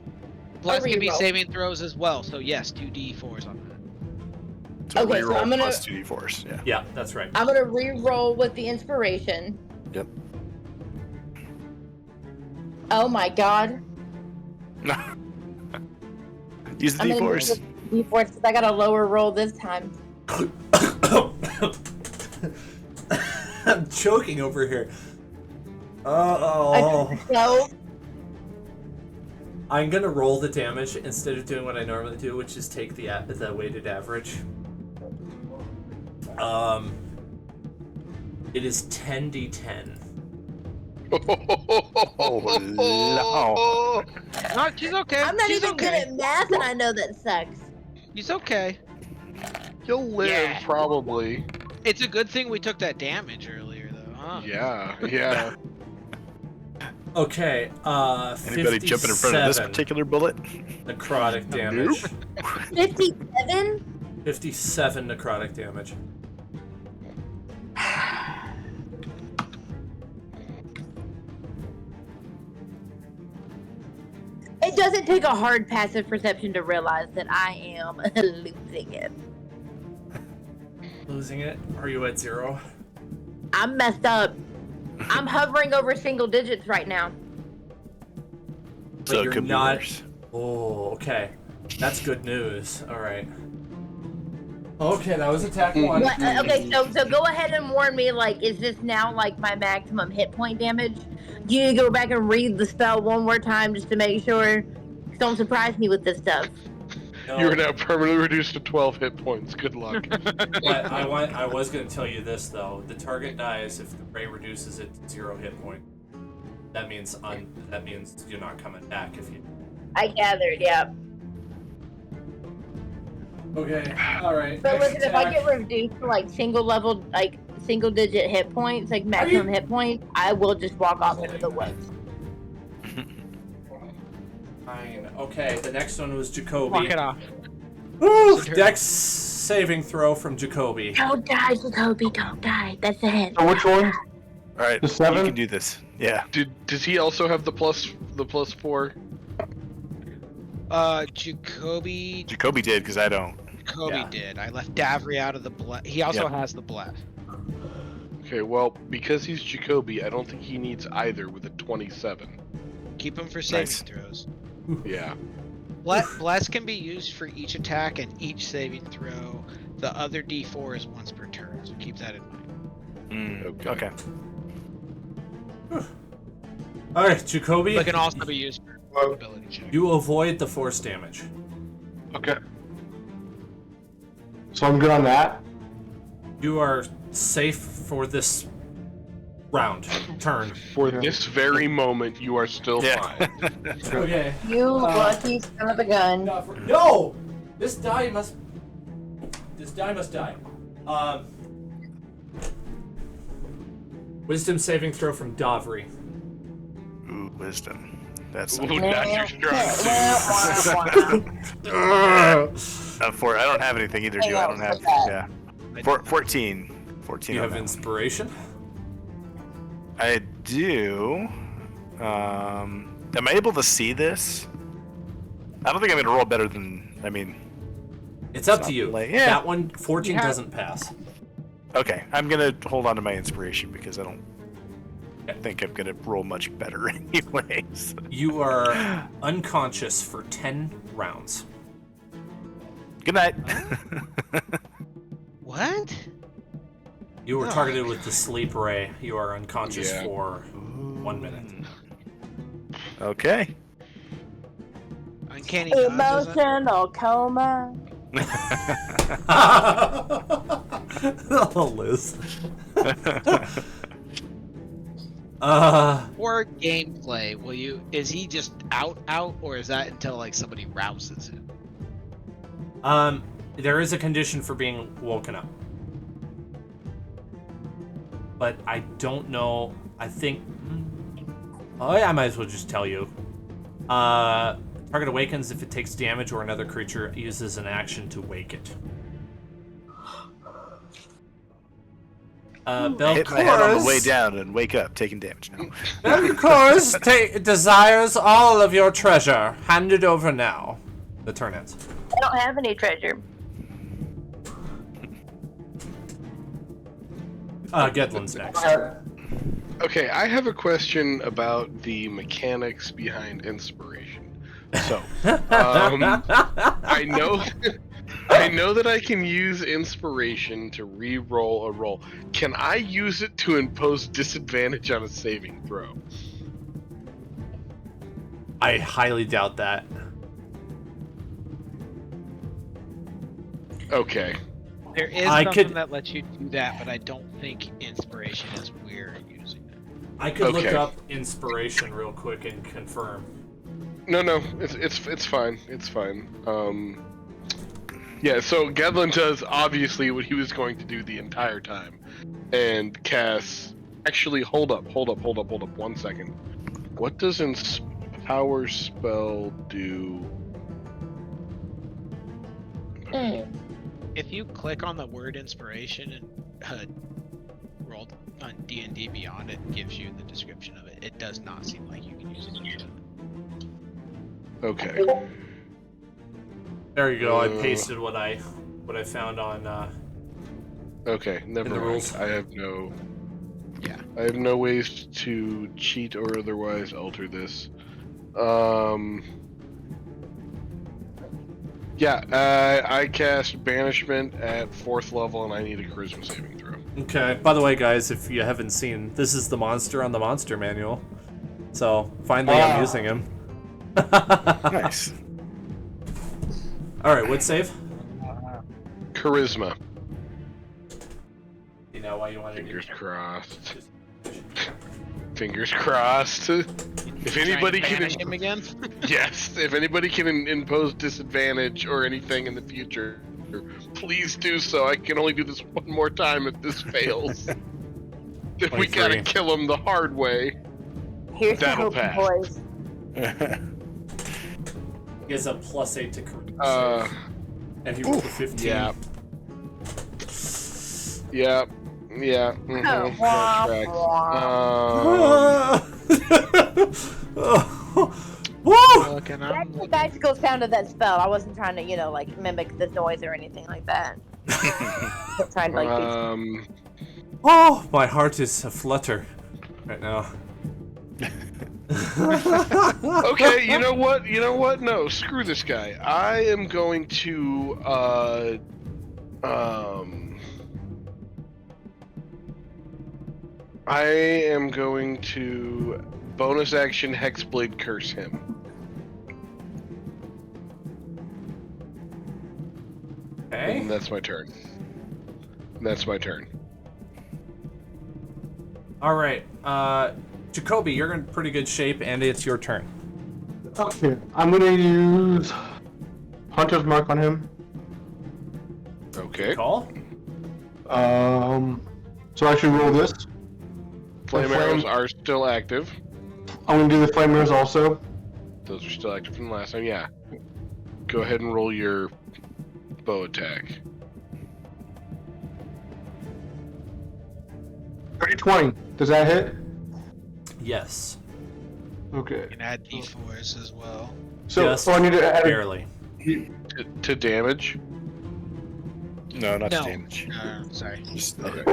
Bless can be reroll. saving throws as well, so yes, 2d4s on that. So Okay, so reroll I'm gonna- plus 2d4s. Yeah. Yeah, that's right. I'm gonna re-roll with the inspiration. Yep. Oh my god. Use the I'm gonna d4s. use the D4s because I got a lower roll this time. I'm choking over here. Oh. So, I'm gonna roll the damage instead of doing what I normally do, which is take the weighted average. It is 10d10. Oh no. No, she's okay. I'm not she's even okay. good at math and I know that sucks. He's okay. He'll live, Yeah. probably. It's a good thing we took that damage earlier, though, huh? Yeah. Okay, Anybody jumping in front of this 57 particular bullet? necrotic damage. 57? 57 necrotic damage. It doesn't take a hard passive perception to realize that I am losing it. Losing it? Are you at 0? I'm messed up. I'm hovering over single digits right now. But So it you're could be not. worse. Oh, okay. That's good news. All right. Okay, that was attack 1. Okay, so go ahead and warn me. Like, is this now like my maximum hit point damage? Do you need to go back and read the spell one more time just to make sure? Don't surprise me with this stuff. No, You are now permanently reduced to 12 hit points. Good luck. but I was going to tell you this though. The target dies if the prey reduces it to 0 hit point. That means you're not coming back if you. I gathered, yeah. Okay. All right. But listen, if I get reduced to like single digit hit points, like maximum hit points, I will just walk off into the woods. Fine. Okay. The next one was Jacoby. Walk it off. Woo! Dex saving throw from Jacoby. Don't die, Jacoby. Don't die. That's a hit. So which one? All right, The 7? you can do this. Yeah. Does he also have the plus 4? Jacoby Jacoby did, because I don't. Yeah. did. I left Davry out of the bless. He also Yep. has the bless. Okay, well, because he's Jacoby, I don't think he needs either with a 27. Keep him for saving Nice. throws. Yeah. Bless can be used for each attack and each saving throw. The other D4 is once per turn, so keep that in mind. Okay. All right, Jacoby. But can also be used for ability check. You avoid the force damage. Okay. So I'm good on that? You are safe for this turn. For this very moment, you are still Yeah. fine. Okay. You lucky son of a gun. No! This die must die. Wisdom saving throw from Davri. Ooh, wisdom. That's Ooh, not your strong suit. I don't have anything either, do I? I don't have. Yeah. 14. 14. You on have that one. inspiration? I do. Am I able to see this? I don't think I'm gonna roll better than. I mean, It's up to Something you. like- yeah. That one, 14 Yeah. doesn't pass. okay. I'm gonna hold on to my inspiration because I don't think I'm gonna roll much better anyways. You are unconscious for 10 rounds. Good night. What? You were Oh. targeted with the sleep ray. You are unconscious Yeah. for 1 minute. Okay. Uncanny dodge, is it? Emotional coma. Oh, Liz. For gameplay, is he just out, or is that until like somebody rouses him? There is a condition for being woken up. But I don't know. I think. Oh, yeah, I might as well just tell you. Target awakens if it takes damage or another creature uses an action to wake it. Hit my head on the way down and wake up, taking damage now. Belcours desires all of your treasure. Hand it over now. The turn ends. I don't have any treasure. Gedlin's next. Okay, I have a question about the mechanics behind inspiration. So, I know that I can use inspiration to re-roll a roll. Can I use it to impose disadvantage on a saving throw? I highly doubt that. Okay. There is I something could- that lets you do that, but I don't think inspiration is where you're using it. I could look Okay. up inspiration real quick and confirm. No, it's fine. It's fine. Yeah, so Gedlin does obviously what he was going to do the entire time. And Cass actually hold up 1 second. What does Empower spell do? If you click on the word inspiration and roll on D&D Beyond, it gives you the description of it. It does not seem like you can use it. Okay. There you go. I pasted what I found on. Okay, never In the mind. rules. I have no Yeah. ways to cheat or otherwise alter this. Yeah, I cast Banishment at 4th level, and I need a Charisma saving throw. Okay. By the way, guys, if you haven't seen, this is the monster on the monster manual. So finally, I'm using him. Nice. All right, what save? Charisma. You know why you want to Fingers crossed. Fingers crossed. If anybody can banish him again. Yes, if anybody can impose disadvantage or anything in the future, please do so. I can only do this one more time if this fails. If we 23. gotta kill him the hard way. Here's the That'll hope, pass. boys. He has a +8 to charisma. And he rolled a 15. Yeah. Yeah. Yeah. Mm-hmm. Oh, That tracks. Woo! Looking That's the tactical sound of that spell. I wasn't trying to, like, mimic the noise or anything like that. Trying to, like, Oh, my heart is aflutter right now. Okay, you know what? You know what? No, screw this guy. I am going to I am going to bonus action Hexblade curse him. Okay. And that's my turn. That's my turn. All right. Jacoby, you're in pretty good shape, and it's your turn. Okay, I'm gonna use Hunter's Mark on him. Okay. Call? So I should roll this. Flame arrows are still active. I'm gonna do the flame arrows also. Those are still active from the last time. Yeah. Go ahead and roll your bow attack. 30-20. Does that hit? Yes. Okay. You can add d4s as well. So, Just I need to add barely. To damage. No, not No. damage. Sorry. Just, Okay.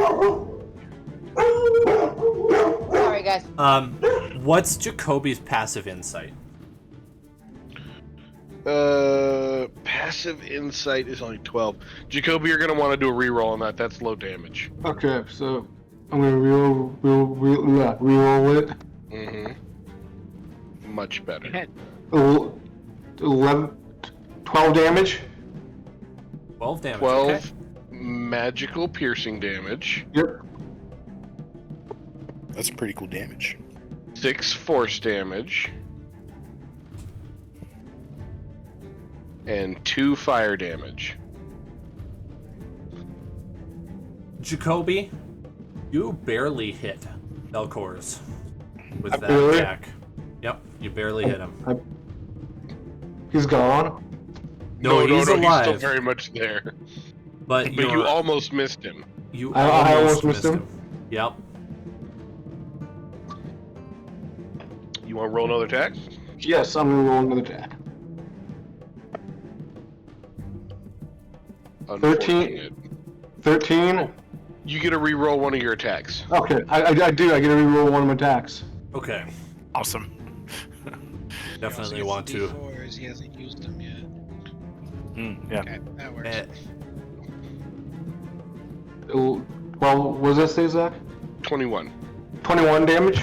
sorry, guys. What's Jacoby's passive insight? Passive insight is only 12. Jacoby, you're gonna want to do a reroll on that. That's low damage. Okay, so I'm gonna reroll it. Mm-hmm. Much better. 12 damage. 12 damage. 12 Okay. magical piercing damage. Yep. that's pretty cool damage. 6 force damage. And 2 fire damage. Jacoby, you barely hit Belcours with that Really? attack. Yep, you barely hit him. He's gone. No, he's alive. He's still very much there. But you almost missed him. You I almost almost missed missed him. Yep. You want to roll another attack? Yes, I'm gonna roll another attack. 13. 13. You get to re-roll one of your attacks. Okay, I do. I get to reroll one of my attacks. Okay. Awesome. Definitely He also want gets to. D4s. He hasn't used them yet. Yeah. Okay, that works. Eh, Well, what does that say, Zach? 21. 21 damage.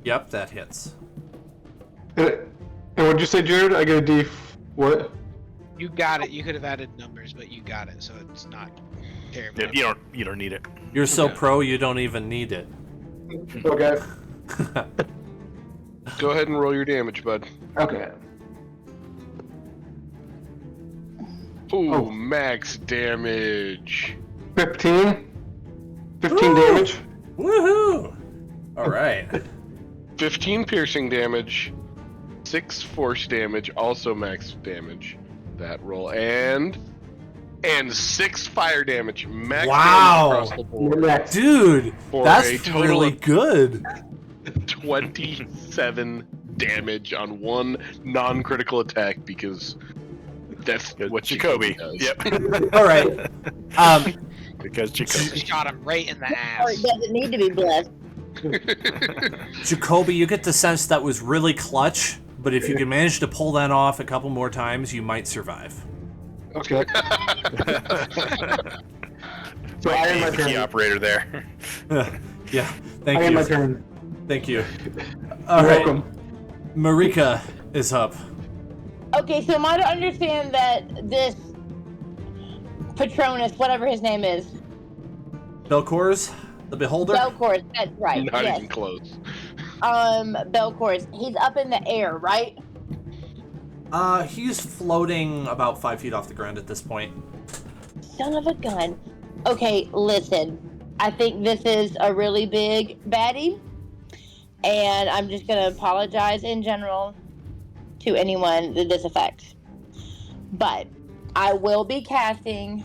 Yep, that hits. And what'd you say, Jared? I get a D. What? You got it. You could have added numbers, but you got it, so it's not terrible. Yeah, you don't need it. You're so Okay. pro, you don't even need it. Okay. Go ahead and roll your damage, bud. Okay. Ooh, Oh. max damage. 15. 15 Woo! damage. Woohoo! All right. 15 piercing damage. 6 force damage, also max damage. That roll. And 6 fire damage. Max Wow. damage across the board. Next. Dude, For a that's total really of- good. 27 damage on one non-critical attack because that's what Jacoby. does. Yep. All right. Because Jacoby. Shot him right in the Or ass. it doesn't need to be blessed. Jacoby, you get the sense that was really clutch, but if you can manage to pull that off a couple more times, you might survive. Okay. So I am my the key turn. operator there. Yeah, thank I you. am my turn. Thank you. You're All right, welcome. Marika is up. Okay, so am I to understand that this Patronus, whatever his name is, Belcors, the Beholder. Belcourse, that's right. Not yes. even close. Belcourse, he's up in the air, right? He's floating about 5 feet off the ground at this point. Son of a gun. Okay, listen. I think this is a really big baddie, and I'm just gonna apologize in general to anyone that this affects. But I will be casting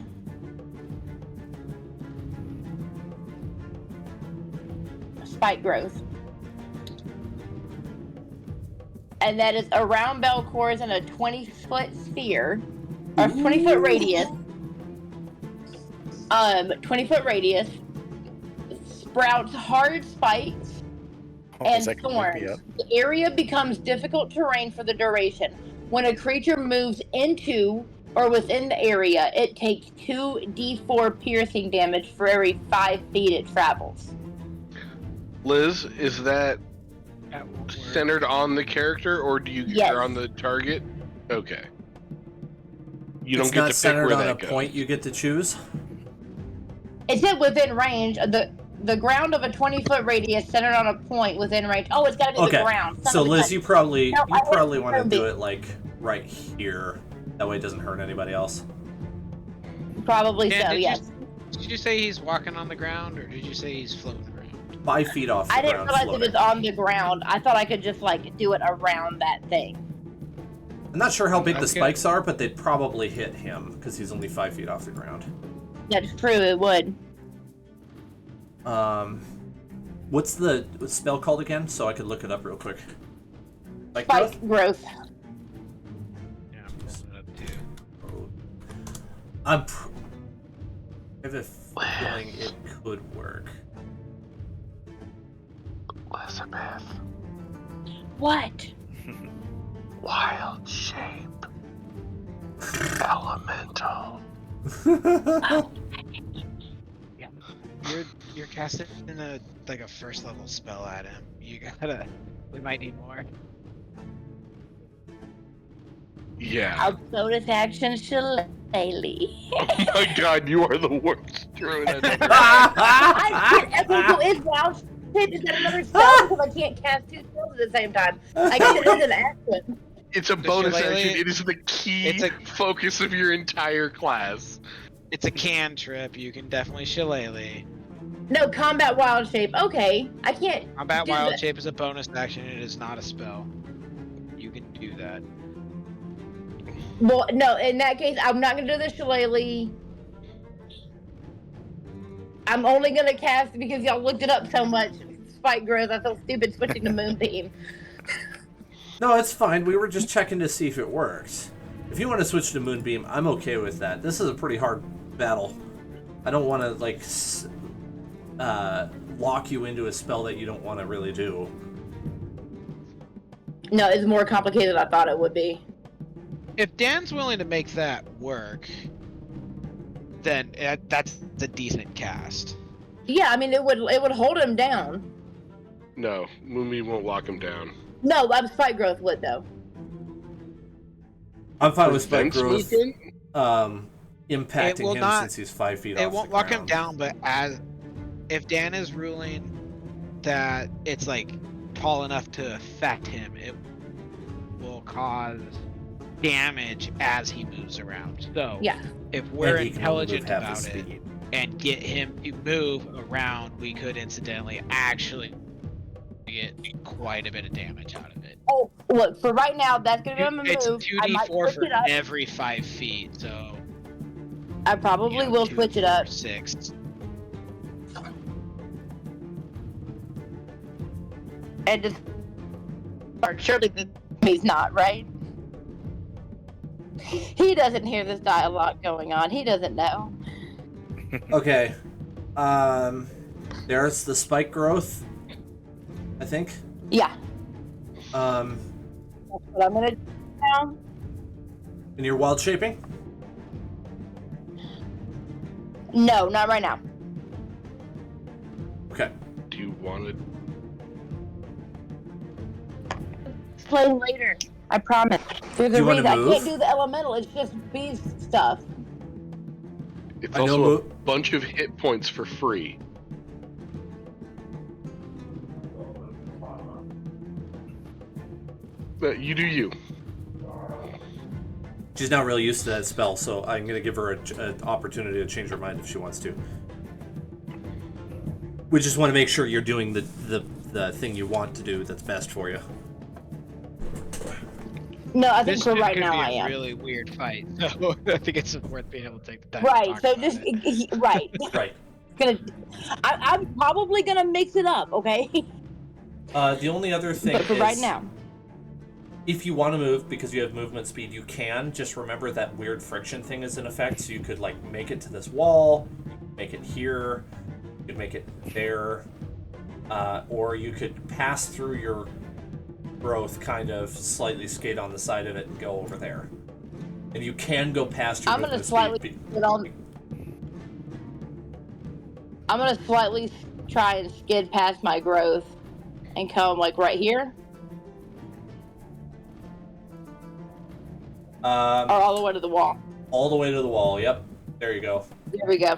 Spike Growth. And that is around Belcourse in a 20-foot sphere, or 20-foot radius. 20-foot radius. Sprouts hard spikes and thorns. The area becomes difficult terrain for the duration. When a creature moves into or within the area, it takes 2d4 piercing damage for every 5 feet it travels. Liz, is that centered on the character, or do you Yes. or on the target? Okay. You It's don't get not to pick centered where on a that goes. point you get to choose. It said within range. The ground of a 20-foot radius centered on a point within range. Oh, it's got to be Okay. the ground. Son So of a Liz, gun. you probably No, I want to didn't do it like right here. That way it doesn't hurt anybody else. Probably Dan, so, did yes. Did you say he's walking on the ground, or did you say he's floating around? 5 feet off the I didn't ground. realize it floating. was on the ground. I thought I could just like do it around that thing. I'm not sure how big the Okay. spikes are, but they'd probably hit him because he's only 5 feet off the ground. That's true. It would. What's the spell called again? So I could look it up real quick. Spike growth? Spike growth. Yeah, I'm pulling it up too. I have a feeling it could work. Elizabeth, What? wild shape, elemental. You're casting a first level spell at him. You gotta. We might need more. Yeah. I'll bonus action shillelagh. Oh my god, you are the worst druid I've ever I can't. So is wild shape? Is that another spell? Because I can't cast two spells at the same time. I guess it is an action. It's a bonus shillelagh- action. It is the key it's a- focus of your entire class. It's a cantrip. You can definitely shillelagh. No, combat wild shape. Okay, I can't. Combat do wild that. shape is a bonus action. It is not a spell. You can do that. Well, no. In that case, I'm not gonna do the shillelagh. I'm only gonna cast because y'all looked it up so much. Spike growth. I feel stupid switching to Moonbeam. No, it's fine. We were just checking to see if it works. If you want to switch to Moonbeam, I'm okay with that. This is a pretty hard battle. I don't want to lock you into a spell that you don't want to really do. No, it's more complicated than I thought it would be. If Dan's willing to make that work, then that's a decent cast. Yeah, I mean it would hold him down. No, Moonbeam won't lock him down. No, Spike growth would though. I'm fine with Spike Defense growth weekend? impacting will him not- since he's 5 feet off It won't the lock him ground. down, but if Dan is ruling that it's like tall enough to affect him, it will cause damage as he moves around. So Yeah. if we're And he can only intelligent move half about his it speed. and get him to move around, we could incidentally actually get quite a bit of damage out of it. Oh, look, for right now, that's gonna be my It's move. I might 2d4 switch for it up. every 5 feet, so I probably will two, switch it four, up. 6. And just or surely he's not, right? He doesn't hear this dialogue going on. He doesn't know. Okay. There's the spike growth, I think. Yeah, Um, that's what I'm gonna do now. and you're wild shaping? No, not right now. Do you want to? Play later. I promise. There's Do a you wanna reason. I move? can't do the elemental. It's just beast stuff. It's I know also a mo- bunch of hit points for free. You do you. She's not really used to that spell, so I'm going to give her an opportunity to change her mind if she wants to. We just want to make sure you're doing the thing you want to do that's best for you. No, I think This for is right gonna now be I a am. really weird fight. So I think it's worth being able to take the time. Right. To talk So about just it. right. Right. I'm probably gonna mix it up. Okay. The only other thing But for is, right now. if you want to move because you have movement speed, you can. Just remember that weird friction thing is in effect, so you could like make it to this wall, make it here, you could make it there, or you could pass through your growth, kind of slightly skate on the side of it and go over there. And you can go past your I'm gonna movement slightly speed. skid on. I'm gonna slightly try and skid past my growth, and come like right here, or all the way to the wall. All the way to the wall. Yep. There you go. There we go.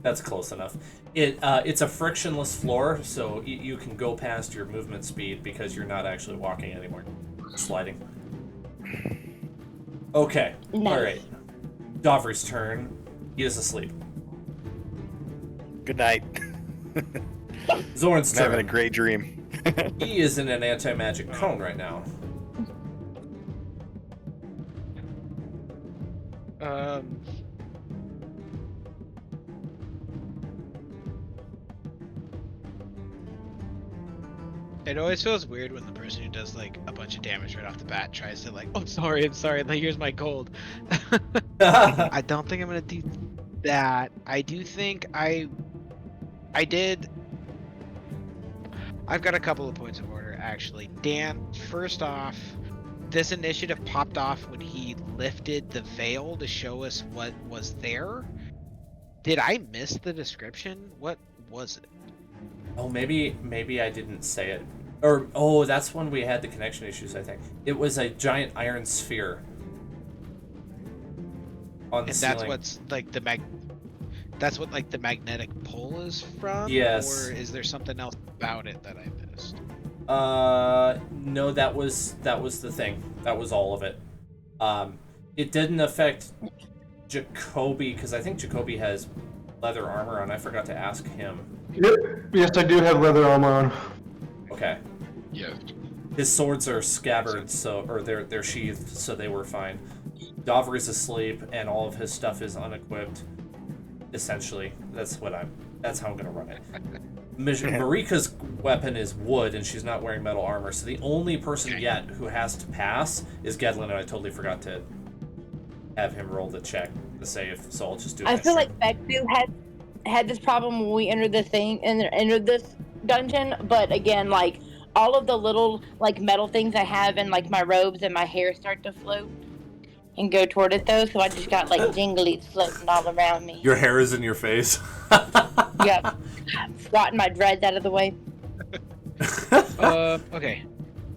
That's close enough. It's a frictionless floor, so you can go past your movement speed because you're not actually walking anymore. Sliding. Okay. Nice. Alright. Dovry's turn. He is asleep. Good night. Zorn's I'm having a turn. great dream. He is in an anti-magic cone right now. It always feels weird when the person who does like a bunch of damage right off the bat tries to like, oh sorry, I'm sorry, like here's my gold. I don't think I'm gonna do that. I do think I did. I've got a couple of points of order actually. Dan, first off, this initiative popped off when he lifted the veil to show us what was there. Did I miss the description? What was it? Oh, maybe I didn't say it. Or, oh, that's when we had the connection issues, I think. It was a giant iron sphere. On the And ceiling. that's what's like that's what like the magnetic pull is from? Yes. Or is there something else about it that I missed? No, that was the thing. That was all of it. It didn't affect Jacoby, because I think Jacoby has leather armor on. I forgot to ask him. Yep. Yes, I do have leather armor on. Okay. Yes. His swords are scabbards, or they're sheathed, so they were fine. Dovry's asleep, and all of his stuff is unequipped. Essentially, that's how I'm gonna run it. Marika's weapon is wood, and she's not wearing metal armor, so the only person yet who has to pass is Gedlin, and I totally forgot to have him roll the check to save, so I'll just do it. I feel like Bectu had this problem when we entered this dungeon, but again, like all of the little like metal things I have in like my robes and my hair start to float and go toward it though, so I just got like jinglies floating all around me. Your hair is in your face. Yep. Swatting my dreads out of the way. Okay.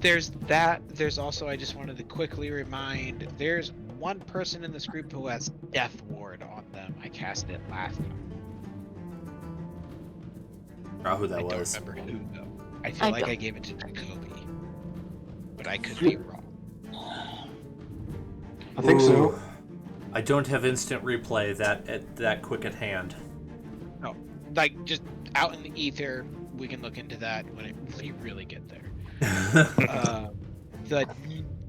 There's that. There's also, I just wanted to quickly remind, there's one person in this group who has Death Ward on them. I cast it last time. I forgot who that I was. don't remember who though. I feel like I gave it to Jacoby, but I could be wrong. I think so. Ooh. I don't have instant replay that quick at hand. No, like just out in the ether. We can look into that when we really get there.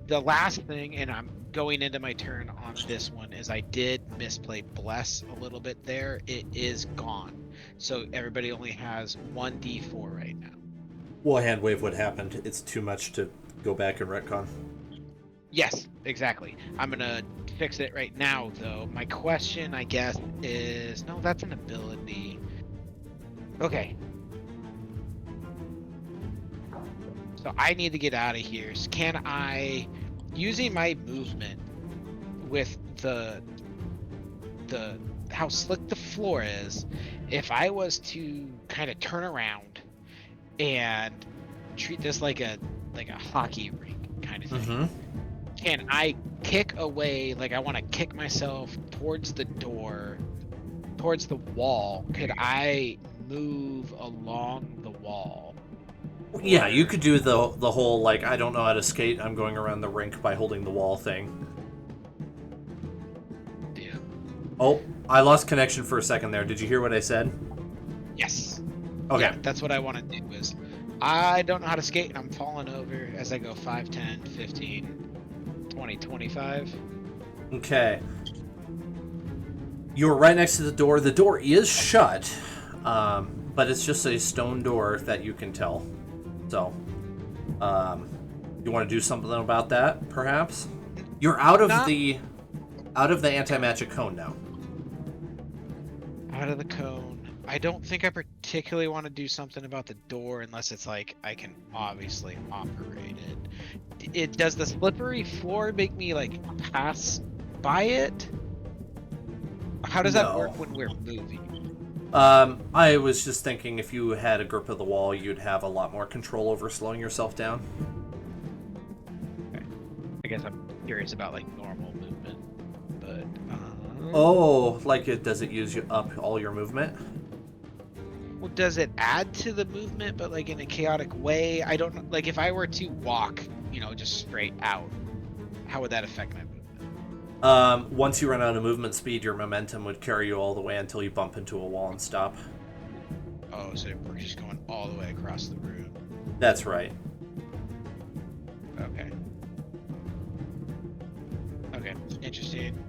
The last thing, and I'm going into my turn on this one, is I did misplay Bless a little bit there. It is gone, so everybody only has 1d4 right now. Well, hand wave what happened. It's too much to go back and retcon. Yes, exactly. I'm gonna fix it right now, though. My question, I guess, is no, that's an ability. Okay. So I need to get out of here. So can I, using my movement with the how slick the floor is, if I was to kind of turn around and treat this like a hockey rink kind of thing, can I kick away, like I want to kick myself towards the door, towards the wall? Could I move along the wall? Yeah, you could do the whole, like, I don't know how to skate, I'm going around the rink by holding the wall thing. Yeah. Oh, I lost connection for a second there. Did you hear what I said? Yes. Okay. Yeah, that's what I want to do is, I don't know how to skate and I'm falling over as I go 5, 10, 15, 20, 25. Okay. You're right next to the door. The door is shut, but it's just a stone door that you can tell. So, you want to do something about that, perhaps? You're out of the anti-magic cone now. Out of the cone. I don't think I particularly want to do something about the door unless it's like I can obviously operate it. Does the slippery floor make me like pass by it? How does that work when we're moving? I was just thinking if you had a grip of the wall, you'd have a lot more control over slowing yourself down. Okay. I guess I'm curious about like normal movement, but oh, like does it use up all your movement? Well, does it add to the movement, but like in a chaotic way? I don't know. Like if I were to walk, just straight out, how would that affect my movement? Once you run out of movement speed, your momentum would carry you all the way until you bump into a wall and stop. Oh, so we're just going all the way across the room. That's right. Okay. Okay, interesting.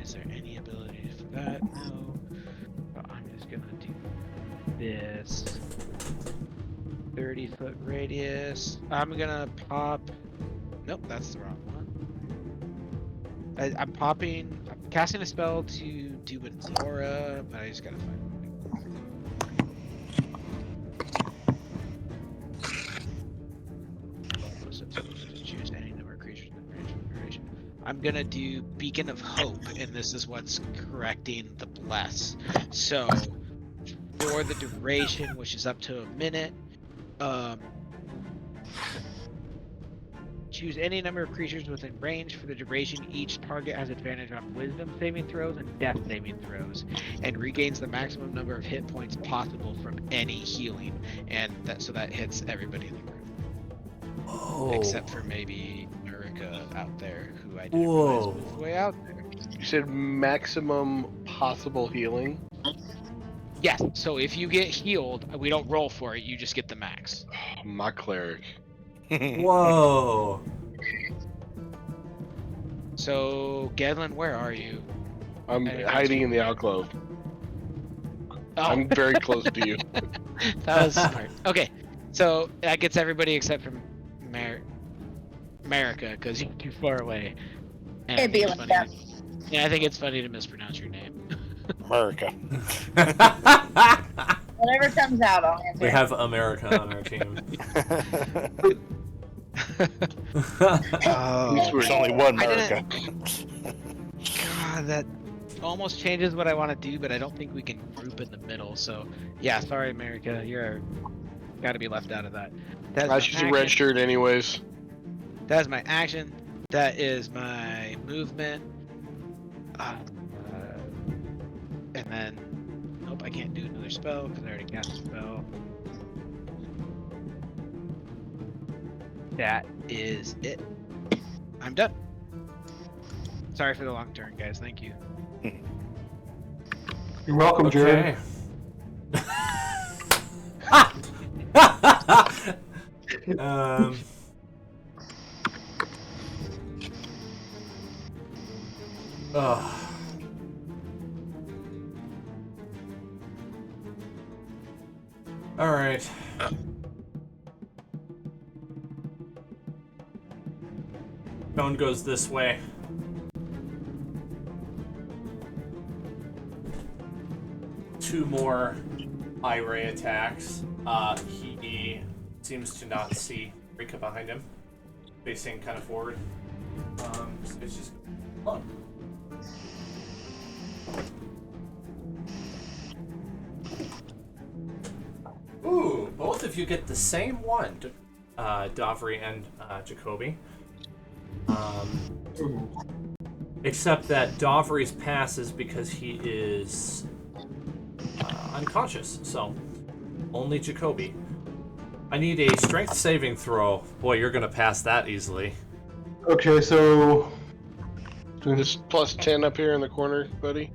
Is there any ability for that? No. But I'm just gonna do this. 30-foot radius. I'm gonna pop. Nope, that's the wrong one. I'm casting a spell to do an aura, but I just gotta find it. So choose any number of creatures in the range of duration. I'm gonna do Beacon of Hope, and this is what's correcting the bless. So for the duration, which is up to a minute, choose any number of creatures within range. For the duration, each target has advantage on wisdom saving throws and death saving throws, and regains the maximum number of hit points possible from any healing. And so that hits everybody in the group. Oh. Except for maybe Erica out there, who I didn't realize was way out there. You said maximum possible healing? Yes, so if you get healed, we don't roll for it, you just get the max. Oh, my cleric. Whoa. So, Gedlin, where are you? I'm hiding in the alcove. Oh. I'm very close to you. That was smart. Okay, so that gets everybody except for America, because you're too far away. And It'd be like that. Yeah, I think it's funny to mispronounce your name. America. Whatever comes out, I'll answer. We have America on our team. There's only one America. God, that almost changes what I want to do, but I don't think we can group in the middle. So, yeah, sorry, America, you're got to be left out of that. I should red shirt anyways. That's my action. That is my movement. And then, nope, I can't do another spell because I already got the spell. That is it. I'm done. Sorry for the long turn, guys. Thank you. You're welcome, Jared. All right. Cone goes this way. Two more eye ray attacks. He seems to not see Rika behind him, facing kind of forward. So it's just of you get the same one, Davri and Jacoby. Except that Davri's passes because he is unconscious, so only Jacoby. I need a strength saving throw. Boy, you're gonna pass that easily. Okay, so This plus 10 up here in the corner, buddy.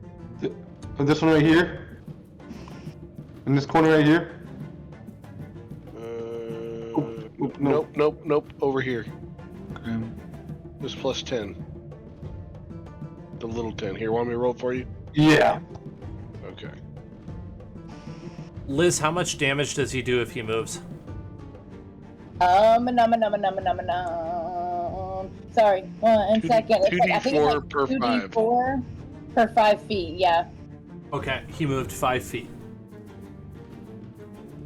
this one right here, in this corner right here. Nope. Over here. Okay. This plus 10. The little 10. Here, want me to roll it for you? Yeah. Okay. Liz, how much damage does he do if he moves? Sorry, 1 second. It's 2d4 I think it's like per 2d4 per 5 feet. Yeah, Okay, he moved 5 feet.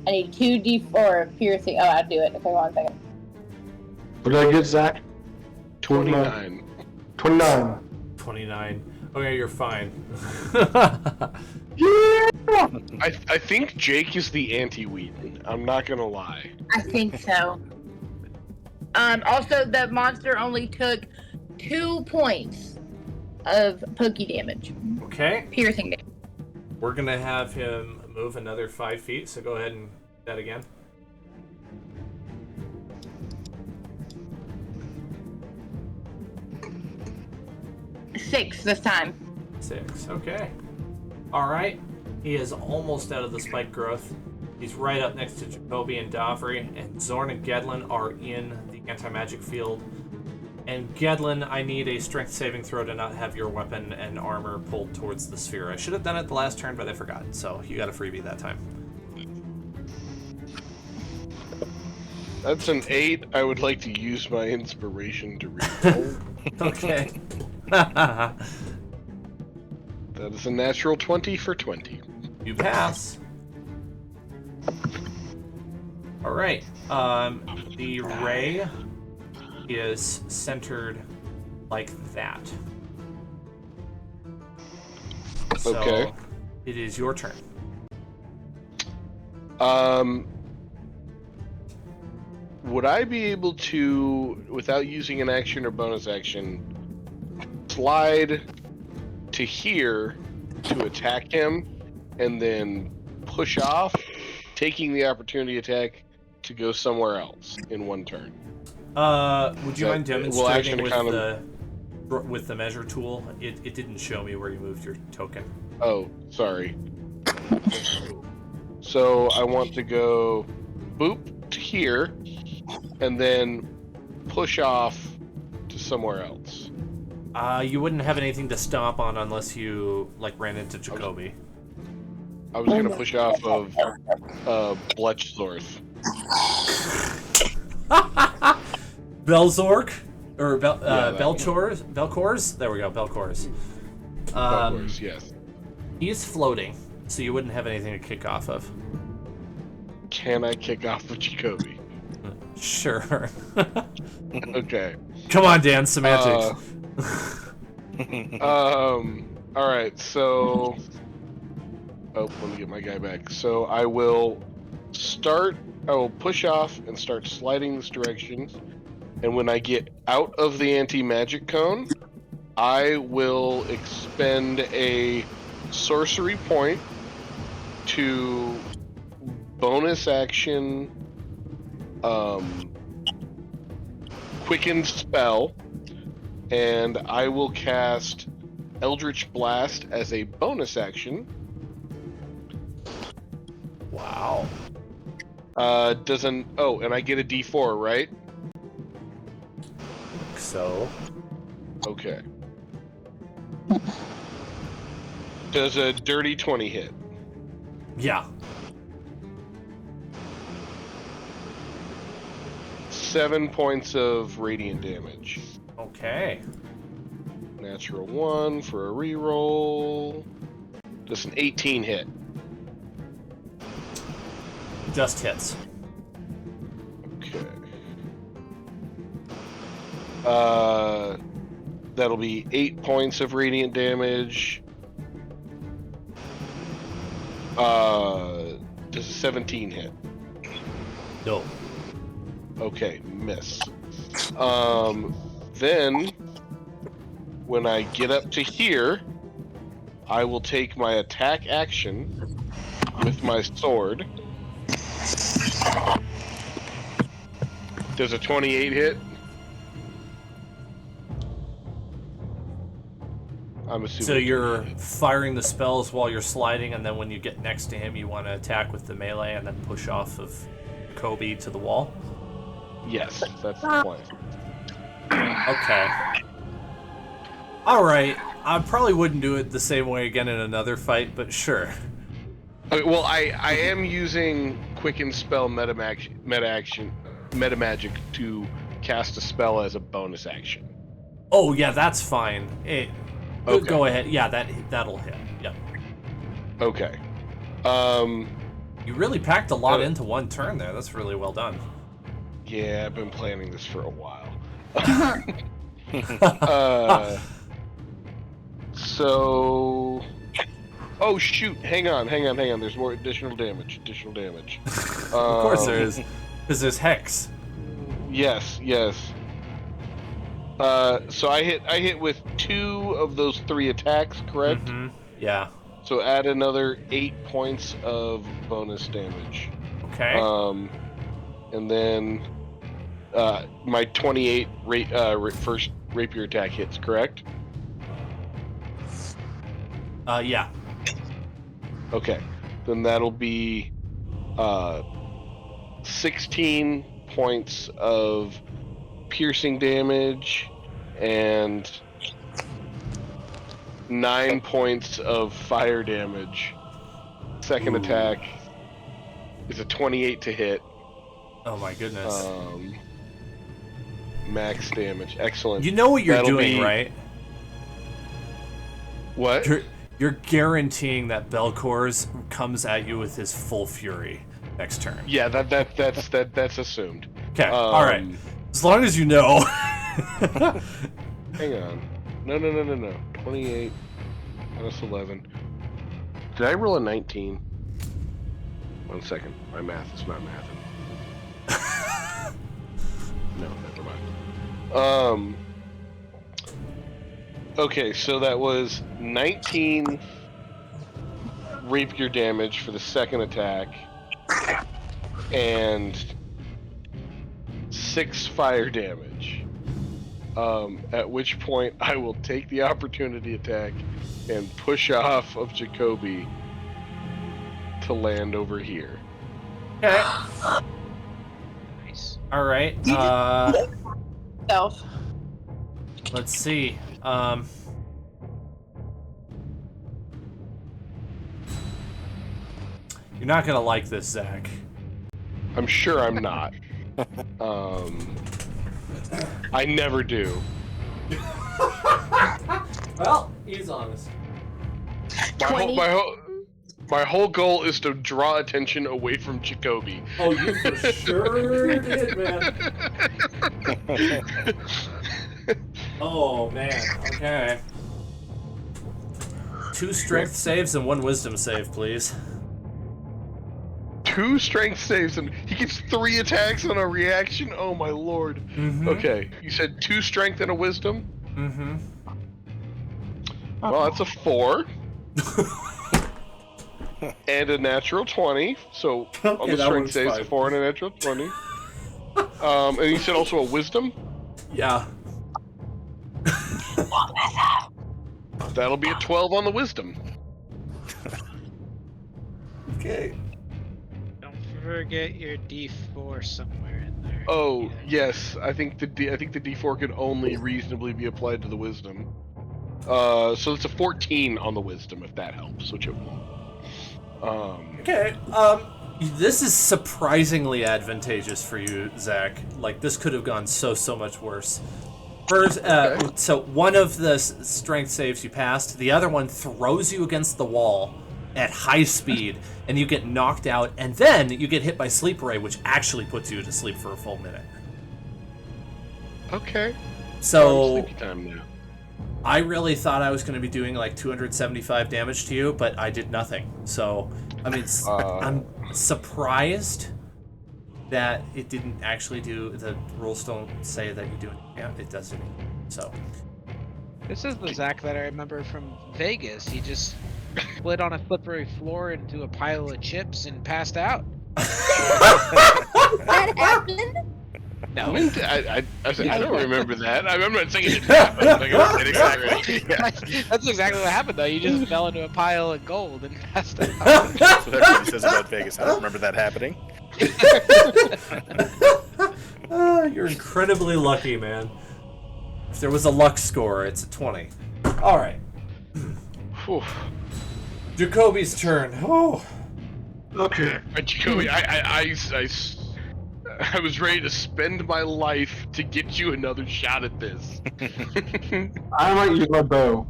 I need 2d4 piercing. Oh, I'll do it. Okay, 1 second. What did I get, Zach? 29. 29. 29. Okay, you're fine. I think Jake is the anti-Wheaton. I'm not gonna lie. I think so. Also, the monster only took 2 points of pokey damage, Okay, piercing damage. we're gonna have him move another 5 feet, so go ahead and do that again. Six this time. 6. Okay. Alright. He is almost out of the spike growth. He's right up next to Jacoby and Davri, and Zorn and Gedlin are in the anti-magic field. And Gedlin, I need a strength saving throw to not have your weapon and armor pulled towards the sphere. I should have done it the last turn, but I forgot, so you got a freebie that time. That's an 8. I would like to use my inspiration to re-roll. Okay. That is a natural 20 for 20. You pass. Alright. The ray is centered like that. So Okay. it is your turn. Would I be able to, without using an action or bonus action, slide to here to attack him and then push off, taking the opportunity attack to go somewhere else in one turn? Would you mind Well, action demonstrating with the measure tool? It didn't show me where you moved your token. Oh, sorry. So I want to go boop to here and then push off to somewhere else. You wouldn't have anything to stomp on unless you ran into Jacoby. I was gonna push off of Bletchthorth. Belzork? Or that Belcors? There we go, Belcors. Of course, yes. He's floating, so you wouldn't have anything to kick off of. Can I kick off with Jacoby? Sure. Okay. Come on, Dan, semantics. Alright, so... Oh, let me get my guy back. So I will push off and start sliding this direction. And when I get out of the anti-magic cone, I will expend a sorcery point to bonus action quicken spell, and I will cast Eldritch Blast as a bonus action. Wow. And I get a D4, right? So? Okay. Does a dirty 20 hit? Yeah. 7 points of radiant damage. Okay. Natural 1 for a reroll. Does an 18 hit? Just hits. Okay. That'll be 8 points of radiant damage. Does a 17 hit? No. Okay, miss. Then, when I get up to here, I will take my attack action with my sword. Does a 28 hit? I'm assuming. So you're firing the spells while you're sliding, and then when you get next to him, you want to attack with the melee and then push off of Kobe to the wall? Yes, that's the plan. Okay. Alright. I probably wouldn't do it the same way again in another fight, but sure. Okay, well, I am using Quicken Spell meta magic to cast a spell as a bonus action. Oh, yeah, that's fine. Okay. Go ahead. Yeah, that'll hit. Yep. Okay. You really packed a lot into one turn there. That's really well done. Yeah, I've been planning this for a while. So... Oh, shoot. Hang on. There's more additional damage. Of course there is. Because there's Hex. Yes. So I hit with 2 of those 3 attacks, correct? Mm-hmm. Yeah. So add another 8 points of bonus damage. Okay. And then my 28 first rapier attack hits, correct? Yeah. Okay. Then that'll be 16 points of piercing damage and 9 points of fire damage. Second attack is a 28 to hit. Oh my goodness. Max damage. Excellent. You know what you're That'll doing, be... right? What? You're guaranteeing that Belcors comes at you with his full fury next turn. Yeah, that's assumed. Okay, all right. As long as you know. Hang on. No. 28 minus 11. Did I roll a 19? 1 second. My math is not mathing. No, never mind. Okay, so that was 19 rapier damage for the second attack, and 6 fire damage. At which point I will take the opportunity attack and push off of Jacoby to land over here. Okay. Nice. All right. Self. Let's see. You're not gonna like this, Zach. I'm sure I'm not. I never do. Well, he's honest. My whole goal is to draw attention away from Jacoby. Oh, you for sure did, man. Oh, man. Okay. 2 strength saves and 1 wisdom save, please. 2 strength saves and he gets 3 attacks on a reaction? Oh my lord. Mm-hmm. Okay, you said 2 strength and a wisdom? Mm-hmm. Well, that's a 4. And a natural 20. So on the strength saves, a 4 and a natural 20. And you said also a wisdom? Yeah. That'll be a 12 on the wisdom. Okay. Don't forget your D4 somewhere in there. Oh, yes. I think the D4 could only reasonably be applied to the wisdom. So it's a 14 on the wisdom, if that helps, which it won't. Okay. This is surprisingly advantageous for you, Zach. Like, this could have gone so much worse. First, so one of the strength saves you passed, the other one throws you against the wall at high speed, and you get knocked out, and then you get hit by Sleep Ray, which actually puts you to sleep for a full minute. Okay. So, sleepy time now. I really thought I was going to be doing like 275 damage to you, but I did nothing. So, I mean, I'm surprised, that it didn't actually do. The rules don't say that you do it. Yeah, it does it. So. This is the Zach that I remember from Vegas. He just slid on a slippery floor into a pile of chips and passed out. That happened? No. I don't remember that. I'm not saying it happened. Like, Exactly. Yeah. That's exactly what happened, though. You just fell into a pile of gold and passed out. That's what everybody says about Vegas. I don't remember that happening. You're incredibly lucky, man. If there was a luck score, it's a 20. All right. Jacoby's turn. Oh. Okay. Jacoby, I was ready to spend my life to get you another shot at this. I might use my bow.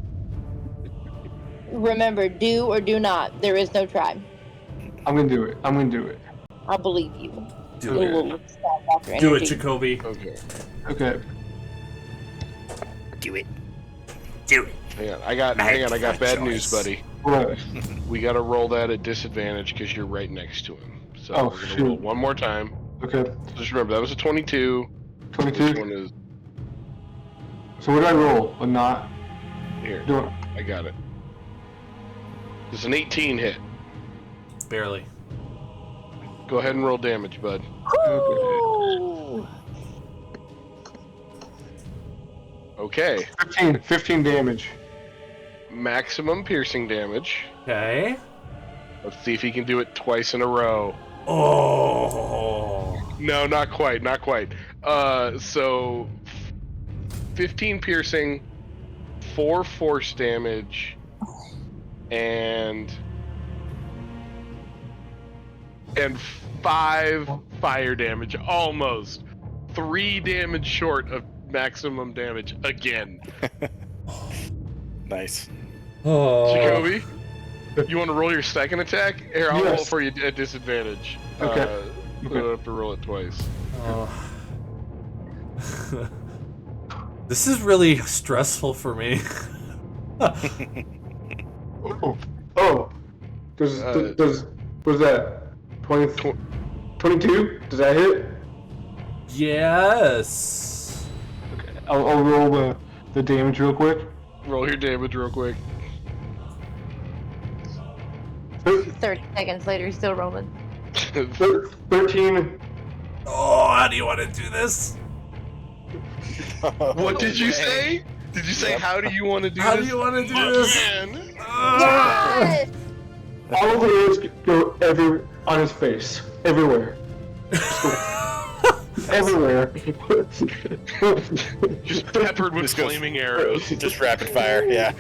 Remember, do or do not. There is no try. I'm gonna do it. I believe you. Do it. We'll stop after Do it, energy. Jacoby. Okay. Okay. Do it. Hang on, I got bad news, buddy. What? We gotta roll that at disadvantage because you're right next to him. So Oh, we're gonna shoot. roll one more time. Okay. Just remember, that was a 22. This 22. one is So what do I roll? Or not? here. Do it. I got it. It's an 18 hit. Barely. Go ahead and roll damage, bud. Ooh. Okay. 15 damage. Maximum piercing damage. Okay. Let's see if he can do it twice in a row. Oh. No, not quite. So 15 piercing, 4 force damage, and 5 fire damage. Almost 3 damage short of maximum damage again. Nice. Oh. Jacoby, you want to roll your second attack? Here, I'll roll Yes. for you at disadvantage. Okay. You don't have to roll it twice. Oh. This is really stressful for me. Oh. Does what's that? 22? Does that hit? Yes. Okay. I'll roll the damage real quick. Roll your damage real quick. 30 seconds later, he's still rolling. 13. Oh, how do you want to do this? What did you say? Did you say how do you want to do How this? do you want to do this? Man. Yes! All of the arrows go on his face. Everywhere. Everywhere. Just peppered with This goes- flaming arrows. Just rapid fire, yeah.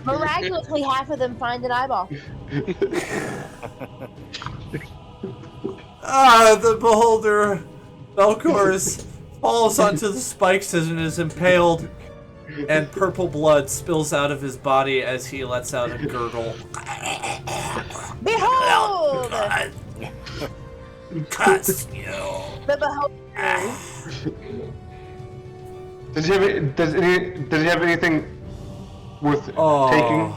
Miraculously, half of them find an eyeball. The beholder, Belcors, falls onto the spikes and is impaled, and purple blood spills out of his body as he lets out a gurgle. Behold! Cuts you. The beholder. Does he have anything worth taking?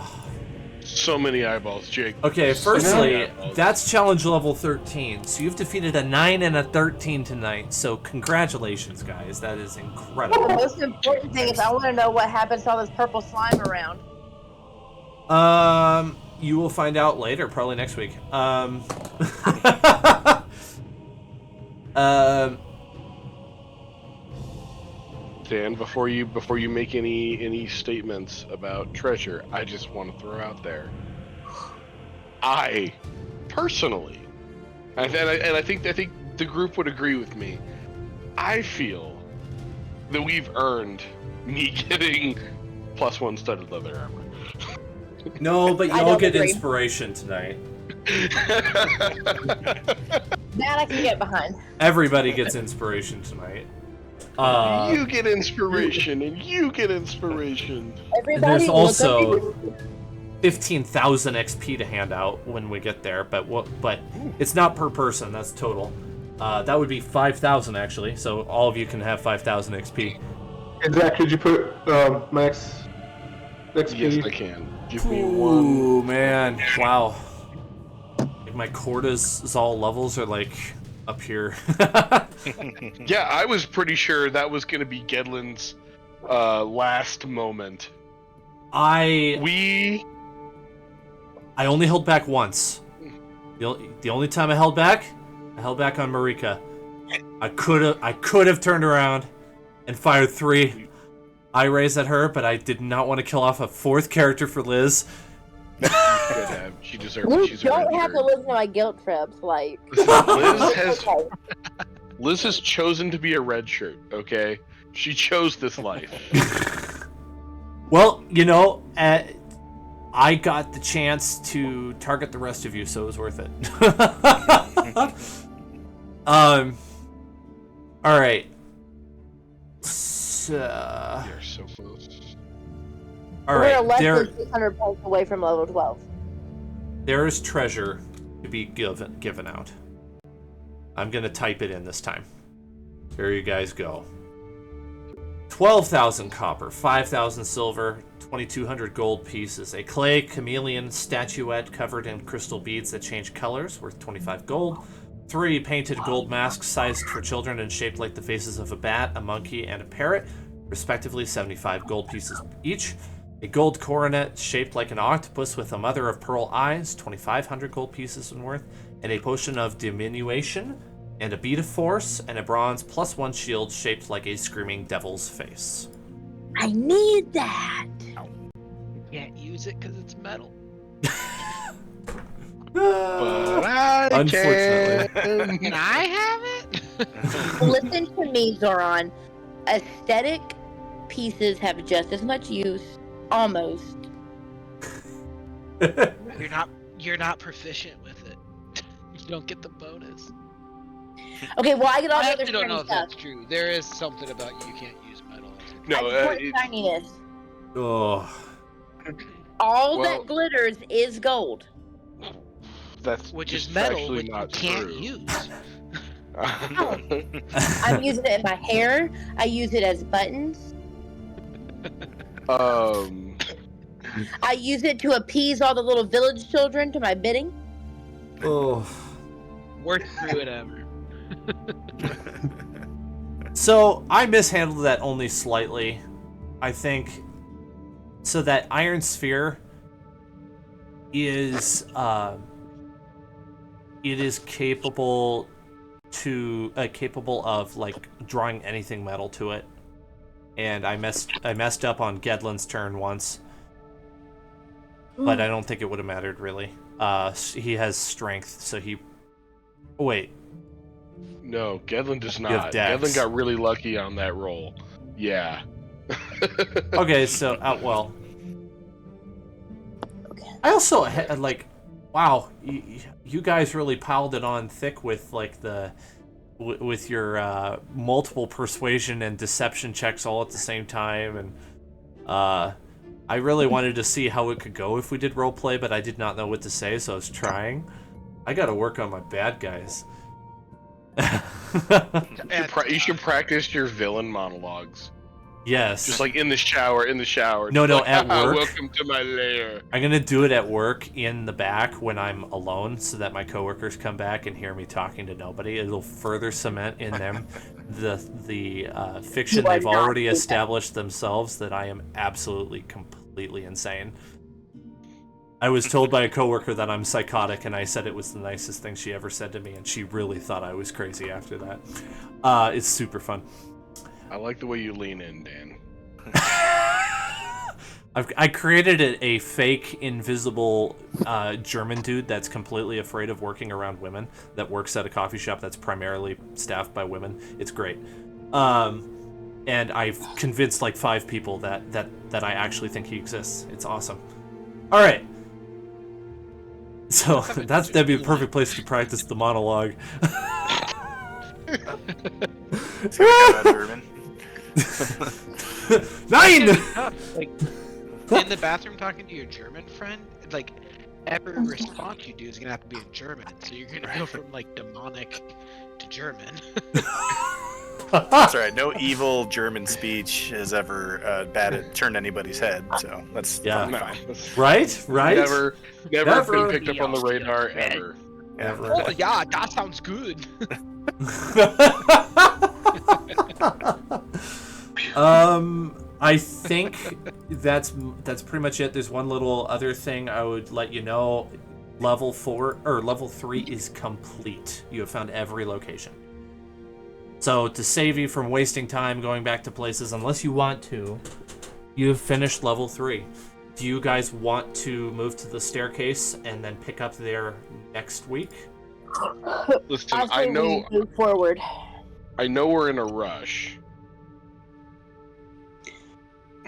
So many eyeballs, Jake. Okay, firstly, eyeballs. that's challenge level 13, so you've defeated a 9 and a 13 tonight, so congratulations, guys. That is The incredible. most important thing is I want to know what happens to all this purple slime around. You will find out later, probably next week. Dan, before you make any statements about treasure, I just want to throw out there. I personally, and I think the group would agree with me. I feel that we've earned me getting +1 studded leather armor. No, but I you'll don't get agree. inspiration tonight. That I can get behind. Everybody gets inspiration tonight. You get inspiration, and you get inspiration. Everybody There's look also up 15,000 XP to hand out when we get there, but it's not per person. That's total. That would be 5,000 actually. So all of you can have 5,000 XP. And Zach, could you put max XP? Yes, I can. Give me one. Ooh, man! Wow. Like my cortisol levels are like up here. Yeah, I was pretty sure that was going to be Gedlin's last moment. I only held back once. The only time I held back on Marika. I could have turned around and fired 3 eye rays at her, but I did not want to kill off a 4th character for Liz. You could have. She deserved it. You She's a don't red have to shirt. listen to my guilt trips, like. Liz has chosen to be a red shirt, okay? She chose this life. Well, I got the chance to target the rest of you, so it was worth it. All right. You're so close. All We're right. less than 600 points away from level 12. There is treasure to be given out. I'm gonna type it in this time. There you guys go. 12,000 copper, 5,000 silver, 2,200 gold pieces, a clay chameleon statuette covered in crystal beads that change colors, worth 25 gold, 3 painted gold masks sized for children and shaped like the faces of a bat, a monkey, and a parrot, respectively 75 gold pieces each, a gold coronet shaped like an octopus with a mother of pearl eyes, 2,500 gold pieces in worth, and a potion of diminution, and a bead of force, and a bronze +1 shield shaped like a screaming devil's face. I need that. You can't use it because it's metal. Unfortunately. Can I have it? Listen to me, Zoran. Aesthetic pieces have just as much use, almost. You're not proficient with it. You don't get the bonus. Okay, well, I get all I the actually other don't know shiny if stuff. that's true. There is something about you can't use metal. No, I just want shininess. Oh. All Well- that glitters is gold. that's Which just is metal, actually which you not can't true. use. I'm using it in my hair. I use it as buttons. I use it to appease all the little village children to my bidding. Oh. Worst druid ever. So I mishandled that only slightly, I think. So that iron sphere is it is capable of like drawing anything metal to it, and I messed up on Gedlin's turn once, but I don't think it would have mattered really. He has strength, so he. Oh, wait. No, Gedlin does You have not. Dex. Gedlin got really lucky on that roll. Yeah. Okay, so well. I also like, wow, you guys really piled it on thick with like with your multiple persuasion and deception checks all at the same time, and I really wanted to see how it could go if we did roleplay, but I did not know what to say, so I was trying. I got to work on my bad guys. You should practice your villain monologues. Yes. Just like in the shower. No, Like, at work. Welcome to my lair. I'm gonna do it at work in the back when I'm alone, so that my coworkers come back and hear me talking to nobody. It'll further cement in them the fiction You are they've not already doing that. established themselves that I am absolutely, completely insane. I was told by a coworker that I'm psychotic, and I said it was the nicest thing she ever said to me, and she really thought I was crazy after that. It's super fun. I like the way you lean in, Dan. I created a fake, invisible German dude that's completely afraid of working around women, that works at a coffee shop that's primarily staffed by women. It's great. And I've convinced like 5 people that I actually think he exists. It's awesome. All right. So that'd be a perfect place to practice the monologue. It's gonna come out German. 9! Like, in the bathroom talking to your German friend, like, every response you do is gonna have to be in German. So you're gonna go from, like, demonic to German. That's right. No evil German speech has ever turned anybody's head, so that's Yeah. No, fine. Right? Never Never. been picked up on the radar ever. Ever. Oh, yeah, that sounds good. I think that's pretty much it. There's one little other thing I would let you know. Level 3 is complete. You have found every location. So to save you from wasting time going back to places, unless you want to, you've finished level 3. Do you guys want to move to the staircase and then pick up there next week? Listen, I know. Move forward. I know we're in a rush.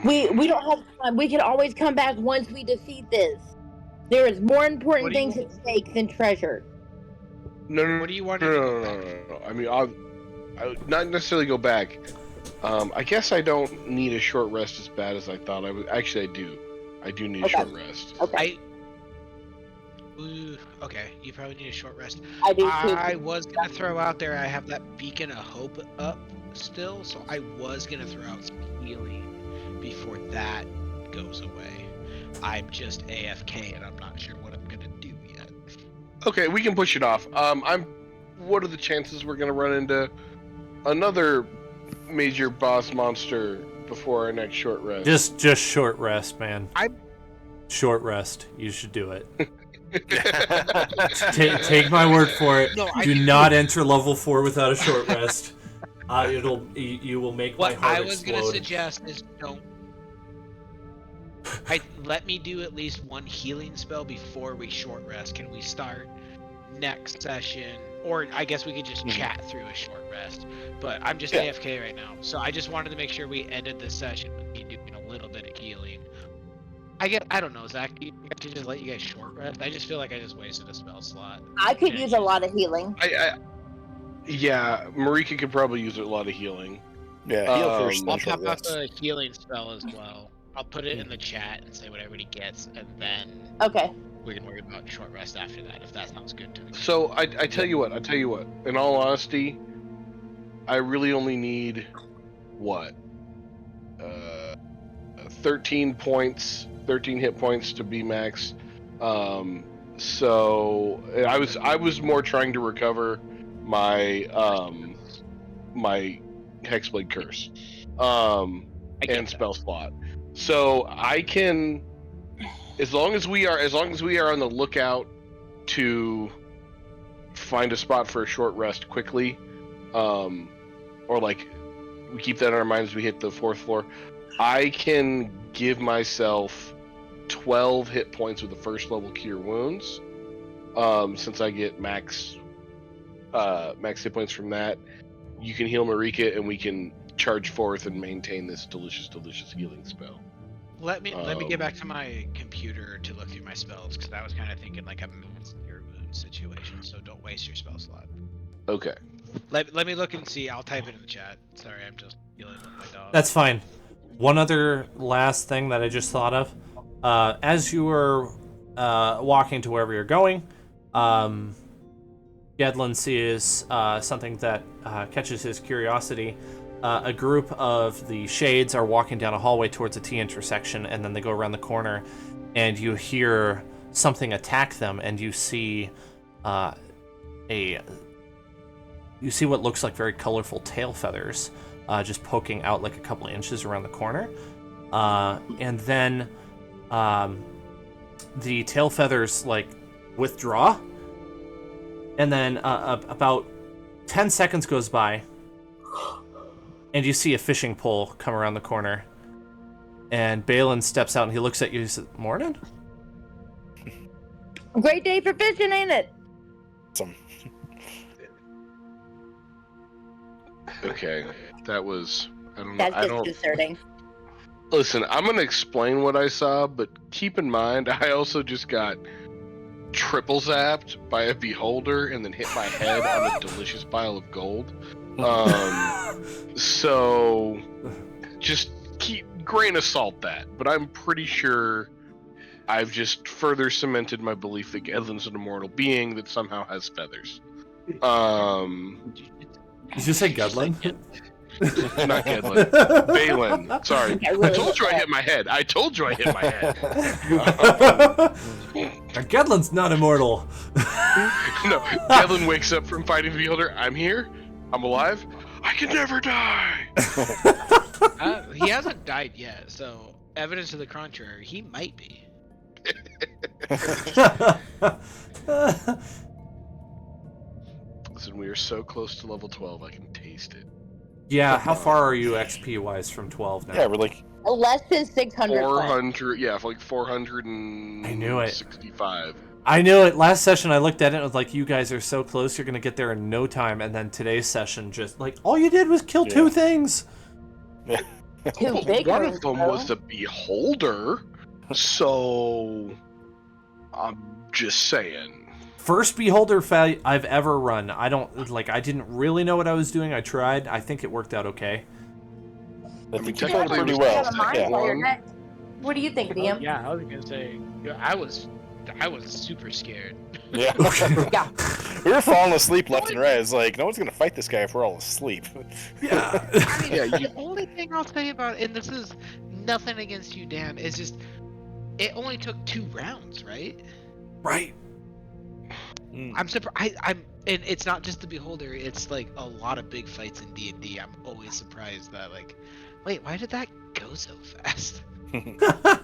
We don't have time. We can always come back once we defeat this. There is more important things at stake than treasure. No. What do you want No. I mean, I'll not necessarily go back. I guess I don't need a short rest as bad as I thought I would. Actually, I do. I do need a short rest. Okay. Okay, you probably need a short rest. I do too. I was gonna throw out there. I have that beacon of hope up still, so I was gonna throw out some healing before that goes away. I'm just AFK and I'm not sure what I'm gonna do yet. Okay, we can push it off. What are the chances we're gonna run into another major boss monster before our next short rest? Just short rest, man. Short rest. You should do it. Take my word for it. No, do not enter level 4 without a short rest. You will make my What heart I was explode. gonna suggest is don't. Let me do at least one healing spell before we short rest. Can we start next session? Or I guess we could just chat through a short rest. But I'm just AFK right now, so I just wanted to make sure we ended this session with me doing a little bit of healing. I don't know, Zach. I could just let you guys short rest. I just feel like I just wasted a spell slot. I could use a lot of healing. Yeah, Marika could probably use a lot of healing. Yeah, heal first. I'll pop up a healing spell as well. I'll put it in the chat and say what everybody gets, and then we can worry about short rest after that, if that sounds good to me. So I tell you what. In all honesty, I really only need 13 points, 13 hit points to be max. So I was more trying to recover my my Hexblade Curse and spell slot. So I can, as long as we are on the lookout to find a spot for a short rest quickly, or like we keep that in our minds as we hit the 4th floor, I can give myself 12 hit points with the first level Cure Wounds. Since I get max hit points from that, you can heal Marika and we can charge forth and maintain this delicious healing spell. Let me get back to my computer to look through my spells, because I was kind of thinking like a Cure Wound situation, so don't waste your spell slot. Okay. Let me look and see. I'll type it in the chat. Sorry, I'm just dealing with my dog. That's fine. One other last thing that I just thought of. As you were walking to wherever you're going, Gedlin sees something that catches his curiosity. A group of the Shades are walking down a hallway towards a T intersection, and then they go around the corner, and you hear something attack them, and you see you see what looks like very colorful tail feathers just poking out like a couple of inches around the corner. And then the tail feathers like withdraw, and then about 10 seconds goes by, and you see a fishing pole come around the corner, and Balin steps out and he looks at you and says, "Morning." Great day for fishing, ain't it? Awesome. Okay, that was, I don't know. That's I just don't concerning. listen. I'm gonna explain what I saw, but keep in mind I also just got triple zapped by a beholder and then hit my head on a delicious pile of gold. So just keep grain of salt that, but I'm pretty sure I've just further cemented my belief that Gedlin's an immortal being that somehow has feathers. Did you say Gedlin? Not Gedlin. Balin. Sorry. I told you I hit my head. Gedlin's not immortal. No, Gedlin wakes up from fighting the Beholder. I'm here. I'm alive. I can never die. He hasn't died yet, so evidence to the contrary, he might be. Listen, we are so close to level 12, I can taste it. Yeah, how far are you XP wise from 12 now? Yeah, we're like Less than 600. 400, yeah, like 465. I knew it. I knew it. Last session I looked at it and was like, you guys are so close, you're gonna get there in no time. And then today's session, just like, all you did was kill 2 things. Yeah. Two big One ones, of them though. was the Beholder, so I'm just saying. First Beholder fight I've ever run. I didn't really know what I was doing. I tried. I think it worked out okay. I think you technically played pretty it was well. Have a mind Yeah. player next. What do you think, Liam? Yeah, I was gonna say, I was super scared. Yeah. Yeah. We were falling asleep left and right. It's like, no one's gonna fight this guy if we're all asleep. Yeah. I mean, Yeah, the only thing I'll say about, and this is nothing against you, Dan, is just it only took 2 rounds, right? Right. I'm surprised. And it's not just the Beholder. It's like a lot of big fights in D&D. I'm always surprised that, like, wait, why did that go so fast?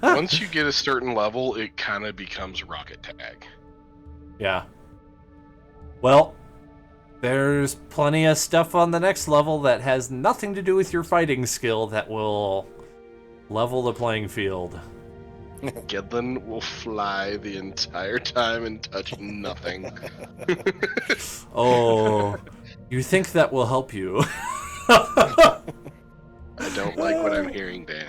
Once you get a certain level, it kind of becomes rocket tag. Yeah. Well, there's plenty of stuff on the next level that has nothing to do with your fighting skill that will level the playing field. Gedlin will fly the entire time and touch nothing. Oh, you think that will help you? I don't like what I'm hearing, Dan.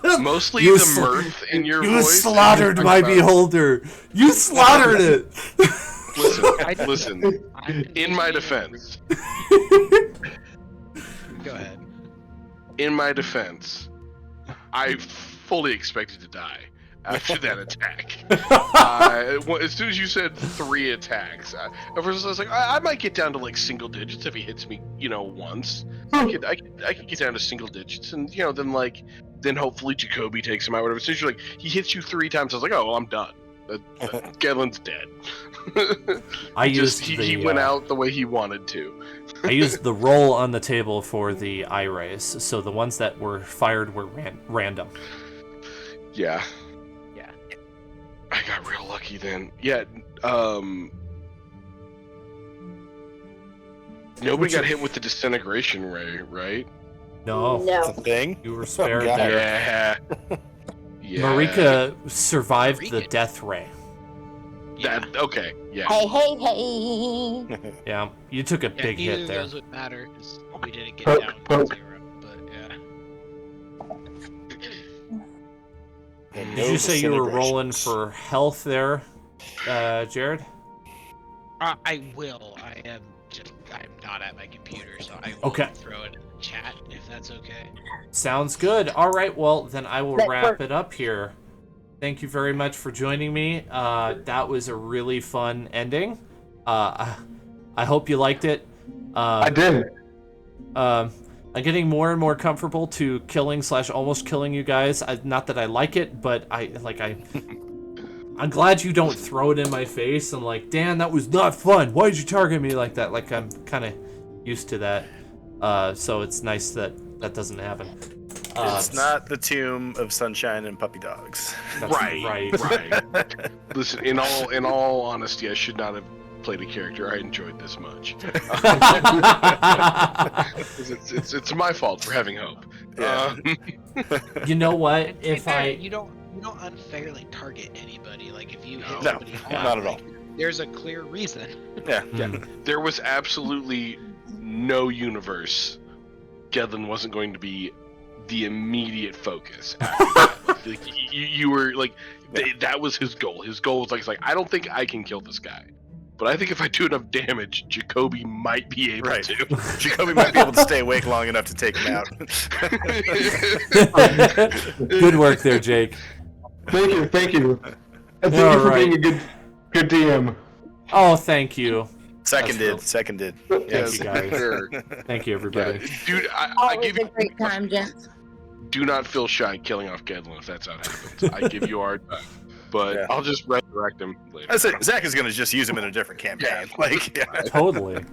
You Mostly the mirth in your You voice. slaughtered my Beholder. You slaughtered it. Listen. In my defense. Go ahead. In my defense, I fully expected to die after that attack. As soon as you said 3 attacks, at first I was like, I might get down to like single digits if he hits me, once. I could get down to single digits, and then hopefully Jacoby takes him out. Whatever. As soon as you're like, he hits you 3 times, I was like, oh, well, I'm done. Gedlin's dead. He went out the way he wanted to. I used the roll on the table for the eye rays, so the ones that were fired were random. Yeah. Yeah. I got real lucky then. Yeah. Nobody got hit with the disintegration ray, right? No. That's a thing. You were spared God. there. Yeah. Marika survived the death ray. Okay. Yeah. Hey. Yeah, you took a big neither hit of there. those would matter because we didn't get down to 0. But yeah. Did you say you were rolling for health there, Jared? I will. I'm not at my computer, so I will Okay. throw it in the chat if that's okay. Sounds good. All right, well, then I will That wrap works. it up here. Thank you very much for joining me. That was a really fun ending. I hope you liked it. I did. I'm getting more and more comfortable to killing / almost killing you guys. Not that I like it, but I'm glad you don't throw it in my face and like, Dan, that was not fun. Why did you target me like that? Like, I'm kind of used to that. So it's nice that that doesn't happen. It's not the Tomb of Sunshine and Puppy Dogs. That's Right. Listen, in all honesty, I should not have played a character I enjoyed this much. It's my fault for having hope. Yeah. You know what? If you don't unfairly target anybody. Like if you hit No, somebody not at all. There's a clear reason. Yeah. There was absolutely no universe Gedlin wasn't going to be the immediate focus. After that. Like, you were like, that was his goal. His goal was like, I don't think I can kill this guy, but I think if I do enough damage, Jacoby might be able to. Jacoby might be able to stay awake long enough to take him out. Good work there, Jake. Thank you. And thank you All for right. being a good DM. Oh, thank you. Seconded. Thank Yes, you, guys. sure. Thank you, everybody. Dude, I Always give a you. great time, gents. Do not feel shy killing off Gedlin if that's how it happens. I give you our time. but I'll just resurrect him later. That's it. Zach is going to just use him in a different campaign. Totally.